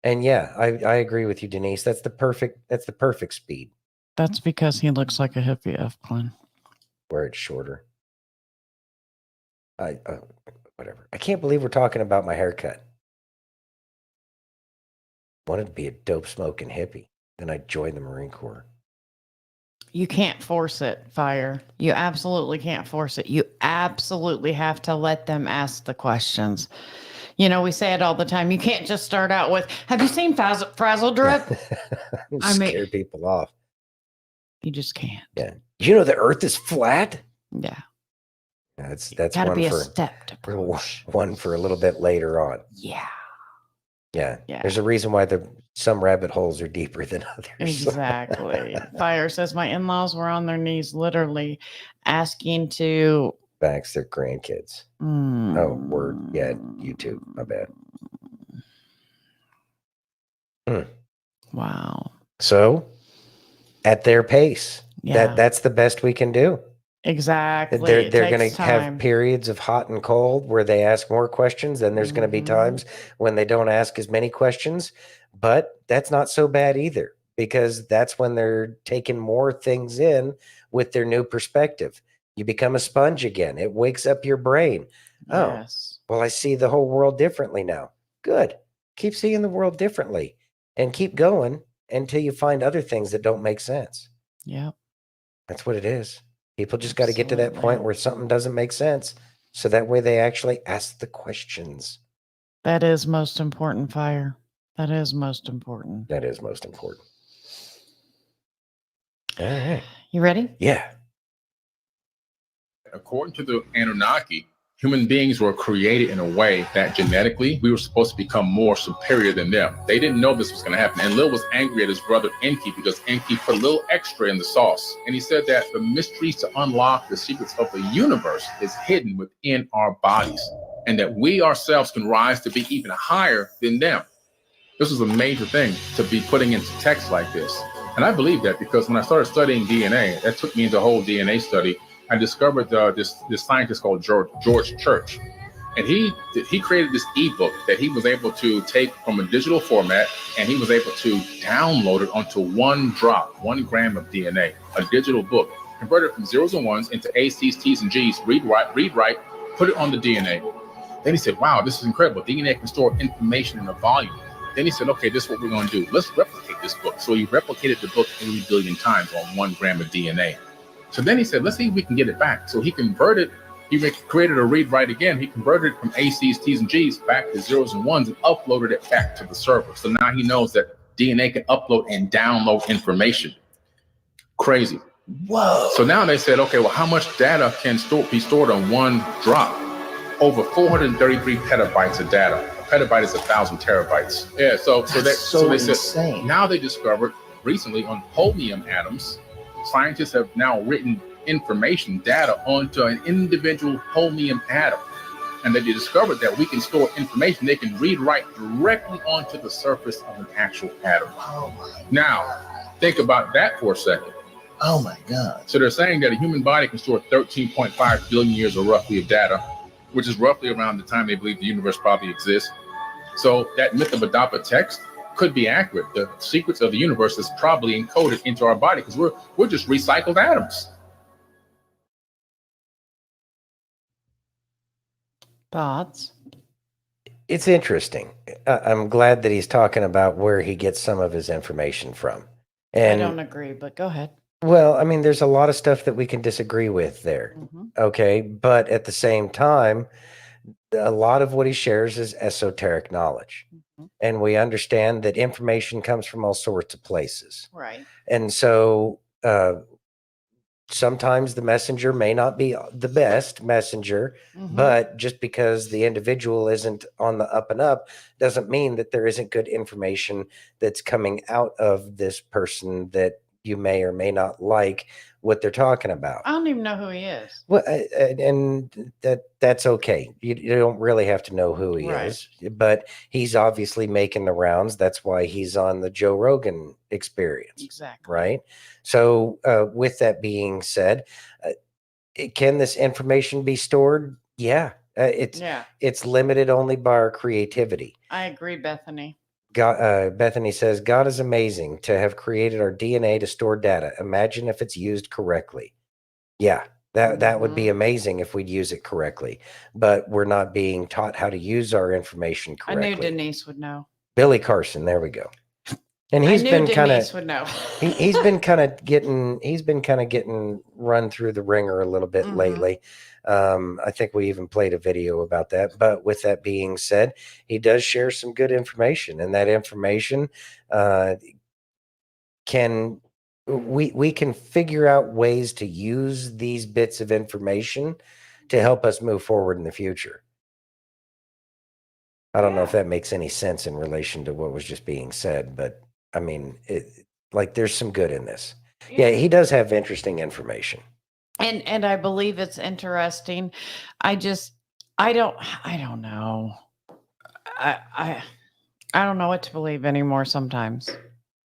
[SPEAKER 1] And yeah, I agree with you, Denise. That's the perfect speed
[SPEAKER 2] That's because he looks like a hippie, F. Clint.
[SPEAKER 1] where it's shorter. Whatever. I can't believe we're talking about my haircut. Wanted to be a dope smoking hippie. Then I joined the Marine Corps.
[SPEAKER 2] You can't force it, Fire. You absolutely can't force it. You absolutely have to let them ask the questions. We say it all the time. You can't just start out with, have you seen Frazzle Drip? I mean-
[SPEAKER 1] Scare people off.
[SPEAKER 2] You just can't.
[SPEAKER 1] Yeah. You know the earth is flat?
[SPEAKER 2] Yeah.
[SPEAKER 1] That's
[SPEAKER 2] Got to
[SPEAKER 1] one
[SPEAKER 2] be a
[SPEAKER 1] for
[SPEAKER 2] stepped approach.
[SPEAKER 1] one for a little bit later on.
[SPEAKER 2] Yeah.
[SPEAKER 1] Yeah.
[SPEAKER 2] Yeah.
[SPEAKER 1] There's a reason why some rabbit holes are deeper than others.
[SPEAKER 2] Exactly. Fire says my in-laws were on their knees literally asking to
[SPEAKER 1] Backs their grandkids. Oh, word. Yeah, YouTube. My bad.
[SPEAKER 2] Wow.
[SPEAKER 1] So at their pace.
[SPEAKER 2] Yeah.
[SPEAKER 1] That's the best we can do.
[SPEAKER 2] Exactly.
[SPEAKER 1] They're
[SPEAKER 2] It
[SPEAKER 1] going
[SPEAKER 2] takes
[SPEAKER 1] to have
[SPEAKER 2] time.
[SPEAKER 1] periods of hot and cold where they ask more questions. Then there's going to be times when they don't ask as many questions, but that's not so bad either, because that's when they're taking more things in with their new perspective. You become a sponge again. It wakes up your brain.
[SPEAKER 2] Yes.
[SPEAKER 1] Oh, well, I see the whole world differently now. Good. Keep seeing the world differently and keep going until you find other things that don't make sense.
[SPEAKER 2] Yep.
[SPEAKER 1] That's what it is. People just got to get to that point
[SPEAKER 2] Absolutely.
[SPEAKER 1] where something doesn't make sense. So that way they actually ask the questions.
[SPEAKER 2] That is most important, Fire. That is most important.
[SPEAKER 1] That is most important. All right.
[SPEAKER 2] You ready?
[SPEAKER 1] Yeah.
[SPEAKER 16] According to the Anunnaki, human beings were created in a way that genetically we were supposed to become more superior than them. They didn't know this was going to happen. And Lil was angry at his brother Enki because Enki put a little extra in the sauce. And he said that the mysteries to unlock the secrets of the universe is hidden within our bodies, and that we ourselves can rise to be even higher than them. This was a major thing to be putting into text like this. And I believe that because when I started studying DNA, that took me into a whole DNA study. I discovered this scientist called George Church, and he created this ebook that he was able to take from a digital format, and he was able to download it onto 1 drop, 1 gram of DNA, a digital book, convert it from zeros and ones into A's, T's, T's, and G's, read, write, put it on the DNA. Then he said, wow, this is incredible. DNA can store information in a volume. Then he said, okay, this is what we're going to do. Let's replicate this book. So he replicated the book 80 billion times on 1 gram of DNA. So then he said, let's see if we can get it back. So he converted, he created a read write again. He converted it from A's, C's, T's, and G's back to zeros and ones and uploaded it back to the server. So now he knows that DNA can upload and download information. Crazy. Whoa. So now they said, okay, well, how much data can be stored on 1 drop? Over 433 petabytes of data. A petabyte is 1,000 terabytes. Yeah, so they said, now they discovered recently on holmium atoms, scientists have now written information, data onto an individual holmium atom. And they discovered that we can store information. They can read write directly onto the surface of an actual atom. Now, think about that for a second. Oh my God. So they're saying that a human body can store 13.5 billion years of roughly of data, which is roughly around the time they believe the universe probably exists. So that myth of Adapa text could be accurate. The secrets of the universe is probably encoded into our body because we're just recycled atoms.
[SPEAKER 2] Thoughts?
[SPEAKER 1] It's interesting. I'm glad that he's talking about where he gets some of his information from. And
[SPEAKER 2] I don't agree, but go ahead.
[SPEAKER 1] well, I mean, there's a lot of stuff that we can disagree with there. Okay. But at the same time, a lot of what he shares is esoteric knowledge. And we understand that information comes from all sorts of places.
[SPEAKER 2] Right.
[SPEAKER 1] And so sometimes the messenger may not be the best messenger, but just because the individual isn't on the up and up doesn't mean that there isn't good information that's coming out of this person that you may or may not like what they're talking about.
[SPEAKER 2] I don't even know who he is.
[SPEAKER 1] Well, and that's okay. You don't really have to know who he
[SPEAKER 2] Right.
[SPEAKER 1] is, but he's obviously making the rounds. That's why he's on the Joe Rogan Experience.
[SPEAKER 2] Exactly.
[SPEAKER 1] Right. So with that being said, can this information be stored? Yeah. It's limited only by our creativity.
[SPEAKER 2] I agree, Bethany.
[SPEAKER 1] God, Bethany says, God is amazing to have created our DNA to store data. Imagine if it's used correctly. Yeah, that would be amazing if we'd use it correctly. But we're not being taught how to use our information
[SPEAKER 2] I
[SPEAKER 1] correctly.
[SPEAKER 2] knew Denise would know.
[SPEAKER 1] Billy Carson, there we go. And
[SPEAKER 2] I
[SPEAKER 1] he's
[SPEAKER 2] knew
[SPEAKER 1] been kind
[SPEAKER 2] Denise
[SPEAKER 1] of
[SPEAKER 2] would know.
[SPEAKER 1] he's been kind of getting run through the ringer a little bit lately. I think we even played a video about that. But with that being said, he does share some good information, and that information we can figure out ways to use these bits of information to help us move forward in the future. I don't know if that makes any sense in relation to what was just being said, but I mean, there's some good in this. Yeah, he does have interesting information.
[SPEAKER 2] And I believe it's interesting. I don't know. I don't know what to believe anymore sometimes.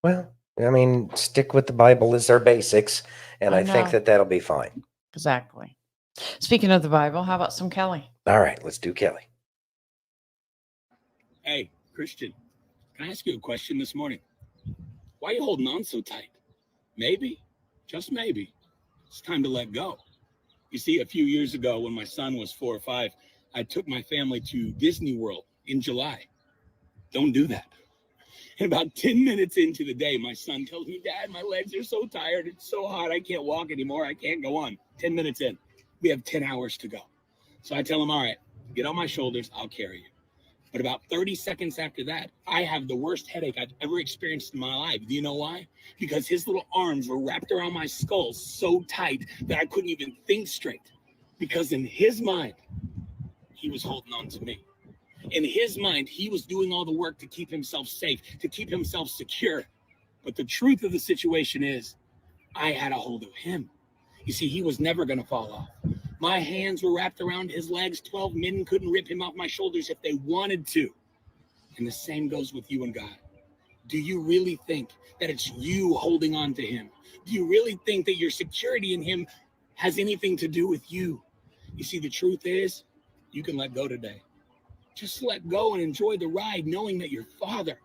[SPEAKER 1] Well, I mean, stick with the Bible as our basics, and I think
[SPEAKER 2] know.
[SPEAKER 1] that'll be fine.
[SPEAKER 2] Exactly. Speaking of the Bible, how about some Kelly?
[SPEAKER 1] All right, let's do Kelly.
[SPEAKER 17] Hey, Christian, can I ask you a question this morning? Why are you holding on so tight? Maybe, just maybe, it's time to let go. You see, a few years ago when my son was 4 or 5, I took my family to Disney World in July. Don't do that. And about 10 minutes into the day, my son tells me, Dad, my legs are so tired. It's so hot. I can't walk anymore. I can't go on. 10 minutes in, we have 10 hours to go. So I tell him, all right, get on my shoulders. I'll carry you. But about 30 seconds after that, I have the worst headache I've ever experienced in my life. Do you know why? Because his little arms were wrapped around my skull so tight that I couldn't even think straight. Because in his mind, he was holding on to me. In his mind, he was doing all the work to keep himself safe, to keep himself secure. But the truth of the situation is, I had a hold of him. You see, he was never going to fall off. My hands were wrapped around his legs. 12 men couldn't rip him off my shoulders if they wanted to. And the same goes with you and God. Do you really think that it's you holding on to him? Do you really think that your security in him has anything to do with you? You see, the truth is, you can let go today. Just let go and enjoy the ride, knowing that your Father,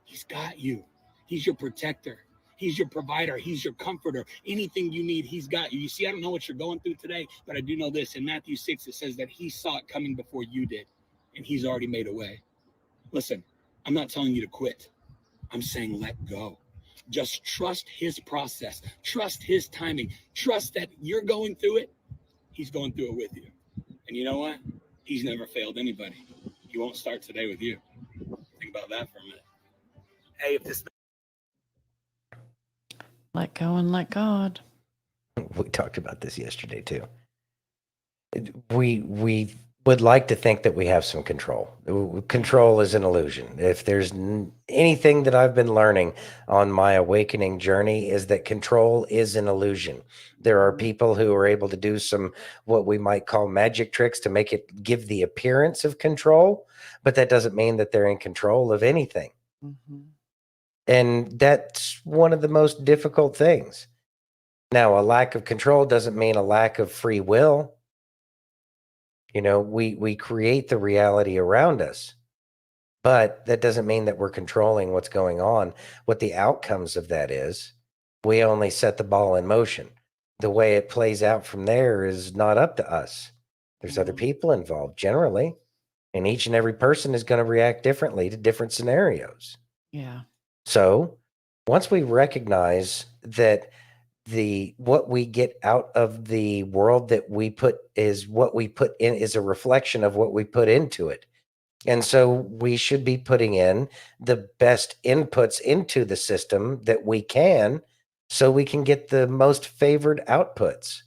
[SPEAKER 17] he's got you. He's your protector. He's your provider. He's your comforter. Anything you need, he's got you. You see, I don't know what you're going through today, but I do know this. In Matthew 6, it says that he saw it coming before you did, and he's already made a way. Listen, I'm not telling you to quit. I'm saying let go. Just trust his process. Trust his timing. Trust that you're going through it. He's going through it with you. And you know what? He's never failed anybody. He won't start today with you. Think about that for a minute. Hey, if this...
[SPEAKER 2] Let go and let God.
[SPEAKER 1] We talked about this yesterday too. We would like to think that we have some control. Control is an illusion. If there's anything that I've been learning on my awakening journey is that control is an illusion. There are people who are able to do some what we might call magic tricks to make it give the appearance of control, but that doesn't mean that they're in control of anything.
[SPEAKER 2] Mm-hmm.
[SPEAKER 1] And that's one of the most difficult things. Now, a lack of control doesn't mean a lack of free will. You know, we create the reality around us, but that doesn't mean that we're controlling what's going on. What the outcomes of that is, we only set the ball in motion. The way it plays out from there is not up to us. There's other people involved generally, and each and every person is going to react differently to different scenarios.
[SPEAKER 2] Yeah.
[SPEAKER 1] So once we recognize that what we get out of the world that we put is what we put in is a reflection of what we put into it. And so we should be putting in the best inputs into the system that we can so we can get the most favored outputs.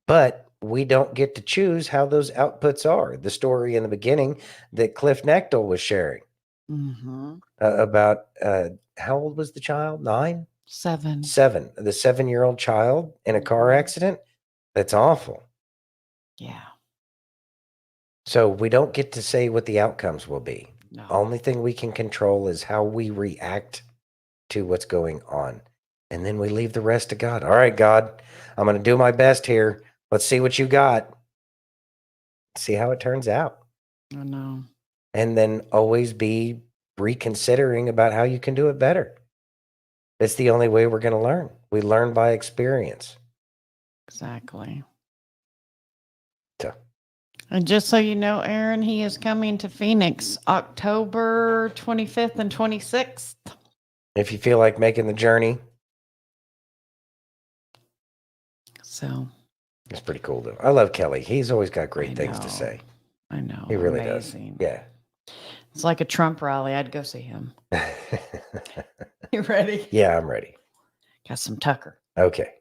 [SPEAKER 1] But we don't get to choose how those outputs are. The story in the beginning that Cliff Nechtel was sharing about how old was the child? 9?
[SPEAKER 2] 7.
[SPEAKER 1] 7. The 7-year-old child in a car accident. That's awful.
[SPEAKER 2] Yeah.
[SPEAKER 1] So we don't get to say what the outcomes will be.
[SPEAKER 2] No.
[SPEAKER 1] Only thing we can control is how we react to what's going on. And then we leave the rest to God. All right, God, I'm going to do my best here. Let's see what you got. See how it turns out.
[SPEAKER 2] I know.
[SPEAKER 1] And then always be reconsidering about how you can do it better. It's the only way we're going to learn. We learn by experience.
[SPEAKER 2] Exactly.
[SPEAKER 1] So.
[SPEAKER 2] And just so you know, Aaron, he is coming to Phoenix October 25th and 26th.
[SPEAKER 1] If you feel like making the journey.
[SPEAKER 2] So.
[SPEAKER 1] It's pretty cool, though. I love Kelly. He's always got great things to say.
[SPEAKER 2] I know.
[SPEAKER 1] He really
[SPEAKER 2] Amazing.
[SPEAKER 1] does. Yeah.
[SPEAKER 2] It's like a Trump rally. I'd go see him. You ready?
[SPEAKER 1] Yeah, I'm ready.
[SPEAKER 2] Got some Tucker.
[SPEAKER 1] Okay.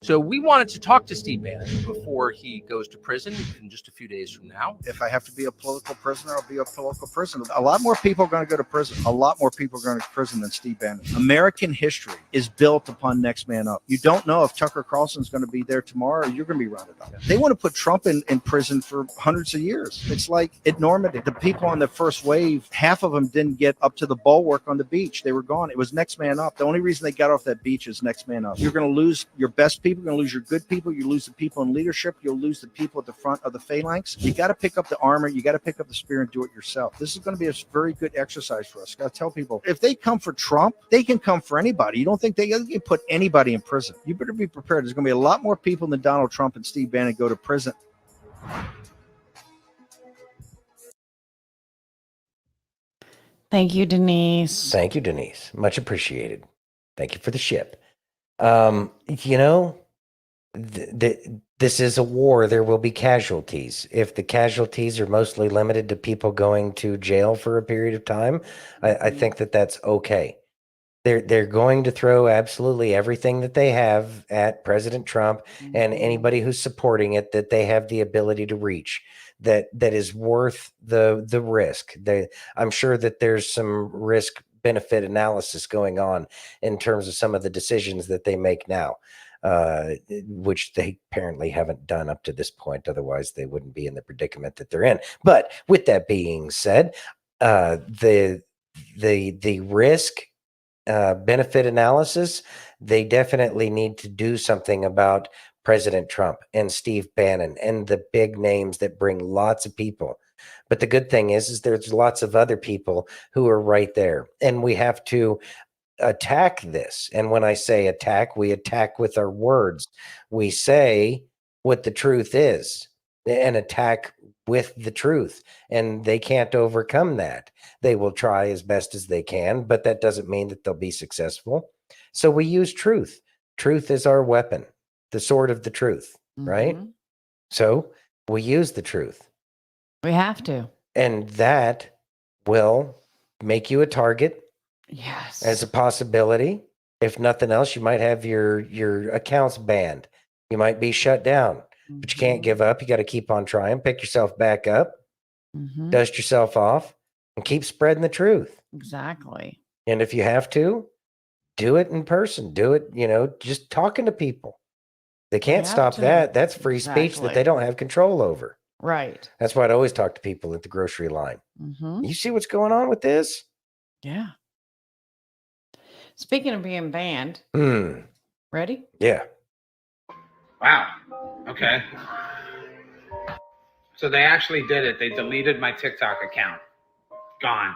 [SPEAKER 14] So we wanted to talk to Steve Bannon before he goes to prison in just a few days from now.
[SPEAKER 18] If I have to be a political prisoner, I'll be a political prisoner. A lot more people are going to go to prison. A lot more people are going to prison than Steve Bannon. American history is built upon next man up. You don't know if Tucker Carlson's going to be there tomorrow or you're going to be rounded up. They want to put Trump in prison for hundreds of years. It's like at Normandy. The people on the first wave, half of them didn't get up to the bulwark on the beach. They were gone. It was next man up. The only reason they got off that beach is next man up. You're going to lose your best people. You're going to lose your good people. You lose the people in leadership. You'll lose the people at the front of the phalanx. You got to pick up the armor. You got to pick up the spear and do it yourself. This is going to be a very good exercise for us. Got to tell people, if they come for Trump, they can come for anybody. You don't think they can put anybody in prison. You better be prepared. There's going to be a lot more people than Donald Trump and Steve Bannon go to prison.
[SPEAKER 2] Thank you, Denise.
[SPEAKER 1] Thank you, Denise. Much appreciated. Thank you for the ship. You know, this is a war. There will be casualties. If the casualties are mostly limited to people going to jail for a period of time, I think that that's okay. They're going to throw absolutely everything that they have at President Trump and anybody who's supporting it that they have the ability to reach. That is worth the risk. I'm sure that there's some risk benefit analysis going on in terms of some of the decisions that they make now, which they apparently haven't done up to this point. Otherwise, they wouldn't be in the predicament that they're in. But with that being said, the risk benefit analysis, they definitely need to do something about President Trump and Steve Bannon and the big names that bring lots of people. But the good thing is there's lots of other people who are right there. And we have to attack this. And when I say attack, we attack with our words. We say what the truth is and attack with the truth. And they can't overcome that. They will try as best as they can, but that doesn't mean that they'll be successful. So we use truth. Truth is our weapon. The sword of the truth, right? So we use the truth.
[SPEAKER 2] We have to.
[SPEAKER 1] And that will make you a target.
[SPEAKER 2] Yes.
[SPEAKER 1] As a possibility. If nothing else, you might have your accounts banned. You might be shut down, but you can't give up. You got to keep on trying, pick yourself back up, dust yourself off, and keep spreading the truth.
[SPEAKER 2] Exactly.
[SPEAKER 1] And if you have to, do it in person. Do it, just talking to people. They can't stop that. That's free speech that they don't have control over.
[SPEAKER 2] Right.
[SPEAKER 1] That's why I'd always talk to people at the grocery line. You see what's going on with this?
[SPEAKER 2] Yeah. Speaking of being banned, ready?
[SPEAKER 1] Yeah.
[SPEAKER 19] Wow. Okay. So they actually did it. They deleted my TikTok account. Gone.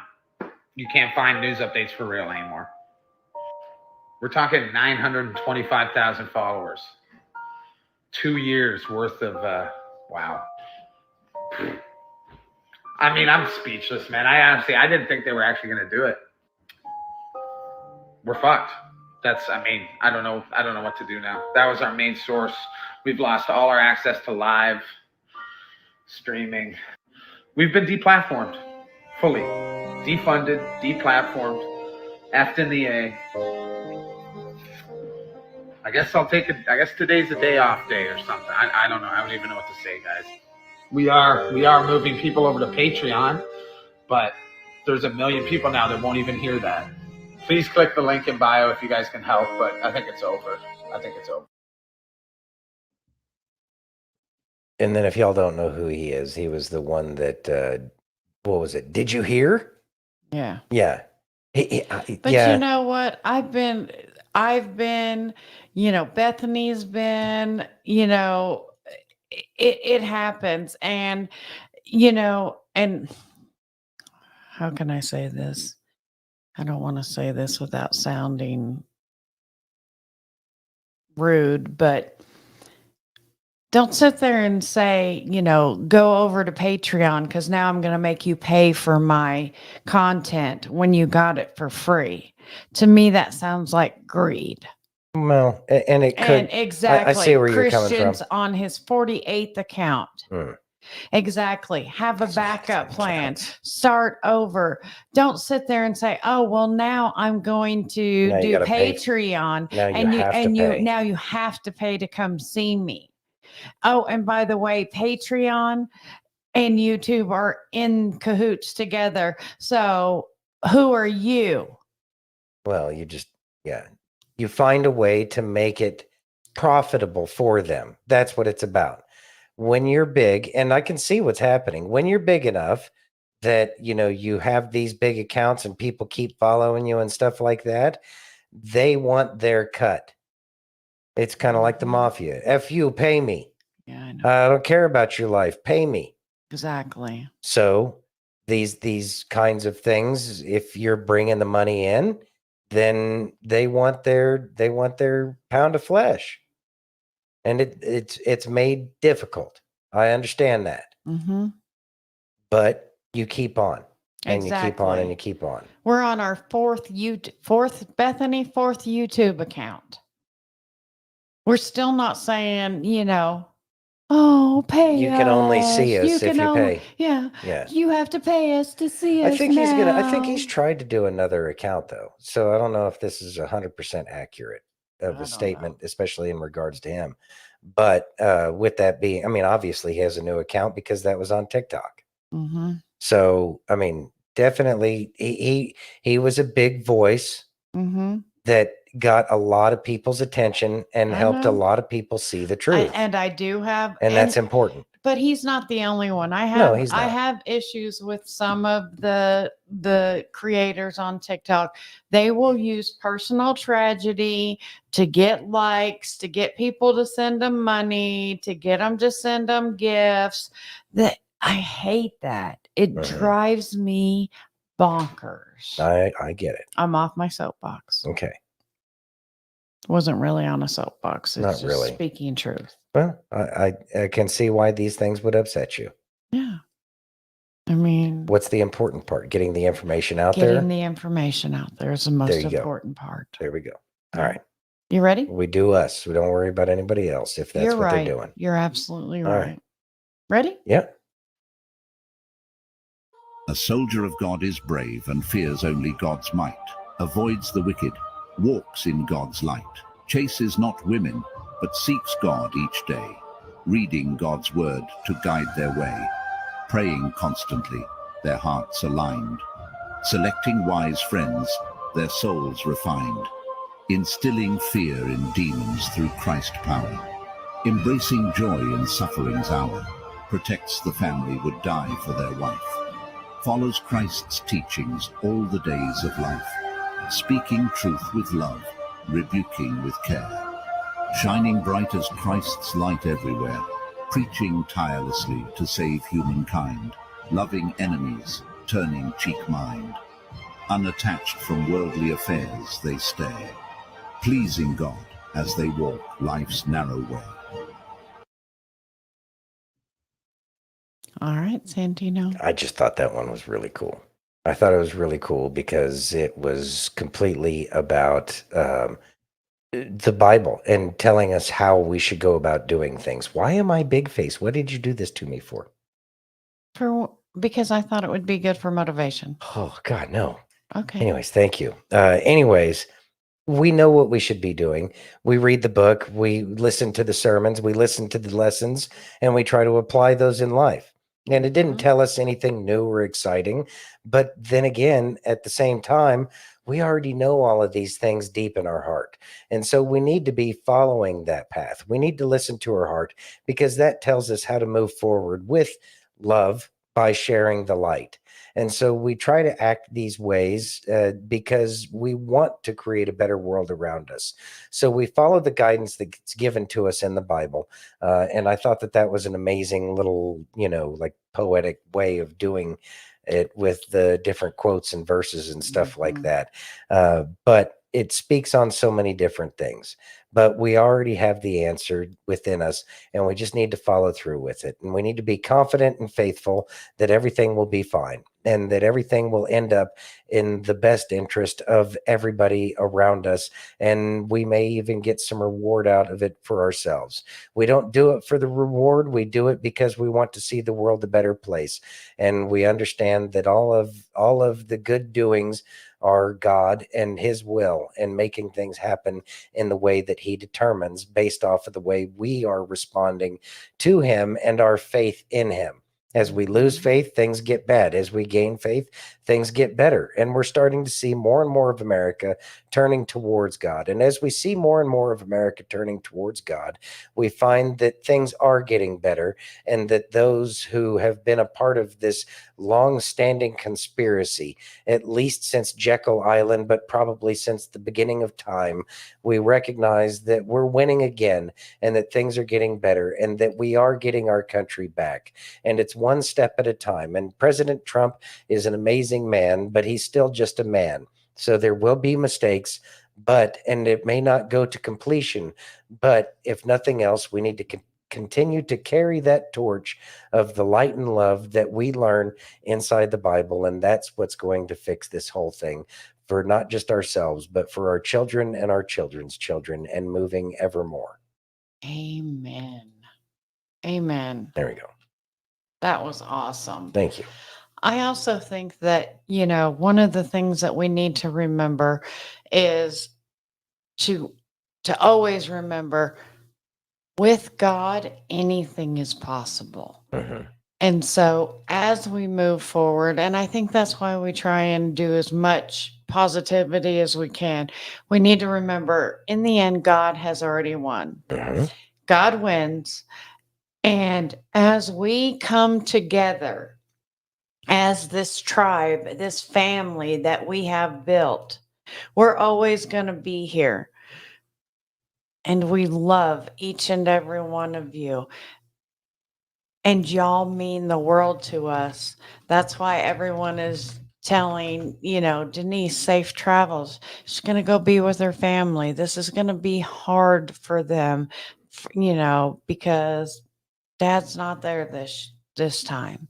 [SPEAKER 19] You can't find news updates for real anymore. We're talking 925,000 followers. 2 years worth of, wow. I mean, I'm speechless, man. I didn't think they were actually going to do it. We're fucked. I don't know what to do now. That was our main source. We've lost all our access to live streaming. We've been deplatformed fully. Defunded, deplatformed, effed in the A. I guess today's a day off day or something. I don't know. I don't even know what to say, guys. We are moving people over to Patreon, but there's 1 million people now that won't even hear that. Please click the link in bio if you guys can help, but I think it's over.
[SPEAKER 1] And then if y'all don't know who he is, he was the one that, what was it? Did you hear?
[SPEAKER 2] Yeah.
[SPEAKER 1] Yeah.
[SPEAKER 2] But you know what? I've been, Bethany's been, it happens. And, and how can I say this? I don't want to say this without sounding rude, but don't sit there and say, go over to Patreon because now I'm going to make you pay for my content when you got it for free. To me, that sounds like greed.
[SPEAKER 1] Well, and it could.
[SPEAKER 2] And exactly.
[SPEAKER 1] I see where you're coming from.
[SPEAKER 2] Christian's on his 48th account. Exactly. Have a backup plan. Start over. Don't sit there and say, "Oh, well, now I'm going to
[SPEAKER 1] Now you
[SPEAKER 2] do
[SPEAKER 1] gotta pay.
[SPEAKER 2] Patreon."
[SPEAKER 1] Now you
[SPEAKER 2] And
[SPEAKER 1] have to pay.
[SPEAKER 2] now you have to pay to come see me. Oh, and by the way, Patreon and YouTube are in cahoots together. So who are you?
[SPEAKER 1] Well, you find a way to make it profitable for them. That's what it's about. When you're big, and I can see what's happening, when you're big enough that, you have these big accounts and people keep following you and stuff like that, they want their cut. It's kind of like the mafia. F you, pay me.
[SPEAKER 2] Yeah, I know.
[SPEAKER 1] I don't care about your life. Pay me.
[SPEAKER 2] Exactly.
[SPEAKER 1] So these kinds of things, if you're bringing the money in, then they want their pound of flesh, and it's made difficult. I understand that,
[SPEAKER 2] Mm-hmm.
[SPEAKER 1] but you keep on, and you keep on,
[SPEAKER 2] Exactly.
[SPEAKER 1] and you keep on.
[SPEAKER 2] We're on our fourth YouTube account. We're still not saying, oh, pay
[SPEAKER 1] You can only see
[SPEAKER 2] us.
[SPEAKER 1] us if you pay.
[SPEAKER 2] Yeah.
[SPEAKER 1] Yeah.
[SPEAKER 2] You have to pay us to see
[SPEAKER 1] I
[SPEAKER 2] us
[SPEAKER 1] think
[SPEAKER 2] now.
[SPEAKER 1] he's tried to do another account though. So I don't know if this is 100% accurate of a statement, especially in regards to him. But with that being, obviously he has a new account because that was on TikTok.
[SPEAKER 2] Mm-hmm.
[SPEAKER 1] So, definitely he was a big voice
[SPEAKER 2] Mm-hmm.
[SPEAKER 1] that got a lot of people's attention and
[SPEAKER 2] I
[SPEAKER 1] helped a
[SPEAKER 2] know.
[SPEAKER 1] lot of people see the truth.
[SPEAKER 2] And I do have,
[SPEAKER 1] And that's important.
[SPEAKER 2] but he's not the only one.
[SPEAKER 1] No, he's
[SPEAKER 2] I
[SPEAKER 1] not.
[SPEAKER 2] have issues with some of the creators on TikTok. They will use personal tragedy to get likes, to get people to send them money, to get them to send them gifts. That I hate that. It drives me bonkers.
[SPEAKER 1] I get it.
[SPEAKER 2] I'm off my soapbox.
[SPEAKER 1] Okay.
[SPEAKER 2] Wasn't really on a soapbox. It's
[SPEAKER 1] Not
[SPEAKER 2] just
[SPEAKER 1] really.
[SPEAKER 2] speaking truth.
[SPEAKER 1] Well, I can see why these things would upset you.
[SPEAKER 2] Yeah. I mean,
[SPEAKER 1] What's the important part? Getting the information out
[SPEAKER 2] getting
[SPEAKER 1] there?
[SPEAKER 2] the information out there is the most
[SPEAKER 1] There you go.
[SPEAKER 2] important part.
[SPEAKER 1] There we go. All right.
[SPEAKER 2] You ready?
[SPEAKER 1] We do us. We don't worry about anybody else if that's
[SPEAKER 2] You're
[SPEAKER 1] what
[SPEAKER 2] right.
[SPEAKER 1] they're doing.
[SPEAKER 2] You're absolutely
[SPEAKER 1] All
[SPEAKER 2] right.
[SPEAKER 1] right.
[SPEAKER 2] Ready?
[SPEAKER 1] Yeah.
[SPEAKER 20] A soldier of God is brave and fears only God's might, avoids the wicked, walks in God's light, chases not women, but seeks God each day, reading God's word to guide their way, praying constantly, their hearts aligned, selecting wise friends, their souls refined, instilling fear in demons through Christ power, embracing joy in suffering's hour, protects the family would die for their wife, follows Christ's teachings all the days of life, speaking truth with love, rebuking with care, shining bright as Christ's light everywhere, preaching tirelessly to save humankind, loving enemies, turning cheek mind, unattached from worldly affairs they stay, pleasing God as they walk life's narrow way.
[SPEAKER 2] All right, Santino.
[SPEAKER 1] I just thought that one was really cool. I thought it was really cool because it was completely about the Bible and telling us how we should go about doing things. Why am I big face? What did you do this to me for?
[SPEAKER 2] Because I thought it would be good for motivation.
[SPEAKER 1] Oh, God, no.
[SPEAKER 2] Okay.
[SPEAKER 1] Anyways, thank you. Anyways, we know what we should be doing. We read the book, we listen to the sermons, we listen to the lessons, and we try to apply those in life. And it didn't tell us anything new or exciting. But then again, at the same time, we already know all of these things deep in our heart. And so we need to be following that path. We need to listen to our heart because that tells us how to move forward with love by sharing the light. And so we try to act these ways because we want to create a better world around us. So we follow the guidance that's given to us in the Bible. And I thought that was an amazing little, like poetic way of doing it with the different quotes and verses and stuff like that. But it speaks on so many different things. But we already have the answer within us, and we just need to follow through with it. And we need to be confident and faithful that everything will be fine and that everything will end up in the best interest of everybody around us. And we may even get some reward out of it for ourselves. We don't do it for the reward. We do it because we want to see the world a better place. And we understand that all of the good doings are God and his will, and making things happen in the way that he determines based off of the way we are responding to him and our faith in him. As we lose faith, things get bad. As we gain faith, things get better. And we're starting to see more and more of America turning towards God. And as we see more and more of America turning towards God, we find that things are getting better, and that those who have been a part of this long-standing conspiracy, at least since Jekyll Island, but probably since the beginning of time, we recognize that we're winning again, and that things are getting better, and that we are getting our country back. And it's one step at a time. And President Trump is an amazing man, but he's still just a man. So there will be mistakes, and it may not go to completion, but if nothing else, we need to continue to carry that torch of the light and love that we learn inside the Bible. And that's what's going to fix this whole thing for not just ourselves, but for our children and our children's children, and moving evermore.
[SPEAKER 2] Amen. Amen.
[SPEAKER 1] There we go.
[SPEAKER 2] That was awesome.
[SPEAKER 1] Thank you.
[SPEAKER 2] I also think that, one of the things that we need to remember is to always remember, with God, anything is possible.
[SPEAKER 1] Mm-hmm.
[SPEAKER 2] And so as we move forward, and I think that's why we try and do as much positivity as we can, we need to remember, in the end, God has already won.
[SPEAKER 1] Mm-hmm.
[SPEAKER 2] God wins. And as we come together as this tribe, this family that we have built, we're always going to be here. And we love each and every one of you. And y'all mean the world to us. That's why everyone is telling, Denise, safe travels. She's going to go be with her family. This is going to be hard for them, because Dad's not there this time.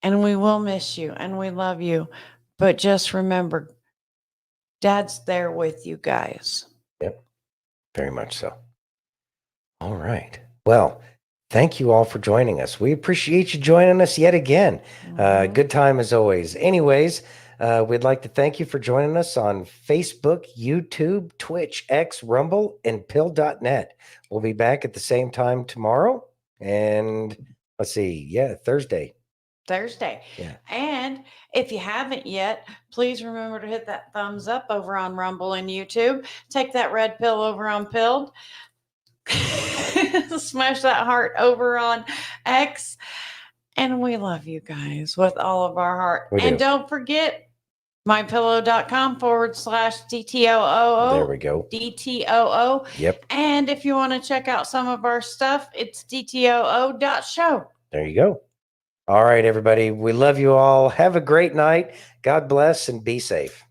[SPEAKER 2] And we will miss you and we love you. But just remember, Dad's there with you guys.
[SPEAKER 1] Yep. Very much so. All right. Well, thank you all for joining us. We appreciate you joining us yet again. Good time as always. Anyways, we'd like to thank you for joining us on Facebook, YouTube, Twitch, X, Rumble, and Pill.net. We'll be back at the same time tomorrow. And let's see. Thursday.
[SPEAKER 2] Yeah. And if you haven't yet, please remember to hit that thumbs up over on Rumble and YouTube. Take that red pill over on Pilled. Smash that heart over on X. And we love you guys with all of our heart. And don't forget mypillow.com/DTOOO.
[SPEAKER 1] There we go.
[SPEAKER 2] DTOO.
[SPEAKER 1] Yep.
[SPEAKER 2] And if you want to check out some of our stuff, it's DTOO.show.
[SPEAKER 1] There you go. All right, everybody. We love you all. Have a great night. God bless and be safe.